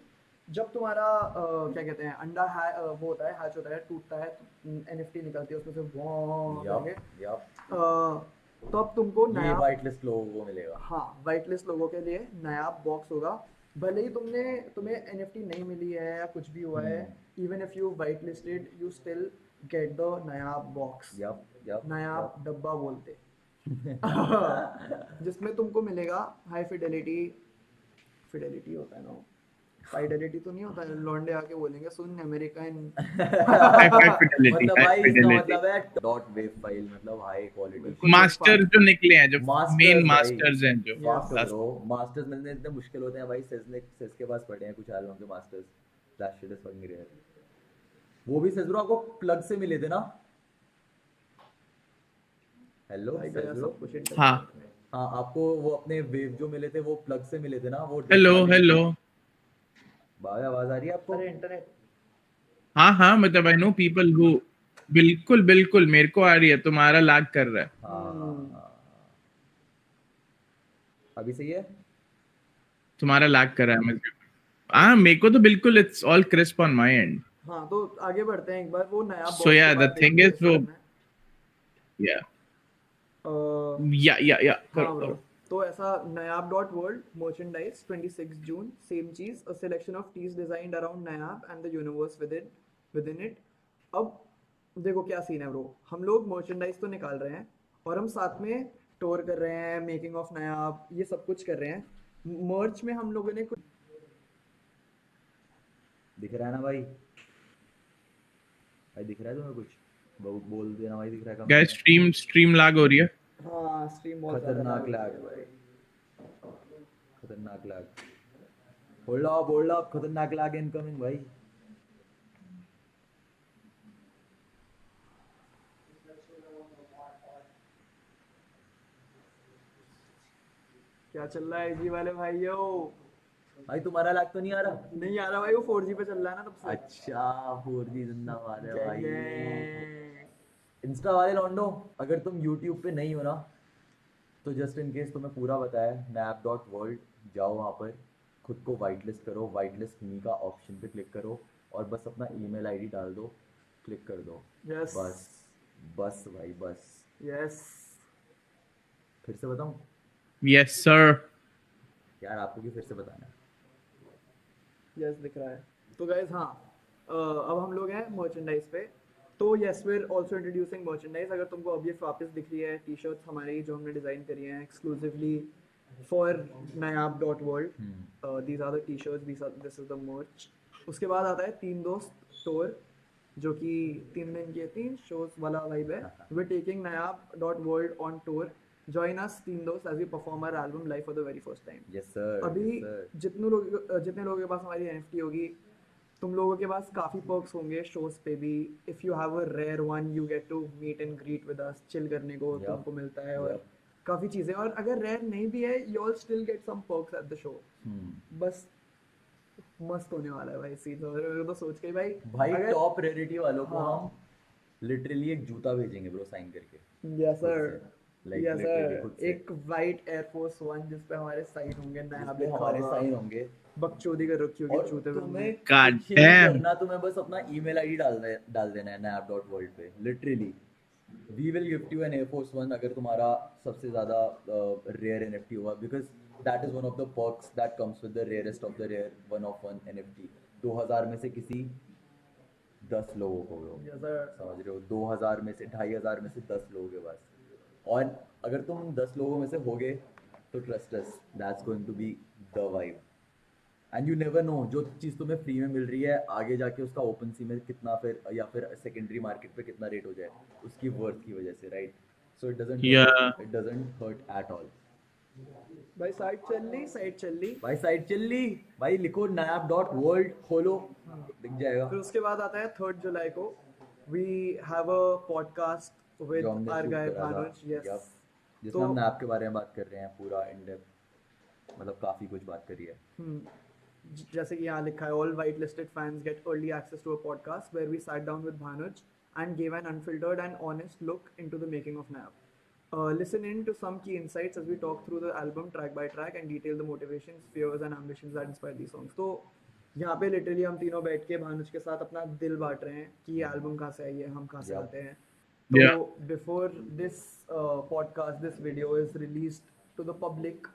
Speaker 1: जब तुम्हारा क्या कहते हैं अंडा वो होता है, हैच होता है, टूटता है, NFT निकलती है उसमें से, वो
Speaker 2: yup yup
Speaker 1: तो अब तुमको
Speaker 2: ये
Speaker 1: नया,
Speaker 2: वाइट लिस्ट लोगों को मिलेगा।
Speaker 1: हाँ, वाइट लिस्ट लोगों के लिए नया बॉक्स होगा। भले ही तुम्हें NFT नहीं मिली है या कुछ भी हुआ है, even if you white listed, you still get the Nayaab box,
Speaker 2: yup
Speaker 1: Nayaab डब्बा बोलते जिसमें तुमको मिलेगा हाई फिडेलिटी होता है ना, फाइडेलिटी तो नहीं होता है, लौंडे आके बोलेंगे सुन अमेरिकन
Speaker 3: high fidelity,
Speaker 2: मतलब
Speaker 3: high
Speaker 2: भाई इसका
Speaker 3: fidelity.
Speaker 2: मतलब है डॉट वेव फाइल, मतलब हाई क्वालिटी
Speaker 1: बिल्कुल
Speaker 3: मास्टर जो निकले हैं, जो
Speaker 2: Masters
Speaker 3: मेन
Speaker 2: भाई।
Speaker 3: मास्टर्स हैं जो
Speaker 2: फास्ट
Speaker 3: That's-
Speaker 2: ब्रो, मास्टर्स मिलने इतने मुश्किल होते हैं भाई। सेस के पास पड़े हैं कुछ एल्बम के masters, that shit is fucking rare. वो भी सेस ब्रो आपको प्लग से मिले थे ना? हेलो
Speaker 1: भाई
Speaker 2: सेस
Speaker 1: गया
Speaker 2: ब्रो।
Speaker 1: सब कुछ इंटरनेट
Speaker 3: हाँ
Speaker 1: में।
Speaker 2: हाँ आपको वो अपने वेव जो मिले थे वो प्लग से मिले थे ना? वो
Speaker 3: हेलो
Speaker 2: भाई आवाज आ रही है आपको?
Speaker 1: अरे इंटरनेट
Speaker 3: हाँ मतलब आई नो पीपल हु बिल्कुल बिल्कुल मेरे को आ रही है, तुम्हारा लैग कर रहा है।
Speaker 2: हाँ। अभी सही है?
Speaker 3: तुम्हारा लैग कर रहा है मुझे। हाँ मेरे को तो बिल्कुल it's all crisp on my and.
Speaker 1: हाँ तो आगे बढ़ते हैं, एक बार वो नया
Speaker 3: So
Speaker 1: बॉक्स
Speaker 3: yeah,
Speaker 1: के
Speaker 3: the
Speaker 1: बाद
Speaker 3: thing
Speaker 1: देखते हैं
Speaker 3: is वो-
Speaker 1: इसमें।
Speaker 3: या
Speaker 1: अह,
Speaker 3: करो
Speaker 1: हाँ ब्रो,
Speaker 3: करो।
Speaker 1: तो ऐसा Nayaab dot world merchandise 26 June, same चीज, a selection of tees designed around Nayaab and the universe within it. अब देखो क्या सीन है ब्रो, हम लोग मर्चेंडाइज तो निकाल रहे हैं और हम साथ में टूर कर रहे हैं, मेकिंग ऑफ नायाब, ये सब कुछ कर रहे हैं। मर्च में हम लोगों ने कुछ
Speaker 2: दिख रहा है ना भाई? भाई दिख रहा है तुम्हें कुछ? बोल देना भाई दिख रहा है कहाँ?
Speaker 3: गाइस स्ट्रीम लैग हो रही है।
Speaker 1: हाँ स्ट्रीम बहुत ज्यादा
Speaker 2: खतरनाक
Speaker 1: lag
Speaker 2: लैग भाई, खतरनाक लैग। होल्ड अप, खतरनाक लैग इनकमिंग भाई।
Speaker 1: क्या चल रहा है जी वाले भाइयों?
Speaker 2: भाई तुम्हारा लैग तो नहीं आ रहा?
Speaker 1: नहीं आ रहा भाई, वो 4G पे चल रहा है ना तब से।
Speaker 2: अच्छा 4G जिंदाबाद है भाई।
Speaker 1: गैंग।
Speaker 2: इंस्टा वाले लॉन्डो, अगर तुम यूट्यूब पे नहीं हो ना तो जस्ट इन केस तुम्हें पूरा बताया, nap.world जाओ, वहाँ पर खुद को वाइट लिस्ट करो, वाइट लिस्ट मी का ऑप्शन पे क्लिक करो और बस अपना ईमेल आईडी डाल दो, क्लिक कर दो।
Speaker 1: यस
Speaker 2: बस बस भाई बस।
Speaker 1: यस
Speaker 2: फिर से बताऊं
Speaker 3: यस सर।
Speaker 2: यार? आपको भी फिर से बताना है?
Speaker 1: यस दिख रहा है। तो गाइस हाँ, अब हम लोग हैं मर्चेंडाइज पे। तो yes we are also introducing merchandise. अगर तुमको अब ये वापस दिख रही है टी शर्ट्स हमारी जो हमने डिज़ाइन करी हैं exclusively for Nayaab dot world, these are the T shirts, this is the merch. उसके बाद आता है तीन दोस्त टूर, जो कि 3 दिन के 3 शोज वाला वाइब है। We are taking Nayaab dot world on tour, join us तीन दोस्त as we perform our album live for the very first time.
Speaker 2: Yes sir.
Speaker 1: अभी जितने लोगों के पास हमारी एनएफटी होगी, तुम लोगों के पास काफ़ी पर्क्स होंगे शोज पे भी। If you have a rare one you get to meet and greet with us, chill करने को
Speaker 2: Yup,
Speaker 1: तुमको मिलता है और
Speaker 2: yup.
Speaker 1: काफ़ी चीज़ें। और अगर रेयर नहीं भी है you all still get some perks at the show. बस मस्त होने वाला है भाई सीन। और तो सोच के भाई
Speaker 2: भाई टॉप रेयरिटी वालों को
Speaker 1: हाँ।
Speaker 2: हम लिटरली एक जूता भेजेंगे ब्रो साइन करके।
Speaker 1: यस
Speaker 2: खुद
Speaker 1: सर,
Speaker 2: से, like
Speaker 1: यस
Speaker 2: literally खुद
Speaker 1: सर,
Speaker 2: से।
Speaker 1: एक वाइट एयरफोर्स वन जिस पे हमारे साइन होंगे, नया
Speaker 2: जिसपे
Speaker 1: लिखा
Speaker 2: हमारे
Speaker 1: होगा,
Speaker 2: साइन होंगे
Speaker 1: बकचोदी कर रखी होगी
Speaker 2: और
Speaker 1: जूते पे
Speaker 2: तुम्हें
Speaker 1: हमने।
Speaker 3: God
Speaker 2: कुछ नहीं
Speaker 3: damn.
Speaker 2: करना, तुम्हें बस अपना ईमेल आईडी डाल देना है nap.world पे। Literally we will gift you an air force one अगर तुम्हारा सबसे ज्यादा रेयर एनएफटी हुआ, because that is one of the perks that comes with the rarest of the rare one of one NFT. 2000 में से किसी 10 लोगों को लो,
Speaker 1: यस सर।
Speaker 2: समझ रहे हो? 2000 में से 2500 में से 10 लोगों के पास। और अगर तुम 10 लोगों में से होगे तो trust us, that's going to be the vibe. And you never know, जो चीज़ तुम्हें फ्री में मिल रही है आगे जाके उसका ओपन सी में कितना फिर या फिर सेकेंडरी मार्केट पे कितना रेट हो जाए उसकी वर्थ की वजह से, right? So it doesn't hurt at all.
Speaker 1: भाई साइड चल ली।
Speaker 2: भाई साइट चल ली भाई, लिखो nap.world, खोलो दिख जाएगा।
Speaker 1: फिर उसके बाद आता है 3 जुलाई को, we have a podcast with
Speaker 2: जो हमने
Speaker 1: आवर
Speaker 2: shoot
Speaker 1: गाय
Speaker 2: करा था,
Speaker 1: भानुज।
Speaker 2: yup,
Speaker 1: यस
Speaker 2: जिसमें
Speaker 1: तो
Speaker 2: हम नैप के बारे में बात कर रहे हैं पूरा इन डेप्थ, मतलब काफी कुछ बात करी है।
Speaker 1: जैसे कि यहाँ लिखा है, all white listed fans get early access to a podcast where we sat down with Bhanuj and gave an unfiltered and honest look into the making of Nap. Listen in to some key insights as we talk through the album track by track and detail the motivations, fears and ambitions that inspire these songs. तो यहाँ पे literally हम तीनों बैठ के भानुज के साथ अपना दिल बांट रहे हैं कि ये एल्बम कहाँ से आई है, हम कहाँ से
Speaker 2: Yup.
Speaker 1: आते हैं।
Speaker 3: Yeah.
Speaker 1: तो before this podcast, this video is released to the public,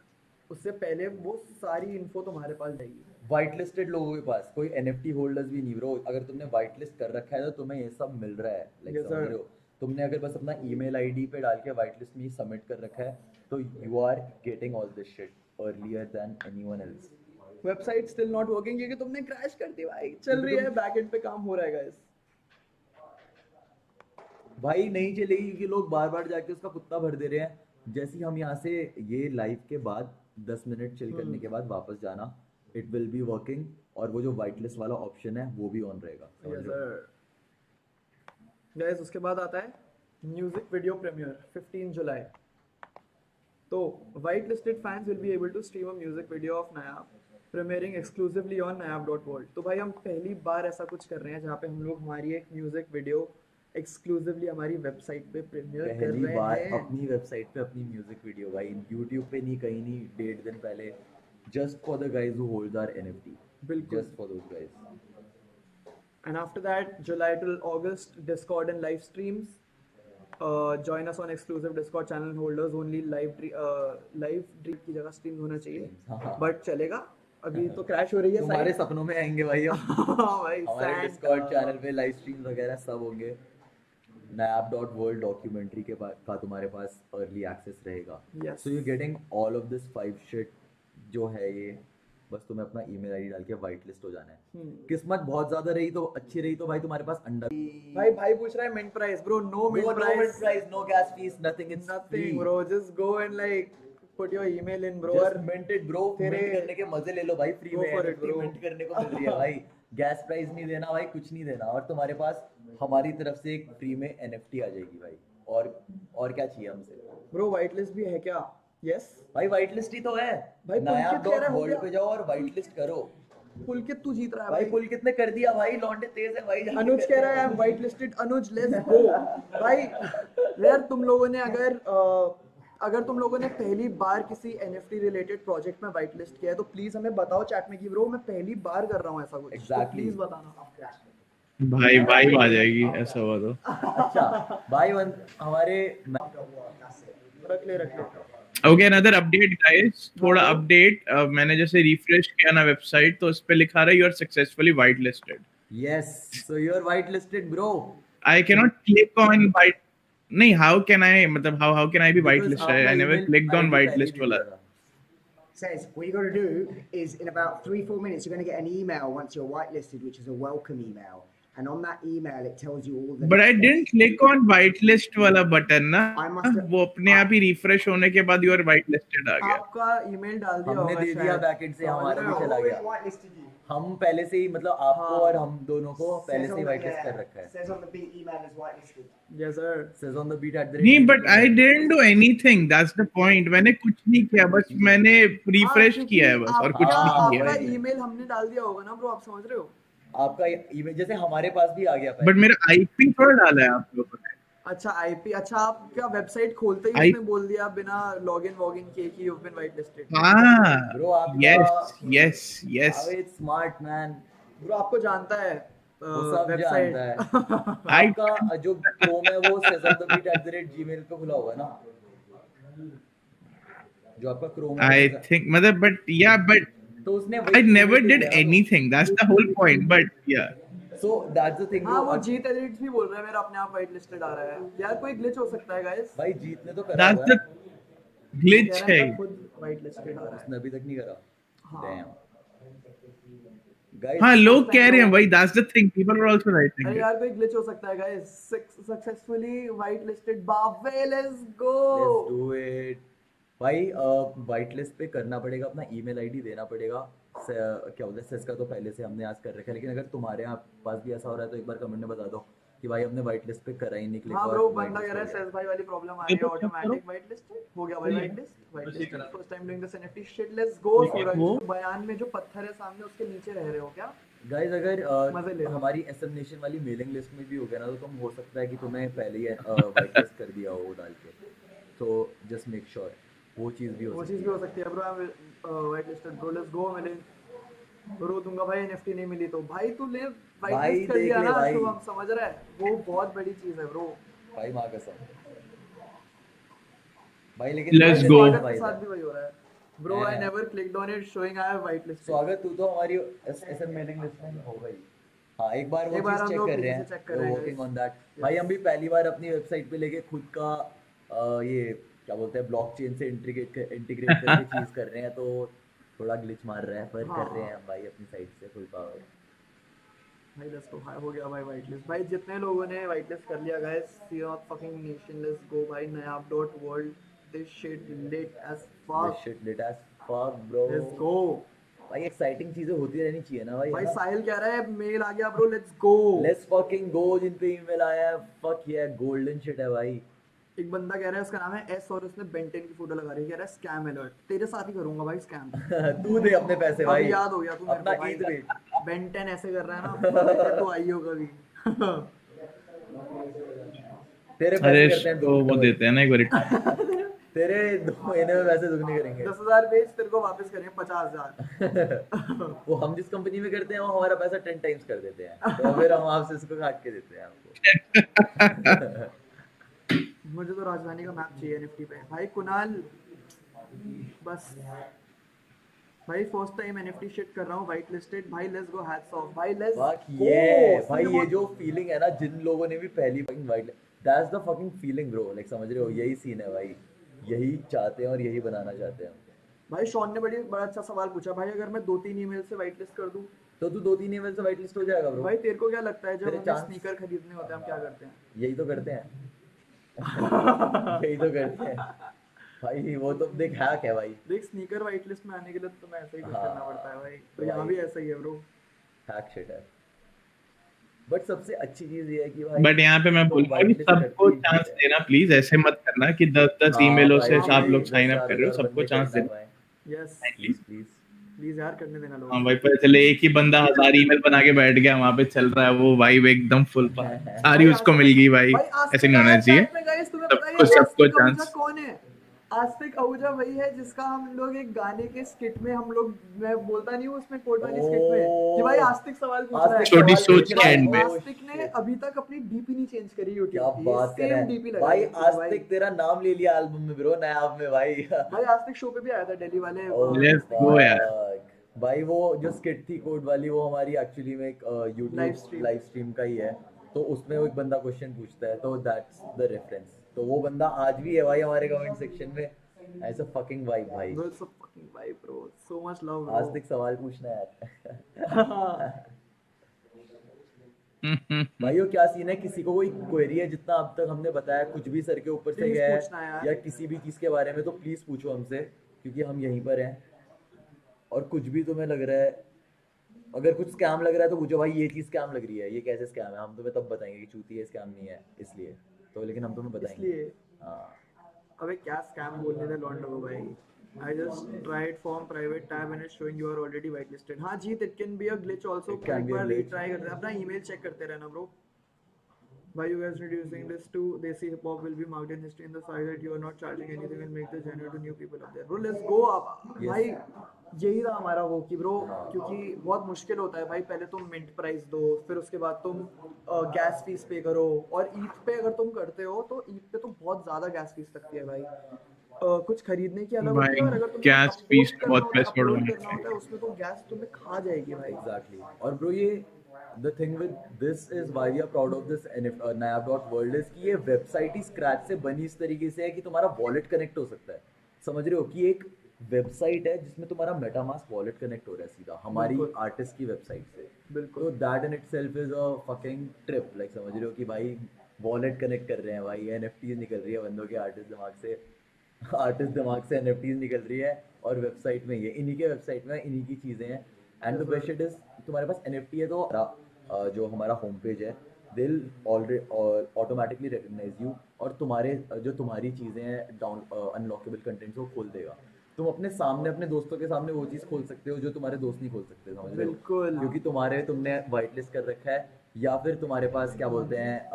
Speaker 1: उससे पहले वो सारी इन्फो तुम्हारे पास जाएगी।
Speaker 2: व्हाइट लिस्टेड लोगों के पास कोई एनएफटी होल्डर्स भी नहीं ब्रो। अगर तुमने व्हाइट लिस्ट कर रखा है तो तुम्हें ये सब मिल रहा है, लाइक
Speaker 1: Yes,
Speaker 2: समझ
Speaker 1: sir.
Speaker 2: रहे हो। तुमने अगर बस अपना ईमेल आईडी पे डाल के व्हाइट लिस्ट में सबमिट कर रखा है तो you are getting all this shit earlier than anyone else.
Speaker 1: Website still not working क्योंकि तुमने क्रैश कर दी भाई। चल रही है, बैकएंड पे काम हो रहा है गाइस।
Speaker 2: भाई नहीं चलेगी क्योंकि लोग बार बार जाके उसका कुत्ता भर दे रहे हैं। जैसे ही हम यहाँ से ये लाइव के बाद 10 मिनट चिल करने के बाद वापस जाना, इट विल बी वर्किंग और वो जो व्हाइट लिस्ट वाला ऑप्शन है वो भी ऑन रहेगा। समझ
Speaker 1: यस
Speaker 2: रहे हो?
Speaker 1: सर गाइस, उसके बाद आता है म्यूजिक वीडियो प्रीमियर 15 जुलाई। तो white listed fans will be able to stream a music video of Nayaab premiering exclusively on nayaab.world। तो भाई हम पहली बार ऐसा कुछ कर रहे हैं जहाँ पे हम लोग हमारी एक म्यूजिक वीडियो एक्सक्लूसिवली हमारी वेबसाइट पे प्रीमियर कर
Speaker 2: पहली
Speaker 1: रहे
Speaker 2: बार
Speaker 1: हैं।
Speaker 2: अपनी वेबसाइट पे अपनी म्यूजिक वीडियो भाई, यूट्यूब पे नहीं, कहीं नहीं, 1.5 दिन पहले, just for the guys who hold our NFT,
Speaker 1: बिल्कुल।
Speaker 2: Just for those guys.
Speaker 1: And after that, July till August, Discord and live streams. Join us on exclusive Discord channel holders only. live dream की जगह streams होना चाहिए,
Speaker 2: हाँ।
Speaker 1: but चलेगा। अभी तो crash हो रही है
Speaker 2: तुम्हारे
Speaker 1: site।
Speaker 2: सपनों में आएंगे भाई हम।
Speaker 1: हाँ भाई,
Speaker 2: हमारे
Speaker 1: Santa।
Speaker 2: डिस्कॉर्ड चैनल पे लाइव स्ट्रीम वगैरह सब होंगे। nayaab.world डॉक्यूमेंट्री का तुम्हारे पास अर्ली एक्सेस रहेगा।
Speaker 1: Yes.
Speaker 2: So you getting all of this 5 shit जो है ये, बस तुम्हें अपना ईमेल आईडी डाल के व्हाइट लिस्ट हो जाना है। किस्मत बहुत ज्यादा रही तो अच्छी रही तो भाई तुम्हारे पास अंडा।
Speaker 1: भाई पूछ रहा है mint price bro, no mint
Speaker 2: No
Speaker 1: price,
Speaker 2: mint price, no gas fees, nothing, it's
Speaker 1: nothing
Speaker 2: free.
Speaker 1: bro, just go and like put your email in bro।
Speaker 2: Just mint it bro, mint
Speaker 1: तेरे-
Speaker 2: करने के मजे ले लो भाई, free
Speaker 1: Go
Speaker 2: में
Speaker 1: for it,
Speaker 2: NFT
Speaker 1: bro।
Speaker 2: mint करने को मिल रही है भाई। गैस प्राइस नहीं देना भाई, कुछ नहीं देना, और तुम्हारे पास हमारी तरफ से एक फ्री में NFT आ जाएगी भाई। और क्या चाहिए हमसे
Speaker 1: bro, white list भी है क्या? Yes
Speaker 2: भाई, व्हाइट लिस्ट ही तो है
Speaker 1: भाई, पुलकित कह रहा है, हो
Speaker 2: nayaab.world
Speaker 1: गया।
Speaker 2: पे जाओ और व्हाइट लिस्ट करो।
Speaker 1: पुलकित तू जीत रहा है
Speaker 2: भाई
Speaker 1: भाई।
Speaker 2: पुलकित ने कर दिया भाई, लौंडे तेज है भाई।
Speaker 1: अनुज कह रहा है I am white listed. Anuj let's go भाई। यार तुम लोगों ने अगर तुम लोगों ने पहली बार किसी NFT रिलेटेड प्रोजेक्ट में व्हाइट लिस्ट किया है तो प्लीज हमें बताओ चैट में कि ब्रो मैं पहली बार कर रहा हूँ ऐसा कुछ।
Speaker 2: Exactly।
Speaker 1: प्लीज बताना
Speaker 3: भाई वाइब आ जाएगी ऐसा हुआ तो।
Speaker 2: अच्छा भाई हमारे
Speaker 1: रख ले।
Speaker 3: ओके, अनदर अपडेट गाइस, थोड़ा अपडेट। मैंने जैसे रिफ्रेश किया ना वेबसाइट तो उस पे लिखा रहा है you are successfully white listed.
Speaker 2: Yes, so you are white listed bro.
Speaker 3: I can not click on white, नहीं हाउ कैन आई, मतलब how can I be white
Speaker 2: Because
Speaker 3: listed? I
Speaker 2: आपका
Speaker 3: never
Speaker 2: email
Speaker 3: clicked on
Speaker 2: ID
Speaker 3: white
Speaker 2: पहले
Speaker 3: list
Speaker 2: ही
Speaker 3: वाला।
Speaker 2: दिया था।
Speaker 4: Says what you got to do is in about 3-4 minutes you're going to get an email once you're whitelisted, which is a welcome email, and on that email it tells you all the
Speaker 3: but I
Speaker 4: next
Speaker 3: didn't
Speaker 4: steps.
Speaker 3: Click on white list वाला button ना,
Speaker 4: I must have-
Speaker 3: वो अपने आप ही refresh होने के बाद you are white listed आ गया।
Speaker 1: आपका ईमेल डाल दिया
Speaker 2: हमने
Speaker 1: होगा
Speaker 2: दे दिया बैकेंड से, हमारा भी चला गया।
Speaker 4: Whitelisted you.
Speaker 2: हम पहले से ही, मतलब आपको
Speaker 1: हाँ।
Speaker 2: और हम दोनों को पहले
Speaker 4: Says
Speaker 2: से
Speaker 4: on
Speaker 2: he
Speaker 4: the-
Speaker 2: white list
Speaker 4: yeah,
Speaker 2: कर रखा है।
Speaker 4: Says on the beat email is whitelisted.
Speaker 1: Yes sir.
Speaker 2: Says on the beat at the
Speaker 3: नहीं
Speaker 2: rate-
Speaker 3: but I didn't do anything, that's the point. मैंने कुछ नहीं किया, बस मैंने रिफ्रेश किया है बस, और कुछ नहीं
Speaker 1: आपका
Speaker 3: किया।
Speaker 1: ईमेल हमने डाल दिया होगा ना ब्रो, आप समझ रहे हो?
Speaker 2: आपका ईमेल जैसे हमारे पास भी आ गया
Speaker 3: बट मेरा आईपी थोड़ा डाला है आप लोगों ने।
Speaker 1: अच्छा आईपी, अच्छा आपका वेबसाइट खोलते ही
Speaker 3: I-
Speaker 1: उसने बोल दिया बिना लॉगिन वॉगिन किए कि you have been white listed.
Speaker 3: हाँ,
Speaker 2: Bro, आपका-
Speaker 3: yes
Speaker 2: It's smart man,
Speaker 1: bro आपको जानता है
Speaker 2: वो सब
Speaker 1: वेबसाइट।
Speaker 2: जानता है। आपका जो क्रोम है वो says on the beat at the rate gmail पे खुला होगा ना, जो आपका क्रोम है।
Speaker 3: आई थिंक, मतलब बट
Speaker 2: तो उसने
Speaker 3: I never did anything, that's the whole point, but yeah.
Speaker 2: So that's the thing
Speaker 1: हाँ
Speaker 2: bro।
Speaker 1: वो जीत एडिट्स भी बोल रहा है मेरा अपने आप व्हाइट लिस्टेड आ रहा है। यार कोई ग्लिच हो सकता है गाइस।
Speaker 2: भाई जीत ने तो करा
Speaker 3: That's
Speaker 2: हुआ
Speaker 3: the
Speaker 2: है,
Speaker 3: glitch है।
Speaker 1: खुद व्हाइट लिस्टेड आ रहा है।
Speaker 2: उसने अभी तक नहीं करा।
Speaker 1: हाँ।
Speaker 2: Damn. Guys,
Speaker 3: हाँ, लोग कह रहे हैं भाई, that's the thing, people are also writing
Speaker 1: अरे
Speaker 3: it.
Speaker 1: यार कोई ग्लिच हो सकता है गाइस। सक्सेसफुली व्हाइट लिस्टेड बावे, let's go.
Speaker 2: let's do it। भाई व्हाइट लिस्ट पे करना पड़ेगा, अपना ईमेल आईडी देना पड़ेगा। क्या बोलते हैं, सेस का तो पहले से हमने आज कर रखा है, लेकिन अगर तुम्हारे यहाँ पास भी ऐसा हो रहा है तो एक बार कमेंट में बता दो कि भाई हमने व्हाइट लिस्ट पे करा ही नहीं क्लिक।
Speaker 1: हाँ ब्रो, बंदा कह रहा है सेल्स भाई वाली प्रॉब्लम आ रही है, ऑटोमेटिक व्हाइट लिस्टेड हो गया भाई। White list first time doing this NFT shit, let's go. Suraj बयान में जो पत्थर है सामने उसके नीचे रह रहे हो क्या?
Speaker 2: गाइस अगर
Speaker 1: मजे ले लो।
Speaker 2: हमारी एसएम नेशन वाली मेलिंग लिस्ट में भी हो गया ना तो तुम, हो सकता है कि तुम्हें पहले ही व्हाइट लिस्ट कर दिया हो वो डाल के, तो जस्ट मेक श्योर वो चीज़ भी हो
Speaker 1: वो
Speaker 2: सकती
Speaker 1: चीज भी हो सकती है bro. I am white listed bro, let's गो। मैंने रो दूंगा भाई एनएफटी नहीं मिली तो। भाई तू ले व्हाइट
Speaker 2: भाई
Speaker 1: लिस्ट कर
Speaker 2: देख
Speaker 1: दिया
Speaker 2: ले
Speaker 1: ना,
Speaker 2: भाई।
Speaker 1: तो हम समझ रहा है वो बहुत बड़ी चीज है ब्रो।
Speaker 2: है भाई, माँ कसम भाई। लेकिन
Speaker 3: Let's
Speaker 2: भाई,
Speaker 3: go।
Speaker 1: स्वागत
Speaker 2: भाई
Speaker 1: के साथ भी वही हो रहा है। Bro, I never clicked on it showing I have whitelisted.
Speaker 2: स्वागत, तू तो हमारी एसएम मेलिंग लिस्ट में हो गई। हाँ, एक बार वो
Speaker 1: एक बार
Speaker 2: चीज
Speaker 1: हम
Speaker 2: चेक
Speaker 1: लोग
Speaker 2: कर रहे
Speaker 1: पीछे
Speaker 2: हैं,
Speaker 1: check कर रहे हैं,
Speaker 2: वर्किंग
Speaker 1: guys.
Speaker 2: On that. भाई हम भी पहली बार अपनी वेबसाइट पे लेके खुद का ये क्या बोलते हैं ब्लॉकचेन से इंटीग्रेट करके चीज कर रहे हैं, तो थोड़ा ग्लिच मार रहा है, पर कर रहे हैं हम भाई अपनी साइड से फुल पावर।
Speaker 1: भाई लेट्स गो, भाई हो गया भाई whitelist। भाई जितने लोगों ने whitelist कर लिया guys, see your fucking nation, let's go भाई। nayab.world, this shit lit as fuck,
Speaker 2: This shit lit as fuck bro।
Speaker 1: let's go
Speaker 2: भाई एक्साइटिंग चीजें होती रहनी चाहिए ना भाई।
Speaker 1: भाई। साहिल कह रहा है मेल आ गया bro, let's go.
Speaker 2: Let's fucking go. जिन पे ईमेल आया है, फक ये गोल्डन शिट है भाई।
Speaker 1: एक बंदा कह रहा है उसका नाम है एस और उसने बेंटेन की फोटो लगा रही है, कह रहा है स्कैम अलर्ट। तेरे साथ ही करूंगा भाई स्कैम।
Speaker 2: तू दे अपने पैसे भाई।
Speaker 1: अब याद हो गया तू मेरे
Speaker 2: अपना
Speaker 1: को भाई।
Speaker 2: ईद दे।
Speaker 1: बेंटेन ऐसे कर रहा है ना, तो आई होगा भी।
Speaker 2: तेरे
Speaker 3: अरे
Speaker 2: पैसे करते हैं
Speaker 3: तो वो देते हैं ना एक बार।
Speaker 2: तेरे 2 महीने में पैसे दुगने करेंगे।
Speaker 1: 10,000 बेच, तेरे को वापस करेंगे 50,000।
Speaker 2: वो हम जिस कंपनी में करते हैं वो हमारा पैसा 10 टाइम्स कर देते हैं, तो फिर हम आपसे इसको काट के देते हैं आपको।
Speaker 1: मुझे तो राजधानी का मैप चाहिए एनएफटी पे भाई। कुणाल बस भाई फर्स्ट टाइम एनएफटी शिट कर रहा हूँ व्हाइट लिस्टेड भाई। लेट्स गो, हैट्स ऑफ भाई, लेट्स
Speaker 2: फक
Speaker 1: गो।
Speaker 2: ये भाई, ये जो फीलिंग है ना, जिन लोगों ने भी पहली fucking white, that's the fucking feeling bro. Like समझ रहे हो, यही सीन है भाई, यही चाहते हैं और यही बनाना चाहते हैं।
Speaker 1: भाई शॉन ने बड़ा अच्छा सवाल पूछा भाई, अगर मैं 2-3 ईमेल से व्हाइट लिस्ट कर दूं
Speaker 2: तो तू 2-3 ईमेल से वाइट लिस्ट हो जाएगा ब्रो।
Speaker 1: भाई। तेरे को क्या लगता है जब
Speaker 2: तेरे
Speaker 1: हमें
Speaker 2: chance-
Speaker 1: स्नीकर खरीदने होते हैं हम क्या करते हैं?
Speaker 2: यही तो करते हैं। यही तो करते हैं भाई। वो तो देख हैक है भाई,
Speaker 1: देख स्नीकर व्हाइट लिस्ट में आने के लिए तो मैं ऐसा ही कुछ
Speaker 2: हाँ,
Speaker 1: करना पड़ता है भाई। तो
Speaker 2: भाई।
Speaker 1: यहाँ भी ऐसा ही है ब्रो।
Speaker 2: हैक शिट है। बट सबसे अच्छी चीज ये है कि भाई,
Speaker 3: बट यहाँ पे मैं बोल रहा हूँ कि सबको चांस देना प्लीज। ऐसे मत करना कि 10-10
Speaker 2: हाँ
Speaker 3: ईमेलों
Speaker 2: भाई,
Speaker 3: से
Speaker 1: हाँ
Speaker 3: आप
Speaker 1: भाई,
Speaker 3: लोग साइन
Speaker 2: 10,000
Speaker 3: अप कर रहे हो, सबको
Speaker 2: बंदे
Speaker 3: चांस
Speaker 2: करना
Speaker 3: देना।
Speaker 2: भाई।
Speaker 1: Yes
Speaker 2: please please.
Speaker 1: प्लीज यार, करने देना लोग।
Speaker 3: हाँ भाई, पता चले एक ही बंदा 1000 ईमेल बना के बैठ गया, वहां पे चल रहा है वो वाइब एकदम फुल सारी उसको मिल गई भाई। ऐसे नहीं होना चाहिए। सबको चांस।
Speaker 1: कौन है आस्तिक आहूजा? वही है जिसका हम लोग एक गाने के स्किट में हम लोग, मैं बोलता नहीं हूँ उसमें कोड वाली स्किट में कि भाई आस्तिक सवाल पूछ रहा है।
Speaker 3: छोटी सोच के एंड में।
Speaker 1: आस्तिक ने अभी तक अपनी डीपी नहीं चेंज करी यूट्यूब
Speaker 2: क्या
Speaker 1: की,
Speaker 2: बात कर
Speaker 1: सेम
Speaker 2: रहा
Speaker 1: डीपी
Speaker 2: है
Speaker 1: लगा
Speaker 2: भाई।
Speaker 1: भाई।
Speaker 2: आस्तिक तेरा नाम ले लिया एल्बम में ब्रो, नया में भाई।
Speaker 1: भाई आस्तिक शो पे भी आया था दिल्ली वाले।
Speaker 3: Let's go यार।
Speaker 2: भाई वो जो स्किट थी कोड वाली, वो हमारी एक्चुअली में एक
Speaker 1: Live
Speaker 2: YouTube
Speaker 1: stream।
Speaker 2: Live stream का ही है। तो उसमें वो एक बंदा क्वेश्चन पूछता है, तो दैट्स द रेफरेंस। तो वो बंदा आज भी है भाई हमारे कमेंट सेक्शन में। ऐसा फकिंग वाइब भाई।
Speaker 1: Bro, it's a fucking vibe, bro. So much love, bro.
Speaker 2: आस्तिक सवाल पूछना है। भाई वो क्या सीन है, किसी को कोई क्वेरी है, जितना अब तक हमने बताया कुछ भी सर के ऊपर से
Speaker 1: Please
Speaker 2: गया
Speaker 1: पूछना
Speaker 2: है
Speaker 1: यार।
Speaker 2: या किसी भी चीज के बारे में, तो प्लीज पूछो हमसे, क्योंकि हम यहीं पर हैं। और कुछ भी तुम्हें लग रहा है, अगर कुछ स्कैम लग रहा है तो पूछो भाई, ये चीज स्कैम लग रही है, ये कैसे स्कैम है। हम तुम्हें तब बताएंगे कि चूती है, स्कैम नहीं है इसलिए तो, लेकिन हम तुम्हें बताएंगे।
Speaker 1: इसलिए
Speaker 2: हाँ
Speaker 1: अबे क्या स्कैम बोलने दे लॉन्ड लोगो भाई। I just tried from private tab and it's showing you are already whitelisted. हाँ जीत, it can be a glitch also.
Speaker 2: It can
Speaker 1: एक
Speaker 2: be a
Speaker 1: bar
Speaker 2: glitch.
Speaker 1: retry करते हैं, अपना email check करते रहना bro. By you guys reducing this to Desi Hip Hop will be marked in history in the fact that you are not charging anything will make the genuine to new people up there. Bro, let's go up.
Speaker 2: Yes.
Speaker 1: भाई यही था हमारा वो कि bro, क्योंकि बहुत मुश्किल होता है भाई। पहले तुम मिंट प्राइस दो, फिर उसके बाद तुम गैस फीस पे करो, और ईद पे अगर तुम करते हो तो ईद पे तो बहुत ज्यादा गैस फीस लगती है भाई। कुछ खरीदने की अलग होती है, और अगर तुम्हें
Speaker 3: गैस
Speaker 1: upload
Speaker 3: फीस
Speaker 1: करना
Speaker 3: बहुत
Speaker 1: होता है,
Speaker 3: पैसे बढ़
Speaker 1: upload
Speaker 3: गए।
Speaker 1: करना होता है, उसमें तो गैस तुम्हें खा जाएगी भाई।
Speaker 2: एग्जैक्टली। और ब्रो ये the thing with this is why we are proud of this nayab.world is कि ये वेबसाइट ही स्क्रैच से बनी इस तरीके से है कि तुम्हारा वॉलेट कनेक्ट हो सकता है। समझ रहे हो कि एक वेबसाइट है जिसमें तुम्हारा मेटामास्क वॉलेट कनेक्ट हो रहा है सीधा हमारी
Speaker 1: बिल्कुल।
Speaker 2: आर्टिस्ट की वेबसाइट से।
Speaker 1: बिल्कुल।
Speaker 2: तो that in itself is a fucking trip. Like समझ रहे हो कि भाई वॉलेट कनेक्ट कर रहे हैं भाई, एनएफटीज निकल रही है बंदों के आर्टिस्ट दिमाग से, एनएफटीज निकल रही है, और वेबसाइट में ये इन्हीं के वेबसाइट में इन्हीं की चीज़ें हैं। And the best it is, तुम्हारे पास एनएफटी है तो जो हमारा होम पेज है, they will already automatically recognise you, और तुम्हारे जो तुम्हारी चीज़ें हैं डाउन अनलॉकेबल कंटेंट्स वो खोल देगा। तुम अपने सामने अपने दोस्तों के सामने वो चीज़ खोल सकते हो जो तुम्हारे दोस्त नहीं खोल सकते। समझ रहे हो?
Speaker 1: बिल्कुल।
Speaker 2: क्योंकि तुमने वाइट लिस्ट कर रखा है, या फिर तुम्हारे पास क्या बोलते हैं,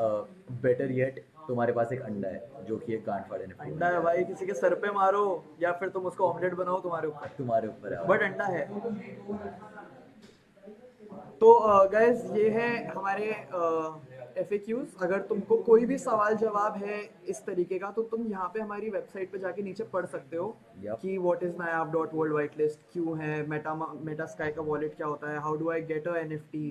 Speaker 2: बेटर येट तुम्हारे पास एक अंडा है जो कि एक गांठ फाड़े ने
Speaker 1: अंडा है भाई, किसी के सर पे मारो या फिर तुम उसको ऑमलेट बनाओ, तुम्हारे ऊपर
Speaker 2: तुम्हारे ऊपर है।
Speaker 1: बट अंडा है। तो गाइस ये है हमारे FAQs। अगर तुमको कोई भी सवाल जवाब है इस तरीके का तो तुम यहाँ पे हमारी वेबसाइट पे जाके नीचे पढ़ सकते हो
Speaker 2: Yup.
Speaker 1: कि व्हाट इज nayaap.world whitelist, क्यों है मेटा स्काई का वॉलेट, क्या होता है, how do I get a NFT,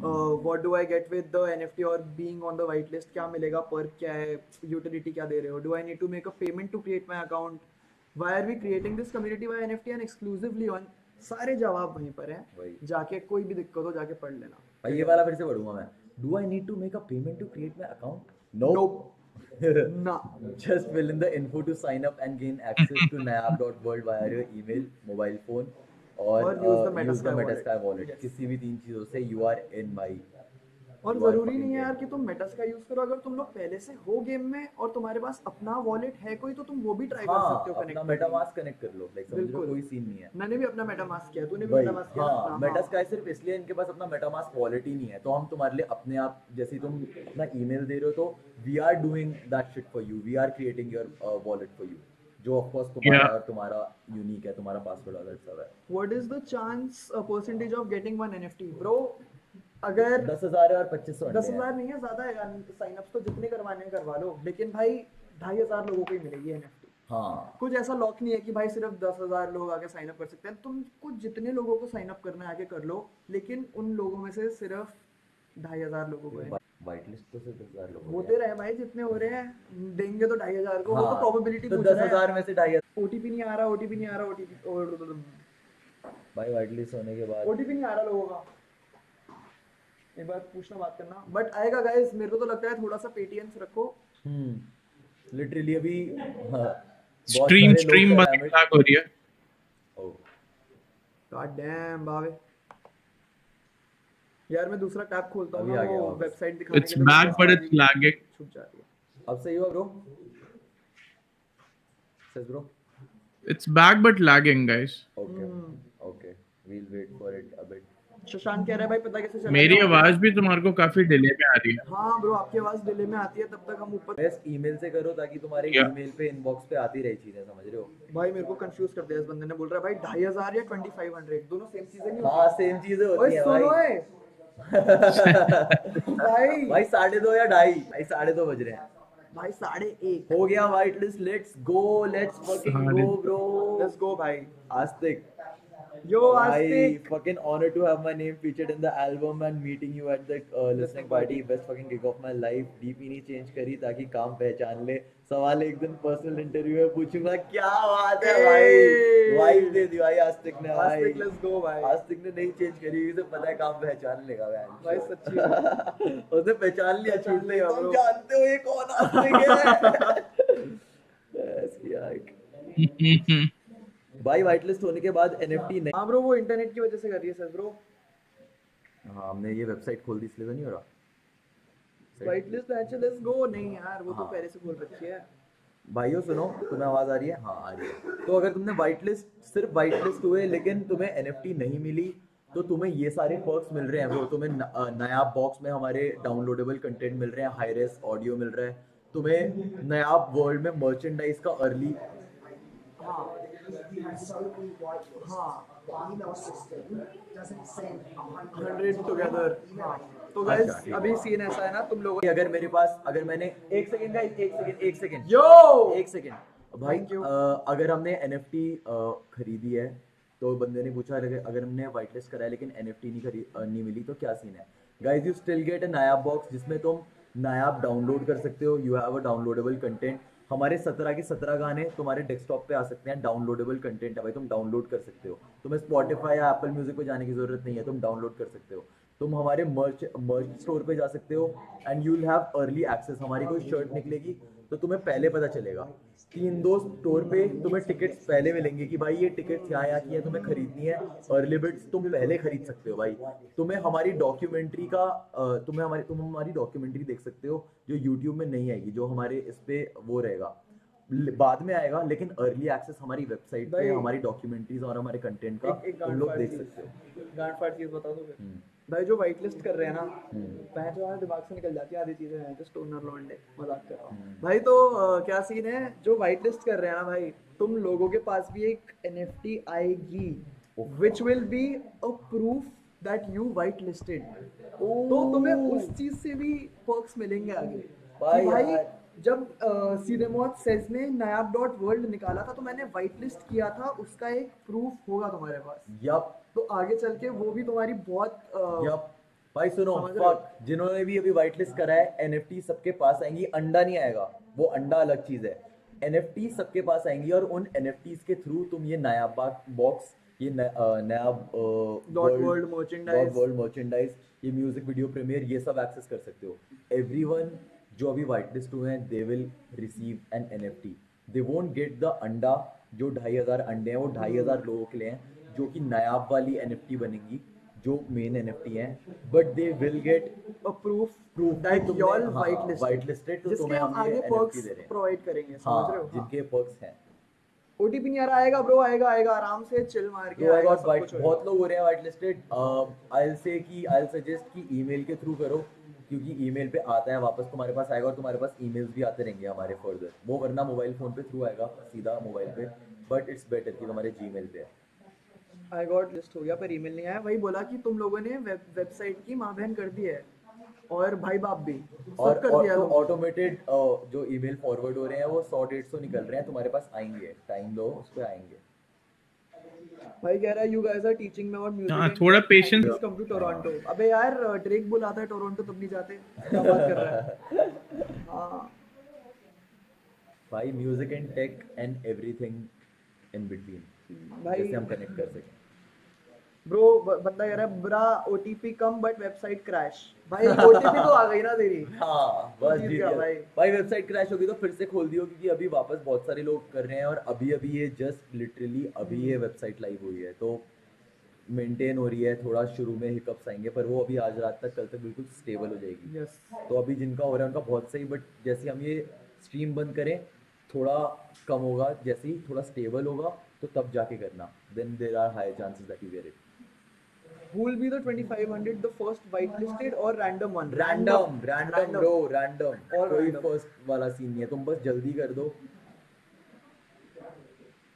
Speaker 1: what do I get with the NFT और being on the white list, क्या मिलेगा, पर्क क्या है, यूटिलिटी क्या दे रहे हो, do I need to make a payment to create my account, why are we creating this community by NFT and exclusively on. सारे जवाब वहीं पर हैं,
Speaker 2: वही।
Speaker 1: जाके कोई भी दिक्कत हो जाके पढ़ लेना।
Speaker 2: भाई ये वाला फिर से पढ़ूंगा मैं। Do I need to make a payment to create my account? No.
Speaker 1: ना
Speaker 2: Just fill in the info to sign up and gain access to nayaap.world via your email, mobile phone और
Speaker 1: और use the
Speaker 2: use the
Speaker 1: Metasky
Speaker 2: Metasky
Speaker 1: wallet।
Speaker 2: wallet।
Speaker 1: Yes।
Speaker 2: किसी भी 3 चीजों से you are in भाई।
Speaker 1: और
Speaker 2: You are
Speaker 1: जरूरी
Speaker 2: fucking
Speaker 1: नहीं है
Speaker 2: in।
Speaker 1: यार कि तुम मेटास्का यूज करो। अगर तुम लोग पहले से हो गेम में और तुम्हारे पास अपना वॉलेट है कोई तो तुम वो भी ट्राई कर
Speaker 2: हाँ,
Speaker 1: सकते हो
Speaker 2: अपना
Speaker 1: कनेक्ट।
Speaker 2: MetaMask कनेक्ट कर लो, लाइक समझ लो
Speaker 1: बिल्कुल।
Speaker 2: कोई सीन नहीं है।
Speaker 1: मैंने भी अपना मेटामास्क किया, तूने भी
Speaker 2: भाई
Speaker 1: मेटामास्क किया
Speaker 2: हाँ,
Speaker 1: ना?
Speaker 2: मेटास्काई सिर्फ इसलिए इनके पास अपना मेटामास्क वॉलेट ही नहीं है, तो हम तुम्हारे लिए अपने आप, जैसे तुम अपना ईमेल दे रहे हो तो we are doing that shit for you, we are creating your wallet for you, जो ऑफ कोर्स तुम्हारा
Speaker 3: Yeah.
Speaker 2: और तुम्हारा यूनिक है, तुम्हारा पासवर्ड अलग सब है।
Speaker 1: What is the chance percentage of getting one NFT bro? अगर
Speaker 2: 10,000 है और 2500 अंडे
Speaker 1: 10,000 नहीं है, ज्यादा है। साइन अप्स तो जितने करवाने हैं करवा लो, लेकिन भाई 2,500 लोगों को ही मिलेगी NFT।
Speaker 2: हाँ,
Speaker 1: कुछ ऐसा लॉक नहीं है कि भाई सिर्फ 10,000 लोग आके साइन अप कर सकते हैं। तुमको जितने लोगों को साइन अप करना है आके कर लो, लेकिन उन लोगों में से सिर्फ 2,500 लोगों को है।
Speaker 2: वाइट लिस्ट तो सिर्फ 10,000 लोग
Speaker 1: होते रहे भाई, जितने हो रहे हैं देंगे तो 2,500 को। वो तो
Speaker 2: हाँ,
Speaker 1: प्रोबेबिलिटी
Speaker 2: तो
Speaker 1: पूछ रहे हैं।
Speaker 2: 10,000 में से 2,500
Speaker 1: OTP नहीं आ रहा, OTP नहीं आ रहा, OTP
Speaker 2: भाई वाइट लिस्ट होने के बाद।
Speaker 1: OTP नहीं आ रहा लोगों का। एक बार पूछना, बात करना, बट आएगा गाइस। मेरे को तो लगता है थोड़ा सा पेटिएंस रखो।
Speaker 2: लिटरली अभी हाँ, बहुत
Speaker 3: स्ट्रीम
Speaker 2: सारे लोग
Speaker 3: बंद
Speaker 2: पैरामिड।
Speaker 3: लैग हो रही है।
Speaker 2: ओह,
Speaker 1: गॉड डैम बावे यार, मैं दूसरा टैब खोलता हूँ
Speaker 2: अभी
Speaker 1: ना,
Speaker 2: आ गया
Speaker 1: वो
Speaker 2: वापस।
Speaker 1: वेबसाइट दिखाने
Speaker 3: It's
Speaker 1: के लिए
Speaker 3: back, but
Speaker 1: सारी
Speaker 3: it's lagging.
Speaker 1: छूट जा रही है।
Speaker 2: अब सही हुआ ब्रो? सच bro?
Speaker 3: It's back but lagging, guys.
Speaker 2: Okay okay, we'll wait for it a bit.
Speaker 1: Shashank कह रहा है भाई पता कैसे चला?
Speaker 3: मेरी आवाज भी तुम्हारे को काफी डिले में आ रही है।
Speaker 1: हाँ ब्रो, आपकी आवाज डिले में आती है, तब तक हम ऊपर।
Speaker 2: बेस्ट ईमेल से करो ताकि तुम्हारे
Speaker 3: Yeah.
Speaker 2: ईमेल पे इनबॉक्स पे आती रही चीजें, समझ रहे हो?
Speaker 1: भाई मेरे को कंफ्यूज कर दिया इस बंदे ने। बोल रहा है भाई 2,500 या 2,500 दोनों सेम चीजें नहीं
Speaker 2: हाँ, सेम चीजें
Speaker 1: होती।
Speaker 2: होती
Speaker 1: ओए
Speaker 2: हैं
Speaker 1: सुनो
Speaker 2: भाई।
Speaker 1: ए भाई
Speaker 2: भाई 2:30 या 2:30, भाई 2:30 बज रहे हैं।
Speaker 1: भाई 1:30
Speaker 2: हो गया white list, let's go, let's fucking go bro.
Speaker 1: Let's go भाई।
Speaker 2: आस्तिक,
Speaker 1: यो
Speaker 2: भाई
Speaker 1: आस्तिक,
Speaker 2: fucking honor to have my name featured in the album and meeting you at the listening party, best fucking gig of my life। DP नहीं change करी ताकि काम पहचान ले। सवाल एक दिन पर्सनल इंटरव्यू में पूछूंगा। क्या बात है भाई, वाइब दे दी भाई आस्तिक ने। भाई
Speaker 1: आस्तिक लेट्स गो भाई।
Speaker 2: आस्तिक ने नहीं चेंज करी, उसे पता है काम पहचान लेगा
Speaker 1: भाई सच्ची में।
Speaker 2: उसने पहचान लिया,
Speaker 1: पहचान
Speaker 2: छूट
Speaker 1: लिया
Speaker 2: लिया। तुम
Speaker 1: bro।
Speaker 2: जानते हो ये कौन आस्तिक है? Yes, यार। भाई वाइट लिस्ट होने के बाद NFT नहीं।
Speaker 1: हाँ ब्रो, वो इंटरनेट की वजह से कर रही है सर ब्रो।
Speaker 2: हाँ, हमने ये वेबसाइट खोल दी इसलिए तो नहीं हो रहा।
Speaker 1: White list actually let's go नहीं यार, वो तो
Speaker 2: हाँ।
Speaker 1: पहले से खोल रखी है।
Speaker 2: भाइयों सुनो, तुम्हें आवाज आ रही है? हाँ आ रही है। तो अगर तुमने वाइट लिस्ट, सिर्फ वाइट लिस्ट हुए लेकिन तुम्हें NFT नहीं मिली, तो तुम्हें ये सारे पर्क्स मिल रहे हैं ब्रो। तुम्हें नायाब बॉक्स में हमारे डाउनलोडेबल कंटेंट मिल रहे हैं, हाई रेस ऑडियो मिल रहा है तुम्हें, नायाब वर्ल्ड में मर्चेंडाइज का अर्ली।
Speaker 1: हाँ
Speaker 4: solely whitelist.
Speaker 1: हाँ
Speaker 4: The email system doesn't send
Speaker 1: 100 together. हाँ तो
Speaker 2: अच्छा,
Speaker 1: गाइस
Speaker 2: ठीक है।
Speaker 1: अभी सीन ऐसा है ना, तुम लोग
Speaker 2: अगर मेरे पास, अगर मैंने एक सेकंड का, एक सेकंड
Speaker 1: यो
Speaker 2: एक सेकंड भाई,
Speaker 1: Thank you.
Speaker 2: अगर हमने NFT खरीदी है तो बंदे ने पूछा अगर हमने वाइट लिस्ट कराया लेकिन NFT नहीं मिली तो क्या सीन है? Guys you still get a Nayab box जिसमें तुम नायाब डाउनलोड कर सकते हो। You have a downloadable content. हमारे 17 के 17 गाने तुम्हारे डेस्कटॉप पे आ सकते हैं। डाउनलोडेबल कंटेंट है भाई, तुम डाउनलोड कर सकते हो। तुम्हें स्पॉटिफाई या एप्पल म्यूजिक पे जाने की जरूरत नहीं है, तुम डाउनलोड कर सकते हो। तुम हमारे मर्च स्टोर पे जा सकते हो and you will have early access. हमारी कोई शर्ट निकलेगी तो तुम्हें पहले पता चलेगा। 3 दोस्त स्टोर पे तुम्हें टिकट्स पहले मिलेंगे कि भाई ये टिकट्स यहाँ की है, तुम्हें खरीदनी है। अर्ली बिट्स तुम पहले खरीद सकते हो भाई। तुम्हें हमारी डॉक्यूमेंट्री का तुम हमारी डॉक्यूमेंट्री देख सकते हो जो यूट्यूब में नहीं आएगी, जो हमारे इस पे वो रहेगा, बाद में आएगा। लेकिन अर्ली एक्सेस हमारी वेबसाइट पे
Speaker 1: भाई,
Speaker 2: हमारी डॉक्यूमेंट्रीज और हमारे कंटेंट का
Speaker 1: एक
Speaker 2: तुम लोग देख सकते हो।
Speaker 1: गांड चीज बता दो फिर। भाई जो वाइट लिस्ट कर रहे हैं ना, पहले जो हमारे दिमाग से निकल जाती है आधी चीजें हैं, तो स्टोनर लॉन्डे मजाक कर रहा हूँ भाई। तो क्या सीन है, जो वाइट लिस्ट कर रहे हैं ना भाई, तुम लोगों के पास भी एक NFT आएगी which will be a proof that you whitelisted, तो तुम्हें उस चीज से भी पर्क्स मिलेंगे आगे
Speaker 2: भाई
Speaker 1: कि भाई
Speaker 2: यार।
Speaker 1: जब सीधे मौत सेज ने नायाब.वर्ल्ड निकाला था तो मैंने वाइट लिस्ट किया था, उसका एक प्रूफ होगा तुम्हारे पास,
Speaker 2: यप
Speaker 1: तो आगे चल के वो भी तुम्हारी बहुत
Speaker 2: यप भाई सुनो,
Speaker 1: समझ रहे हो?
Speaker 2: फक जिन्होंने भी अभी व्हाइट लिस्ट करा है, एनएफटी सबके पास आएंगी, अंडा नहीं आएगा, वो अंडा अलग चीज है। एनएफटी सबके पास आएंगी और उन एनएफटीज के थ्रू तुम ये नायाब बॉक्स, ये नायाब
Speaker 1: .world merchandise,
Speaker 2: वर्ल्ड मर्चेंडाइज, ये म्यूजिक वीडियो प्रीमियर, ये सब एक्सेस कर सकते हो। एवरीवन जो अभी व्हाइट लिस्ट हुए हैं, they will receive an NFT. They won't get the अंडा, जो 2500 अंडे हैं वो 2500 लोगों के लिए हैं, जो कि नायाब वाली एनएफटी बनेंगी, जो मेन एनएफटी हैं, but they will get
Speaker 1: a proof
Speaker 2: proof
Speaker 1: that
Speaker 2: तुमने-
Speaker 1: you all
Speaker 2: हाँ,
Speaker 1: whitelisted,
Speaker 2: whitelisted, तो
Speaker 1: जिसके
Speaker 2: तुम्हें
Speaker 1: हम
Speaker 2: हम ये
Speaker 1: आगे
Speaker 2: NFT
Speaker 1: perks
Speaker 2: दे रहे हैं।
Speaker 1: प्रोवाइड करेंगे, समझ रहे
Speaker 2: हाँ,
Speaker 1: हो?
Speaker 2: जिनके पर्क्स हैं।
Speaker 1: ओटीपी नहीं आ रहा, आएगा ब्रो, आएगा आएगा, आराम से चिल मार के
Speaker 2: तो आई
Speaker 1: आएगा,
Speaker 2: गॉट
Speaker 1: सब
Speaker 2: वाइट,
Speaker 1: कुछ होएगा।
Speaker 2: बहुत लोग हो रहे हैं व्हाइट लिस्टेड। आई सजेस्ट कि ईमेल के थ्रू करो, क्योंकि ईमेल पे आता है वापस तुम्हारे पास आएगा, और तुम्हारे पास ईमेल्स भी आते रहेंगे हमारे फर्दर, वो वरना मोबाइल फोन पे थ्रू आएगा सीधा मोबाइल पे, बट इट्स बेटर कि तुम्हारे जीमेल पे है।
Speaker 1: आई गॉट लिस्ट हो गया पर ईमेल नहीं आया। वही बोला कि तुम लोगों ने वेबसाइट की माँ बहन कर दी है, और भाई बाप भी
Speaker 2: और
Speaker 1: सब कर दिया लोगों ने।
Speaker 2: ऑटोमेटेड जो ईमेल फॉरवर्ड हो रहे हैं वो 100-150 निकल रहे हैं, तुम्हारे पास आएंगे, टाइम लो, उस पे आएंगे।
Speaker 1: भाई कह रहा है you guys are teaching me about music,
Speaker 3: हाँ, थोड़ा patience।
Speaker 1: Come to Toronto. अबे यार ड्रेक बुलाता है टोरंटो तब नहीं जाते, क्या बात कर रहा है? हाँ
Speaker 2: भाई music and tech and everything in between,
Speaker 1: भाई
Speaker 2: जैसे हम कनेक्ट कर सकें।
Speaker 1: ब्रो, बंदा कह रहा है bro OTP come but website crash. भाई ओटीपी तो आ गई ना तेरी।
Speaker 2: हाँ बस
Speaker 1: जीत
Speaker 2: जीत
Speaker 1: गया
Speaker 2: गया
Speaker 1: भाई।
Speaker 2: भाई। वेबसाइट क्रैश होगी तो फिर से खोल दियो, क्योंकि अभी वापस बहुत सारे लोग कर रहे हैं, और अभी अभी ये जस्ट लिटरली अभी ये वेबसाइट लाइव हुई है, तो मेंटेन हो रही है। थोड़ा शुरू में हिकअप्स आएंगे, पर वो अभी आज रात तक, कल तक बिल्कुल स्टेबल हो जाएगी।
Speaker 1: यस
Speaker 2: तो अभी जिनका हो रहा है उनका बहुत सही, बट जैसे हम ये स्ट्रीम बंद करें थोड़ा कम होगा, जैसे ही थोड़ा स्टेबल होगा तो तब जाके करना, then there are high chances that you get it.
Speaker 1: who will be the 2500 the first whitelisted or random one?
Speaker 2: Random bro, random,
Speaker 1: All
Speaker 2: कोई
Speaker 1: random.
Speaker 2: फर्स्ट वाला सीन नहीं है, तुम बस जल्दी कर दो।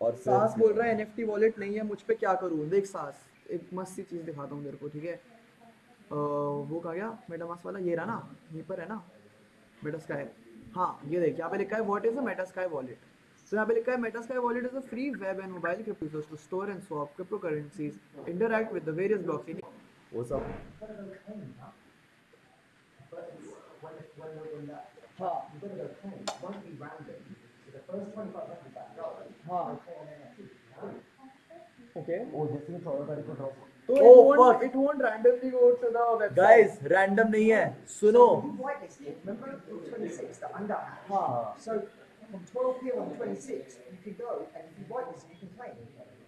Speaker 2: और फिर
Speaker 1: सास बोल रहा है एनएफटी वॉलेट नहीं है मुझ पे, क्या करूं? देख सास, एक मस्त सी चीज दिखाता हूं तेरे को, ठीक है? वो कहा गया मेटामास्क वाला, ये रहा ना, यहीं पर है ना मेटास्काई। हाँ ये देख, यहाँ पे लिखा है what is a MetaMask wallet. तो यहाँ पे लिखा है MetaMask wallet is a free web and mobile crypto users to store and swap cryptocurrencies, interact with the various blockchain.
Speaker 2: वो सब
Speaker 1: हाँ हाँ ओके,
Speaker 2: ओ जैसे ही 16 तारीख को ड्रॉप।
Speaker 1: तो
Speaker 2: Oh, fuck.
Speaker 1: it won't randomly go to the website.
Speaker 2: Guys random नहीं है, सुनो।
Speaker 4: Whitelisted. Remember on 26 that under.
Speaker 1: हाँ
Speaker 4: So from 12 p.m. on 26, you can go and if you whitelist, you can claim.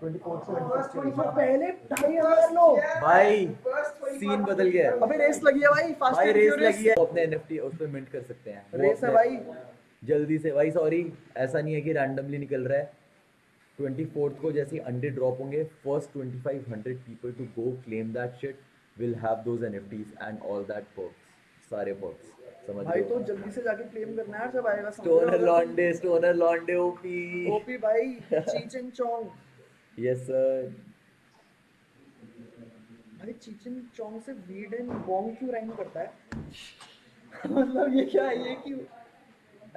Speaker 2: 24
Speaker 4: So the first 25
Speaker 1: पहले 2500 लोग।
Speaker 2: भाई
Speaker 4: first 25
Speaker 2: scene बदल गया है।
Speaker 1: अबे रेस लगी है भाई, फास्ट
Speaker 2: भाई
Speaker 1: एंड
Speaker 2: रेस
Speaker 1: फ्यूरियस
Speaker 2: लगी है, वो अपने एनएफटी उस पे मिंट कर सकते हैं, वो
Speaker 1: रेस है
Speaker 2: अपने-
Speaker 1: भाई।
Speaker 2: जल्दी से भाई, सॉरी ऐसा नहीं है कि रैंडमली निकल रहा है। 24th को जैसे अंडे ड्रॉप होंगे, first 2500 people to go claim that shit will have those NFTs and all that perks, सारे पर्क्स, समझ
Speaker 1: भाई
Speaker 2: रहे
Speaker 1: तो
Speaker 2: हो?
Speaker 1: जल्दी से जाके क्लेम करना है यार, जब आएगा
Speaker 2: स्टोनर लॉन्डे ओपी।
Speaker 1: ओपी भाई, चीच एंड चोंग
Speaker 2: यस सर।
Speaker 1: भाई, चीच एंड चोंग से वीड एंड बॉन्ग क्यों राइम करता है? मतलब ये क्या है, ये क्यों?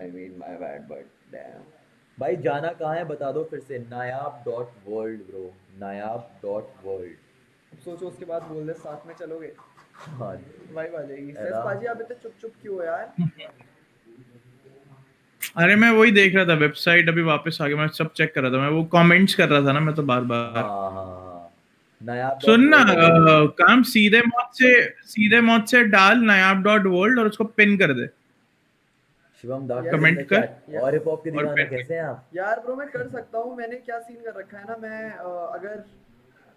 Speaker 1: I mean my bad but dam.
Speaker 2: भाई जाना कहाँ है बता दो फिर से, नायाब.वर्ल्ड ब्रो, नायाब.वर्ल्ड।
Speaker 1: अब सोचो उसके बाद बोल दे साथ में चलोगे,
Speaker 2: हाँ
Speaker 1: वाइब आ जाएगी।
Speaker 2: अरे।
Speaker 1: सेस पाजी आप इतने चुप चुप क्यों हो यार?
Speaker 3: अरे मैं वही देख रहा था, वेबसाइट अभी वापस आ गया, मैं सब चेक कर रहा था, मैं वो कमेंट्स कर रहा था ना, मैं तो बार बार।
Speaker 2: हाँ नायाब
Speaker 3: सुन ना, काम सीधे मौत से डाल nayaab.world और उसको पिन कर दे।
Speaker 2: शिवम दास
Speaker 3: कमेंट कर।
Speaker 2: और हिप हॉप के
Speaker 3: और
Speaker 2: दीवाने
Speaker 3: फिर-
Speaker 2: कैसे हैं आप?
Speaker 1: यार ब्रो मैं कर सकता हूँ, मैंने क्या सीन कर रखा है ना, मैं अगर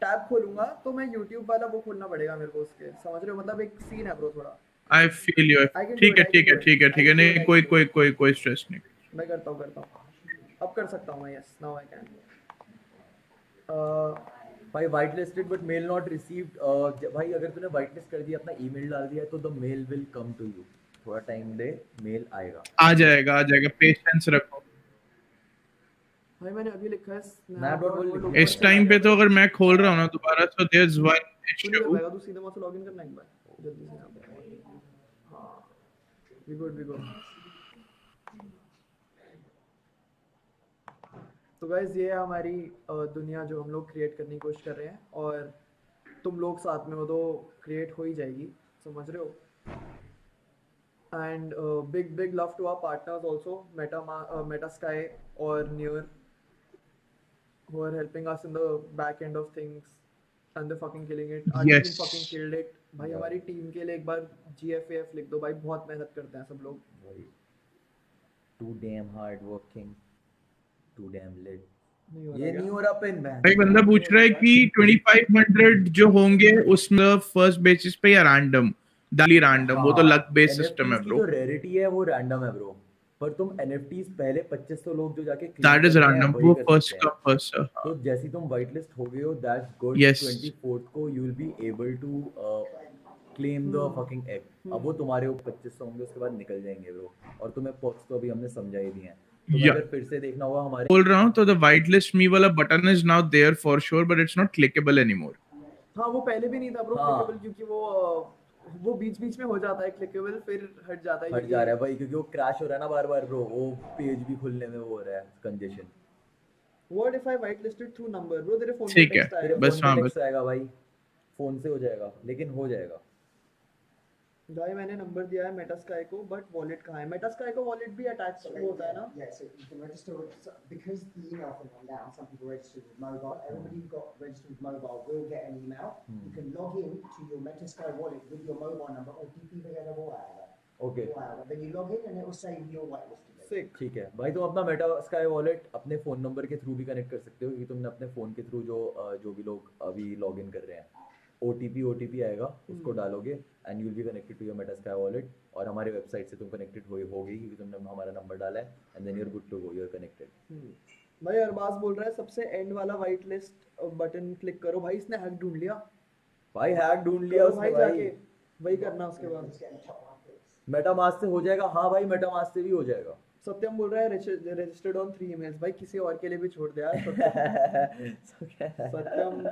Speaker 1: टैब खोलूंगा तो मैं YouTube वाला वो खोलना पड़ेगा मेरे को उसके, समझ रहे हो? मतलब एक सीन है ब्रो थोड़ा।
Speaker 3: I feel you.
Speaker 1: I can do
Speaker 3: ठीक है
Speaker 1: it, I
Speaker 3: ठीक है
Speaker 1: can do
Speaker 3: ठीक है
Speaker 1: it.
Speaker 3: ठीक है,
Speaker 1: I can do
Speaker 3: नहीं
Speaker 1: it, I
Speaker 3: कोई स्ट्रेस नहीं।
Speaker 1: मैं करता हूँ अब कर सकता हूँ मैं। Yes now I can.
Speaker 2: भाई white listed but mail not received. भाई अगर तूने व्हाइट लिस्ट कर दिया, अपना ईमेल डाल दिया है, तो the mail will come to you, थोड़ा टाइम दे, मेल आएगा।
Speaker 3: आ जाएगा पेशेंस रखो।
Speaker 1: भाई मैंने अभी लिखा है
Speaker 2: Snap.world
Speaker 1: Snap.world
Speaker 3: इस टाइम पे तो अगर मैं खोल रहा हूँ ना दोबारा, तो देयर इज वन It's
Speaker 1: तू नहीं कर
Speaker 3: true.
Speaker 1: पाएगा, तू सीधे वहाँ से लॉगिन करना एक बार जल्दी से यहाँ पे। हाँ, वी गुड। तो गाइज ये है हमारी दुनिया जो हम लोग क्रिएट करने की कोशिश कर रहे हैं, और तुम लोग साथ में हो तो क्रिएट हो ही जाएगी, समझ रहे हो। And big love to our partners also, Metasky और Near, who are helping us in the back end of things, and they're fucking killing it. Our team
Speaker 3: Yes.
Speaker 1: fucking killed it भाई।
Speaker 2: Yeah.
Speaker 1: हमारी team के लिए एक बार GFAF लिख दो भाई, बहुत मेहनत करते हैं सब लोग।
Speaker 2: भाई too damn hard working, too damn lit.
Speaker 1: नहीं हो
Speaker 2: ये
Speaker 1: रहा
Speaker 2: नहीं हो रहा पिन मैं।
Speaker 3: भाई बंदा पूछ रहा है कि 2500 जो होंगे उसमें फर्स्ट बेसिस पे या रैंडम? डाली रैंडम, वो तो लक बेस्ड सिस्टम है
Speaker 2: NFTs की
Speaker 3: ब्रो।
Speaker 2: जो रेयरिटी है वो रैंडम है ब्रो, पर तुम NFTs पहले 2500 लोग जो जाके claim
Speaker 3: दैट इज
Speaker 2: कर रहे हैं
Speaker 3: रैंडम,
Speaker 2: वही
Speaker 3: वो
Speaker 2: कर
Speaker 3: फर्स्ट
Speaker 2: सकते हैं।
Speaker 3: Come first serve.
Speaker 2: तो जैसे ही तुम वाइट लिस्ट हो गए हो, दैट्स गुड।
Speaker 3: Yes.
Speaker 2: 24th को you will be able to claim the fucking egg. अब वो तुम्हारे ऊपर 2500 होंगे, उसके बाद निकल जाएंगे ब्रो। और तुम्हें पर्क्स तो अभी हमने समझा ही दिए हैं। तुम्हें
Speaker 3: Yeah.
Speaker 2: अगर फिर से देखना होगा हमारे
Speaker 3: बोल रहा हूँ तो द वाइट लिस्ट मी वाला button is now there for sure, but it's not clickable anymore.
Speaker 1: हाँ, वो पहले भी नहीं था ब्रो
Speaker 2: हाँ।
Speaker 1: क्लिकेबल, क्योंकि वो बीच बीच में हो जाता है क्लिकेबल, फिर हट जाता है।
Speaker 2: हट जा रहा है भाई, क्योंकि वो क्रैश हो रहा है ना बार बार ब्रो, वो पेज भी खुलने में वो हो रहा है congestion.
Speaker 1: What if I whitelisted through number bro? तेरे फोन पे
Speaker 3: ठीक है,
Speaker 1: टेक्स्ट
Speaker 2: तेरे
Speaker 1: आएगा
Speaker 3: बस
Speaker 2: फोन पे
Speaker 3: हाँ,
Speaker 2: टेक्स्ट आएगा भाई, फोन से हो जाएगा, लेकिन हो जाएगा।
Speaker 1: भाई। मैंने नंबर दिया है Metasky को, बट वॉलेट कहाँ है? Metasky का वॉलेट भी अटैच होता है ना?
Speaker 4: Yeah, so you can register with, because the email thing went down, some people registered with mobile. Everybody who got registered with mobile will get an email. You can log in to your Metasky wallet with your mobile number, OTP वगैरह वो आएगा।
Speaker 2: Okay
Speaker 4: वो आएगा। Then you log in and it will say you're whitelisted.
Speaker 1: Sick.
Speaker 2: ठीक है भाई, तुम अपना Metasky वॉलेट अपने फोन नंबर के थ्रू भी कनेक्ट कर सकते हो, क्योंकि तुमने अपने फोन के थ्रू जो भी लोग अभी लॉग इन कर रहे हैं, OTP आएगा, उसको डालोगे and you will be connected to your Metasky wallet. और हमारे वेबसाइट से तुम कनेक्टेड हो गई, क्योंकि तुमने हमारा नंबर डाला है, and then you are good to go, you are connected.
Speaker 1: भाई अरबाज बोल रहा है सबसे एंड वाला व्हाइट लिस्ट बटन क्लिक करो। भाई इसने हैक ढूंढ लिया
Speaker 2: भाई हैक ढूंढ लिया
Speaker 1: करो
Speaker 2: उसने
Speaker 1: भाई,
Speaker 2: भाई।
Speaker 1: जाके वही करना उसके बाद।
Speaker 4: Just get the top one fixed.
Speaker 2: MetaMask से हो जाएगा, हाँ भाई मेटामास्क से भी हो जाएगा।
Speaker 1: सत्यम बोल रहा है रजिस्टर्ड ऑन 3 emails। भाई किसी और के लिए भी छोड़ दे यार सत्यम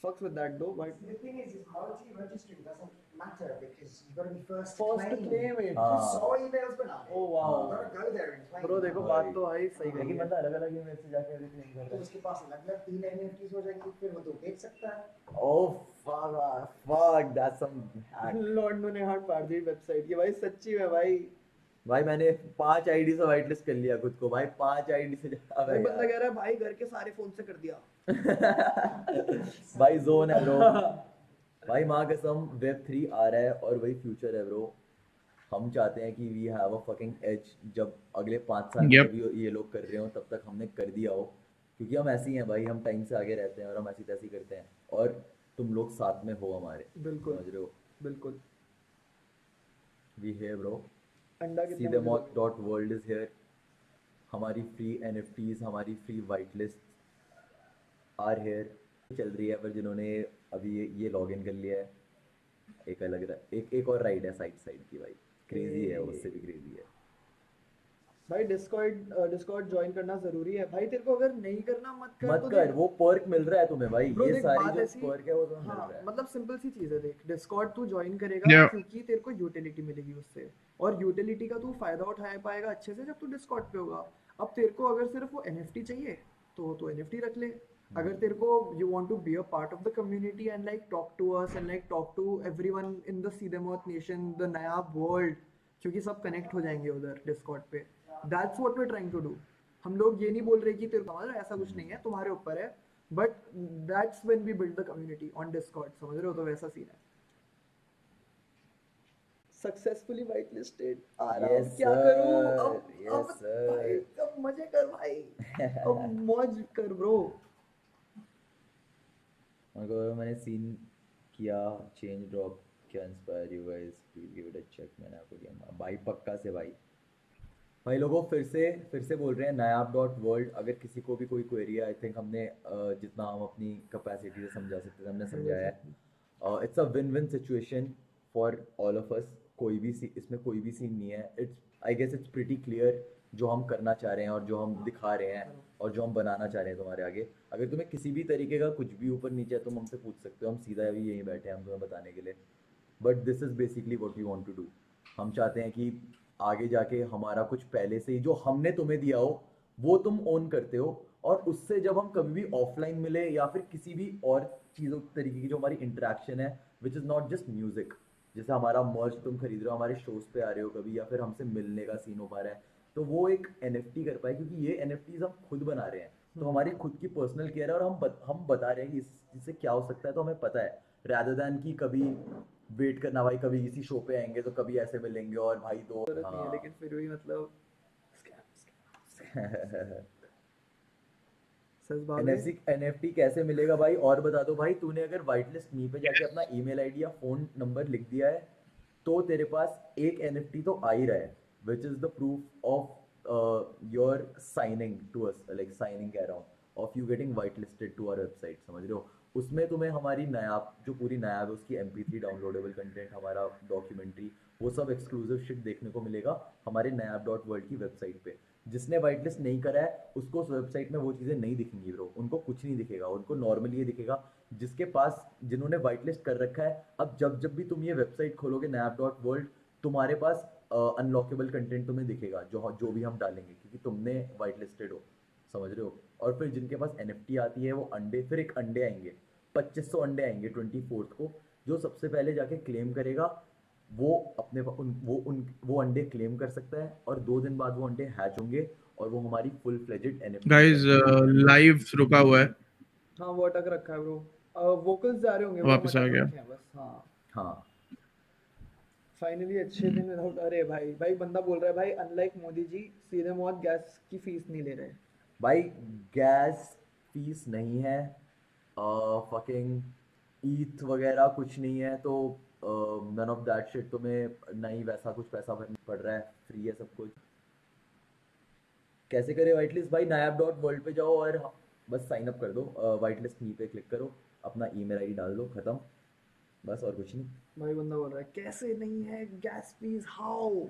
Speaker 1: fucks with that though, but
Speaker 4: The thing is multi-registering doesn't matter because you've got to be first
Speaker 1: first to claim it.
Speaker 2: हाँ।
Speaker 4: 100 emails बना
Speaker 1: Oh wow
Speaker 4: You've got to go there and claim
Speaker 1: bro,
Speaker 4: it.
Speaker 1: देखो
Speaker 2: भाई।
Speaker 1: बात तो भाई सही
Speaker 2: लेकिन
Speaker 1: कही है।
Speaker 2: बंदा अलग अलग ईमेल से जाके रिक्लेम कर
Speaker 4: तो
Speaker 2: रहा
Speaker 4: उसके पास अलग-अलग 3 NFTs हो जाएंगी, फिर वो तो बेच सकता है।
Speaker 2: है। Oh fuck that's some hack.
Speaker 1: लॉन्डो ने हाथ पाड़ दी वेबसाइट की। भाई सच्ची में भाई।
Speaker 2: भाई मैंने 5 आईडी से वाइट लिस्ट कर लिया खुद को भाई, 5 आईडी से
Speaker 1: भाई बंदा कह रहा है भाई घर के सारे फोन से कर दिया।
Speaker 2: भाई जोन है ब्रो। भाई माँ कसम Web3 आ रहा है और वही फ्यूचर है ब्रो। हम चाहते हैं कि we have a fucking edge, जब अगले 5 साल
Speaker 3: Yep.
Speaker 2: में भी ये लोग कर रहे हो तब तक हमने कर दिया हो, क्योंकि हम ऐसे ही हैं भाई, हम टाइम से आगे रहते हैं और हम ऐसी तैसी करते हैं, और तुम लोग साथ में हो हमारे,
Speaker 1: बिल्कुल
Speaker 2: समझ रहे हो।
Speaker 1: बिल्कुल।
Speaker 2: वी हियर ब्रो,
Speaker 1: अंडा
Speaker 2: सी
Speaker 1: कितने
Speaker 2: द
Speaker 1: बजे
Speaker 2: mock dot world is here. हमारी फ्री NFTs, हमारी फ्री वाइट लिस्ट आर हियर चल रही है। पर जिन्होंने अभी ये लॉग इन कर लिया है, एक अलग एक और राइड है साइड की भाई, क्रेजी है, उससे भी क्रेजी है
Speaker 1: भाई। डिस्कॉर्ड ज्वाइन करना जरूरी है भाई। तेरे को अगर नहीं करना मत कर
Speaker 2: मत
Speaker 1: तो
Speaker 2: कर,
Speaker 1: देख।
Speaker 2: वो पर्क मिल रहा है तुम्हें भाई,
Speaker 1: Bro,
Speaker 2: ये
Speaker 1: देख,
Speaker 2: सारी
Speaker 1: बात
Speaker 2: जो
Speaker 1: ऐसी-
Speaker 2: पर्क है वो तुम्हें मिल
Speaker 1: हाँ
Speaker 2: रहा है।
Speaker 1: मतलब सिंपल सी चीज है। देख डिस्कॉर्ड तू ज्वाइन करेगा
Speaker 3: Yeah.
Speaker 1: क्योंकि तेरे को यूटिलिटी मिलेगी उससे, और यूटिलिटी का तू फायदा उठा पाएगा अच्छे से जब तू डिस्कॉर्ड पे होगा। अब तेरे को अगर सिर्फ वो NFT चाहिए तो NFT रख ले। अगर तेरे को you want to be a part of the community and like talk to us and like talk to everyone in the Seedhe Maut nation, the Nayaab world, क्योंकि सब कनेक्ट हो जाएंगे उधर डिस्कॉर्ड पे। That's what we are trying to do. हम लोग ये नहीं बोल रहे कि तेरे को समझ रहा है, ऐसा कुछ नहीं है, तुम्हारे ऊपर है, but that's when we build the community on discord, समझ रहे हो। तो वैसा सीन है। सक्सेसफुली व्हाइट लिस्टेड आ रहा हूँ,
Speaker 2: Yes,
Speaker 1: क्या
Speaker 2: sir.
Speaker 1: करूँ अब?
Speaker 2: Yes, sir.
Speaker 1: भाई अब मजे कर भाई, अब मौज कर ब्रो।
Speaker 2: अगर मैंने सीन किया चेंज ड्रॉप, क्या inspire you guys, please give it a check. मैंने आपको दिया भाई, पक्का से भाई लोगों फिर से बोल रहे हैं नायाब डॉट वर्ल्ड। अगर किसी को भी कोई क्वेरी है, आई थिंक हमने जितना हम अपनी कैपेसिटी से समझा सकते थे हमने समझाया है। It's a win win situation for all of us. इसमें कोई भी सीन नहीं है। It's I guess it's pretty clear जो हम करना चाह रहे हैं और जो हम दिखा रहे हैं और जो हम बनाना चाह रहे हैं तुम्हारे आगे। अगर तुम्हें किसी भी तरीके का कुछ भी ऊपर नीचे है तुम हमसे पूछ सकते हो, हम सीधा अभी यहीं बैठे हैं हम तुम्हें बताने के लिए। But this is basically what we want to do. हम चाहते हैं कि आगे जाके हमारा कुछ पहले से ही जो हमने तुम्हें दिया हो वो तुम ओन करते हो, और उससे जब हम कभी भी ऑफलाइन मिले या फिर किसी भी और चीज़ों तरीके की जो हमारी इंटरेक्शन है which is not just music, जैसे हमारा मर्च तुम खरीद रहे हो, हमारे शोज पे आ रहे हो कभी, या फिर हमसे मिलने का सीन हो पा रहा है, तो वो एक एनएफटी कर पाए, क्योंकि ये एनएफटीज हम खुद बना रहे हैं तो हमारी खुद की पर्सनल केयर है, और हम बता रहे हैं कि इससे क्या हो सकता है, तो हमें पता है, rather than कि कभी वेट करना भाई कभी किसी शो पे आएंगे तो कभी ऐसे मिलेंगे और भाई दो
Speaker 1: जरूरत नहीं है,
Speaker 2: हाँ।
Speaker 1: लेकिन फिर भी मतलब सच बात है।
Speaker 2: एनएफटी कैसे मिलेगा भाई, और बता दो भाई। तूने अगर व्हाइट लिस्ट मी पे जाके अपना ईमेल आईडी या फोन नंबर लिख दिया है तो तेरे पास एक एनएफटी तो आ ही रहा है, which is the proof of your signing to us, like signing कह रहा हूँ, of you getting white listed to our website, समझ रहे हो। उसमें तुम्हें हमारी नायाब जो पूरी नायाब है उसकी MP3 डाउनलोडेबल कंटेंट, हमारा डॉक्यूमेंट्री, वो सब एक्सक्लूसिव शिट देखने को मिलेगा हमारे nayaab.world की वेबसाइट पे। जिसने व्हाइट लिस्ट नहीं करा है उसको उस वेबसाइट में वो चीज़ें नहीं दिखेंगी ब्रो, उनको कुछ नहीं दिखेगा, उनको नॉर्मली ये दिखेगा। जिसके पास जिन्होंने व्हाइट लिस्ट कर रखा है, अब जब जब भी तुम ये वेबसाइट खोलोगे nayaab.world, तुम्हारे पास अनलॉकेबल कंटेंट तुम्हें दिखेगा जो भी हम डालेंगे, क्योंकि तुमने व्हाइट लिस्टेड हो, समझ रहे हो। और फिर जिनके पास NFT आती है वो अंडे, फिर एक अंडे आएंगे, 2500 अंडे आएंगे 24 को, जो सबसे पहले जाके क्लेम करेगा वो अपने वो अंडे क्लेम कर सकता है, और 2 दिन बाद वो अंडे हैच होंगे और वो हमारी full fledged NFT
Speaker 3: guys live रुका हुआ है,
Speaker 1: हाँ वो अटक रखा है ब्रो, वोकल्स जा रहे होंगे bro,
Speaker 3: वापस आ
Speaker 1: अटक
Speaker 3: गया।
Speaker 1: रखे हैं बस। हाँ
Speaker 2: हाँ
Speaker 1: फाइनली अच्छे दिन विदाउट, अरे भाई भाई बंदा बोल रहा है भाई अनलाइक मोदी जी सीधे मौत गैस की फीस नहीं ले रहे।
Speaker 2: भाई, गैस फीस नहीं है, फकिंग ईथ वगैरह कुछ नहीं है, तो नन ऑफ दैट शिट, तुम्हें नहीं वैसा कुछ पैसा भरना पड़ रहा है, फ्री है सब कुछ। कैसे करे व्हाइट लिस्ट भाई, nayaab.world पे जाओ और बस साइन अप कर दो, व्हाइट लिस्ट मी पे क्लिक करो, अपना ईमेल आईडी डाल दो, खत्म, बस और कुछ नहीं।
Speaker 1: भाई बंदा बोल रहा है कैसे नहीं है गैस फीस, हाउ।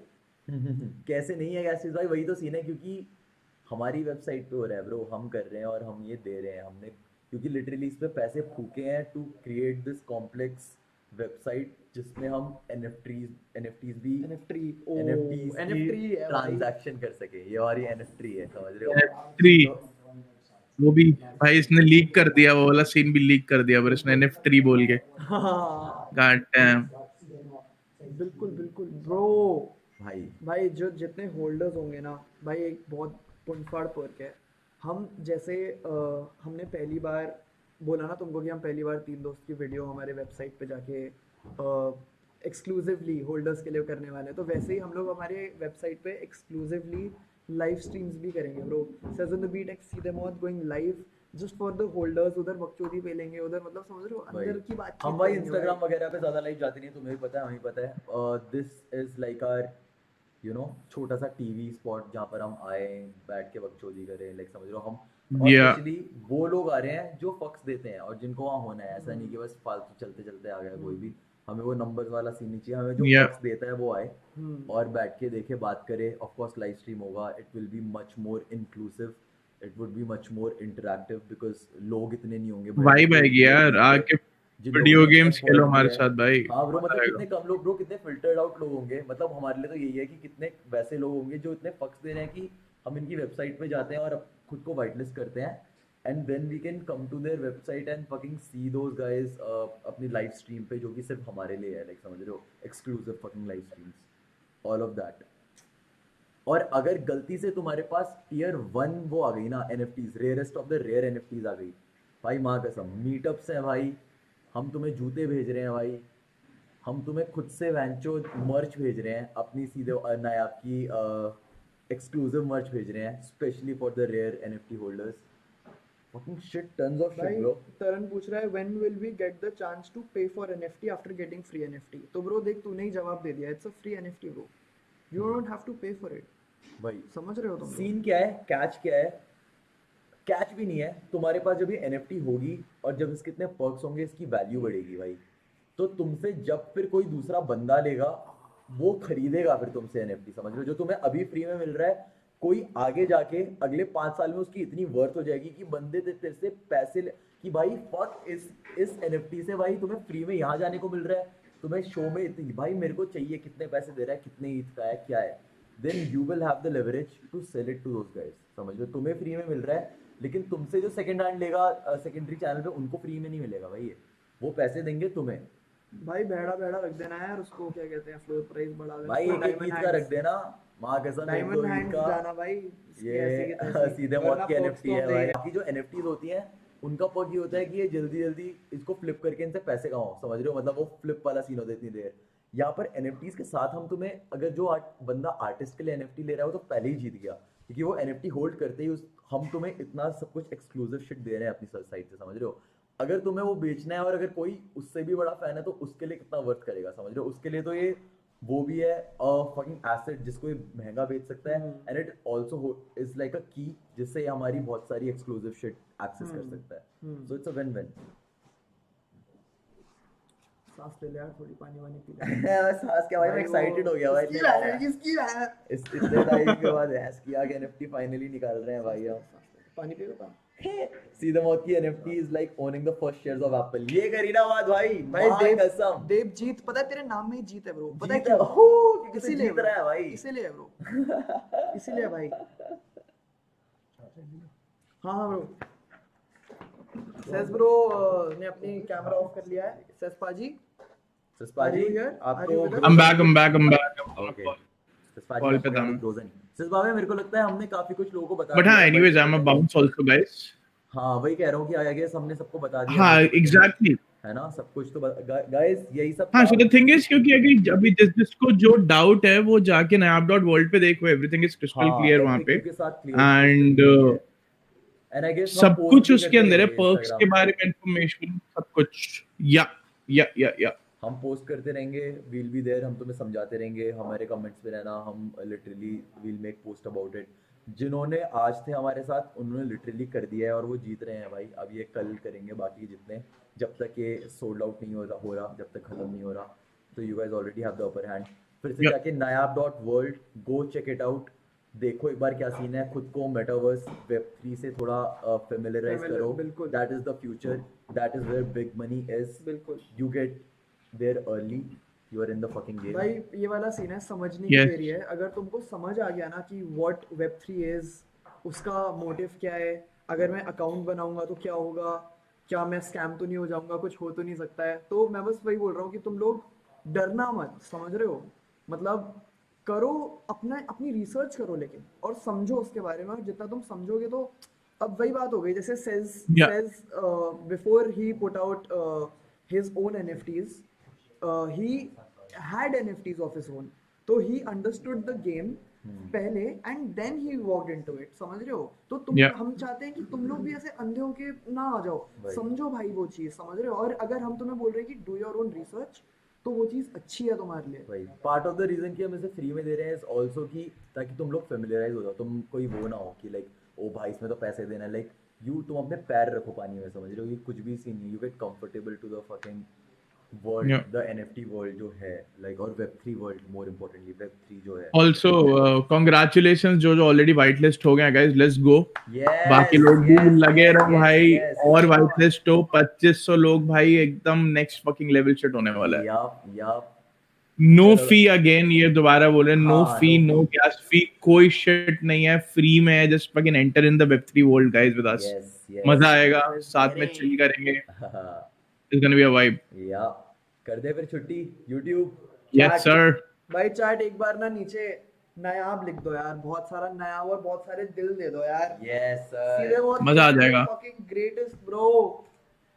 Speaker 2: कैसे नहीं है गैस फीस भाई, वही तो सीन है, क्योंकि हमारी वेबसाइट पे हो रहा है ब्रो, हम कर रहे हैं और हम ये दे रहे हैं, हमने क्योंकि लिटरली इस पे पैसे फूके हैं to create this complex website, जिसमें हम एनएफटीज भी
Speaker 1: NFT
Speaker 2: एनएफटीज
Speaker 1: NFT
Speaker 2: की
Speaker 1: है भाई।
Speaker 2: ट्रांजैक्शन कर सके, ये हमारी एनएफटी है, समझ रहे हो।
Speaker 3: NFT
Speaker 2: तो
Speaker 3: वो भी भाई इसने लीक कर दिया, वो वाला सीन भी लीक कर दिया, पर इसने NFT बोल के,
Speaker 1: हाँ
Speaker 3: गॉड डैम।
Speaker 1: बिल्कुल बिल्कुल ब्रो।
Speaker 2: भाई
Speaker 1: भाई जो जितने होल्डर्स होंगे ना भाई, एक बहुत पुनफाड़ पर्क है। हम जैसे हमने पहली बार बोला ना तुमको कि हम पहली बार 3 दोस्त की वीडियो हमारे वेबसाइट पे जाके एक्सक्लूसिवली होल्डर्स के लिए करने वाले हैं, तो वैसे ही हम लोग हमारे वेबसाइट पे एक्सक्लूसिवली लाइव स्ट्रीम्स भी करेंगे bro. Sez on the Beat x Seedhe Maut going live just for the holders, उधर बकचोदी पे लेंगे, उधर मतलब समझ रहे हो
Speaker 2: भाई,
Speaker 1: अंदर की बात।
Speaker 2: हम भाई इंस्टाग्राम वगैरह पे ज्यादा लाइव जाते नहीं, तुम्हें भी पता है, हमें भी पता है। दिस इज लाइक आवर छोटा सा टीवी स्पॉट जहाँ पर हम आए, बैठ के बकचोदी करें, लाइक समझ लो हम। और
Speaker 3: Yeah.
Speaker 2: स्पेशली वो लोग आ रहे हैं जो फक्स देते हैं और जिनको वहाँ होना है, ऐसा नहीं कि बस फालतू चलते चलते आ गया कोई भी। हमें वो नंबर्स वाला सीन नहीं चाहिए, हमें जो
Speaker 3: Yeah.
Speaker 2: फक्स देता है वो आए और बैठ के देखे, बात करे। ऑफ कोर्स लाइव स्ट्रीम होगा, it will be much more inclusive, it would be much more interactive, because लोग इतने नहीं होंगे।
Speaker 3: वाइब आएगी यार, आके वीडियो गेम्स खेलो हमारे साथ भाई।
Speaker 2: हाँ ब्रो, मतलब
Speaker 3: आएगा।
Speaker 2: कितने कम लोग ब्रो, कितने फिल्टर्ड आउट लोग होंगे। मतलब हमारे लिए तो यही है कि कितने वैसे लोग होंगे जो इतने फक्स दे रहे हैं कि हम इनकी वेबसाइट पे जाते हैं और खुद को वाइट लिस्ट करते हैं, and then we can come to their website and fucking see those guys अपनी लाइव स्ट्रीम पे, जो कि सिर्फ हमारे लिए है, लाइक समझ रहे हो, exclusive fucking live streams, all of that. और अगर गलती से तुम्हारे पास टियर 1 वो आ गई ना, NFTs, rarest of the rare NFTs आ गई भाई, माँ कसम, मीटअप्स हैं भाई, हम तुम्हें जूते भेज रहे हैं भाई, हम तुम्हें खुद से वैंचो मर्च भेज रहे हैं, अपनी सीधे नायाब की एक्सक्लूसिव मर्च भेज रहे हैं specially for the rare NFT holders. Fucking shit, tons of shit
Speaker 1: भाई
Speaker 2: ब्रो।
Speaker 1: तरन पूछ रहा है when will we get the chance to pay for NFT after getting free NFT। तो ब्रो देख, तूने ही जवाब दे दिया, it's a free NFT bro, you don't have to pay for it.
Speaker 2: भाई
Speaker 1: समझ रहे हो तुम लोग?
Speaker 2: सीन क्या है, कैच क्या है? कैच भी नहीं है। तुम्हारे पास जब ये NFT होगी और जब इसके इतने पर्क्स होंगे, इसकी वैल्यू बढ़ेगी भाई, तो तुमसे जब फिर कोई दूसरा बंदा लेगा वो खरीदेगा फिर तुमसे NFT, समझ रहे हो। जो तुम्हें अभी फ्री में मिल रहा है, कोई आगे जाके अगले 5 साल में उसकी इतनी वर्थ हो जाएगी कि बंदे तेरे से पैसे कि भाई फक इस एनएफटी से भाई तुम्हें फ्री में यहाँ जाने को मिल रहा है, तुम्हें शो में इतनी भाई मेरे को चाहिए, कितने पैसे दे रहा है, कितने ईथ का है, क्या है, then you will have the leverage to sell it to those guys. समझ लो, तुम्हें फ्री में मिल रहा है, लेकिन तुमसे जो सेकंड हैंड लेगा सेकेंडरी चैनल पे, उनको फ्री में नहीं मिलेगा भाई, वो पैसे देंगे तुम्हें।
Speaker 1: भाई भेड़ा रख देना यार उसको, क्या कहते हैं, फ्लोर प्राइस बढ़ा देना
Speaker 2: भाई एक ईद का रख देना, माँ कसम, एक
Speaker 1: डायमंड
Speaker 2: दो ईद
Speaker 1: हैंड
Speaker 2: का।
Speaker 1: जाना भाई,
Speaker 2: ये सीधे मौत की एनएफटी है भाई। बाकी जो एनएफटीज होती हैं उनका पर्क ये होता है कि ये जल्दी जल्दी इसको फ्लिप करके इनसे पैसे कमाओ, समझ रहे हो, मतलब वो फ्लिप वाला सीन होता है इतनी देर। यहाँ पर एनएफटीज के साथ हम तुम्हें, अगर जो बंदा आर्टिस्ट के लिए एनएफटी ले रहा है वो तो पहले ही जीत गया, क्योंकि वो एनएफटी होल्ड करते ही हम तुम्हें इतना सब कुछ एक्सक्लूसिव शिट दे रहे हैं अपनी साइट से, समझ रहे हो। अगर तुम्हें वो बेचना है और अगर कोई उससे भी बड़ा फैन है तो उसके लिए कितना वर्थ करेगा, समझ रहे हो। उसके लिए तो ये वो भी है फकिंग एसेट जिसको ये महंगा बेच सकता है, and it also is like अ की जिससे ये हमारी बहुत सारी एक्सक्लूसिव शिट एक्सेस कर सकता है। So it's a win win.
Speaker 1: सांस ले ले यार, थोड़ी पानी वानी पी
Speaker 2: मैं सांस क्या भाई, मैं एक्साइटेड हो गया भाई,
Speaker 1: किसकी है
Speaker 2: इस इतने टाइम के बाद हैश किया कि एनएफटी फाइनली निकाल रहे हैं भाई हम।
Speaker 1: पानी पिएगा?
Speaker 2: सीधा मौत की NFT is like owning the first shares of Apple. ये करीना बात भाई,
Speaker 1: भाई
Speaker 2: कसम
Speaker 1: देव जीत, पता है तेरे नाम में ही जीत है ब्रो, पता है
Speaker 2: जीत
Speaker 1: क्यों?
Speaker 2: है, हो, क्योंकि तू
Speaker 1: इसीलिए
Speaker 2: जीत रहा है भाई,
Speaker 1: इसीलिए ब्रो, इसीलिए भाई। हाँ ब्रो, सेस ब्रो ने अपनी कैमरा ऑफ कर लिया है। सेस पाजी,
Speaker 2: सस्पाजी आपको
Speaker 3: I'm back.
Speaker 2: ओके
Speaker 3: Call पे था मैं।
Speaker 2: सस बाबा मेरे को लगता है हमने काफी कुछ लोगों को बता
Speaker 3: But हाँ,
Speaker 2: दिया,
Speaker 3: anyways, I'm a bounce also, guys.
Speaker 2: हाँ वही कह रहा हूँ कि आई गेस हमने सबको बता दिया,
Speaker 3: हाँ, exactly.
Speaker 2: है ना, सब कुछ तो गाइस यही सब
Speaker 3: हाँ,
Speaker 2: था।
Speaker 3: so the thing is, क्योंकि अगर अभी जिसको जो डाउट है वो जाके nayaap.world पे देखो, everything is crystal
Speaker 2: हाँ,
Speaker 3: clear वहाँ पे,
Speaker 2: FAQ के साथ clear
Speaker 3: and
Speaker 2: and I guess
Speaker 3: सब
Speaker 2: हम
Speaker 3: कुछ
Speaker 2: post भी
Speaker 3: उसके
Speaker 2: करते
Speaker 3: अंदर है,
Speaker 2: रहेंगे
Speaker 3: perks के
Speaker 2: Instagram
Speaker 3: बारे में information, सब कुछ। या
Speaker 2: हम पोस्ट करते रहेंगे, वील बी देयर, हम तुम्हें समझाते रहेंगे, हमारे कमेंट्स पे रहना, हम literally will make post about it. जिन्होंने आज थे हमारे साथ उन्होंने लिटरली कर दिया है और वो जीत रहे हैं भाई। अब ये कल करेंगे बाकी जितने, जब तक ये सोल्ड आउट नहीं हो रहा, जब तक खत्म नहीं हो रहा, तो you guys already have the upper hand. फिर से जाके nayaap.world go check it out, देखो एक बार क्या सीन है, खुद को मेटावर्स वेब3 से थोड़ा फेमिलियराइज करो, that is the future, that is where big money is.
Speaker 1: बिल्कुल,
Speaker 2: you get there early, you are in the fucking game
Speaker 1: भाई ये वाला सीन है, समझने की देरी है। अगर तुमको समझ आ गया ना कि व्हाट वेब3 इज, उसका मोटिव क्या है, अगर मैं अकाउंट बनाऊंगा तो क्या होगा, क्या मैं स्कैम तो नहीं हो जाऊंगा, कुछ हो तो नहीं सकता है, तो मैं बस वही बोल रहा हूँ कि तुम लोग डरना मत, समझ रहे हो, मतलब करो अपनी रिसर्च करो, लेकिन और समझो उसके बारे में, और जितना तुम समझोगे तो अब वही बात हो गई, जैसे says before he put out his own NFTs, he had NFTs of his own, तो he understood the game पहले and then he walked into it, समझ रहे हो। तो तुम हम चाहते हैं कि तुम लोग भी ऐसे अंधे होके ना आ जाओ, समझो भाई वो चीज, समझ रहे हो। और अगर हम तुम्हें बोल रहे हैं कि डू योर ओन रिसर्च, तो वो चीज अच्छी है तुम्हारे लिए।
Speaker 2: भाई पार्ट ऑफ द रीजन कि हम इसे फ्री में दे रहे हैं इज आल्सो कि ताकि तुम लोग फेमिलियराइज हो जाओ, तुम कोई वो ना हो कि लाइक ओ भाई इसमें तो पैसे देना है, लाइक तुम अपने पैर रखो पानी में, समझ रहे हो, ये कुछ भी सीन नहीं, you get comfortable to the fucking world, the NFT world जो है, लाइक, और Web3 world, more importantly Web3 जो है।
Speaker 3: Also, congratulations जो ऑलरेडी वाइट लिस्ट हो गए गाइस, लेट्स गो। बाकी लोग भी लगे रहो भाई, और वाइट लिस्ट हो 2500 लोग भाई, एकदम नेक्स्ट फकिंग लेवल शिट होने वाला है।
Speaker 2: यप
Speaker 3: नो फी अगेन, ये दोबारा बोले, नो फी, नो गैस फी, कोई शिट नहीं है, फ्री में है, just fucking enter in the Web3 world guys with us. मजा आएगा, साथ में चिल करेंगे, it's gonna be a vibe.
Speaker 2: या कर दे फिर छुट्टी YouTube।
Speaker 3: यस सर
Speaker 1: भाई चैट एक बार ना नीचे नायाब लिख दो यार, बहुत सारा नायाब और बहुत सारे दिल दे दो यार।
Speaker 2: यस सर,
Speaker 1: सीधे बहुत
Speaker 3: मजा आ जाएगा।
Speaker 1: फकिंग ग्रेटेस्ट ब्रो,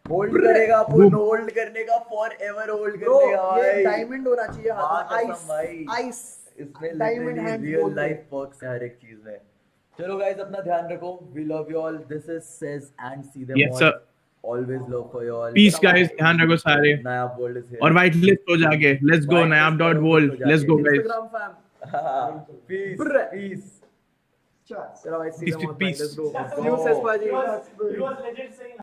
Speaker 2: होल्ड करेगा, पूर्ण होल्ड करने का, फॉरएवर होल्ड करने का
Speaker 1: ये
Speaker 2: भाई।
Speaker 1: डायमंड होना चाहिए हाथ में, आइस
Speaker 2: इसमें
Speaker 1: diamond
Speaker 2: literally
Speaker 1: hand
Speaker 2: real life perks है हर एक चीज में। चलो गाइस अपना ध्यान रखो, we love you all, this is Sez and see them
Speaker 3: Yes, sir.
Speaker 2: Always love for you all.
Speaker 3: Peace guys, ध्यान रखो सारे,
Speaker 2: नायाब वर्ल्ड इज हियर
Speaker 3: और वाइट लिस्ट हो जाके, let's go nayaap.world, let's go guys,
Speaker 1: Instagram fam,
Speaker 2: peace peace.
Speaker 4: Chats.
Speaker 1: चलो भाई सीधे
Speaker 3: Peace.
Speaker 1: Let's go. You Sez पाजी।
Speaker 4: He was legit saying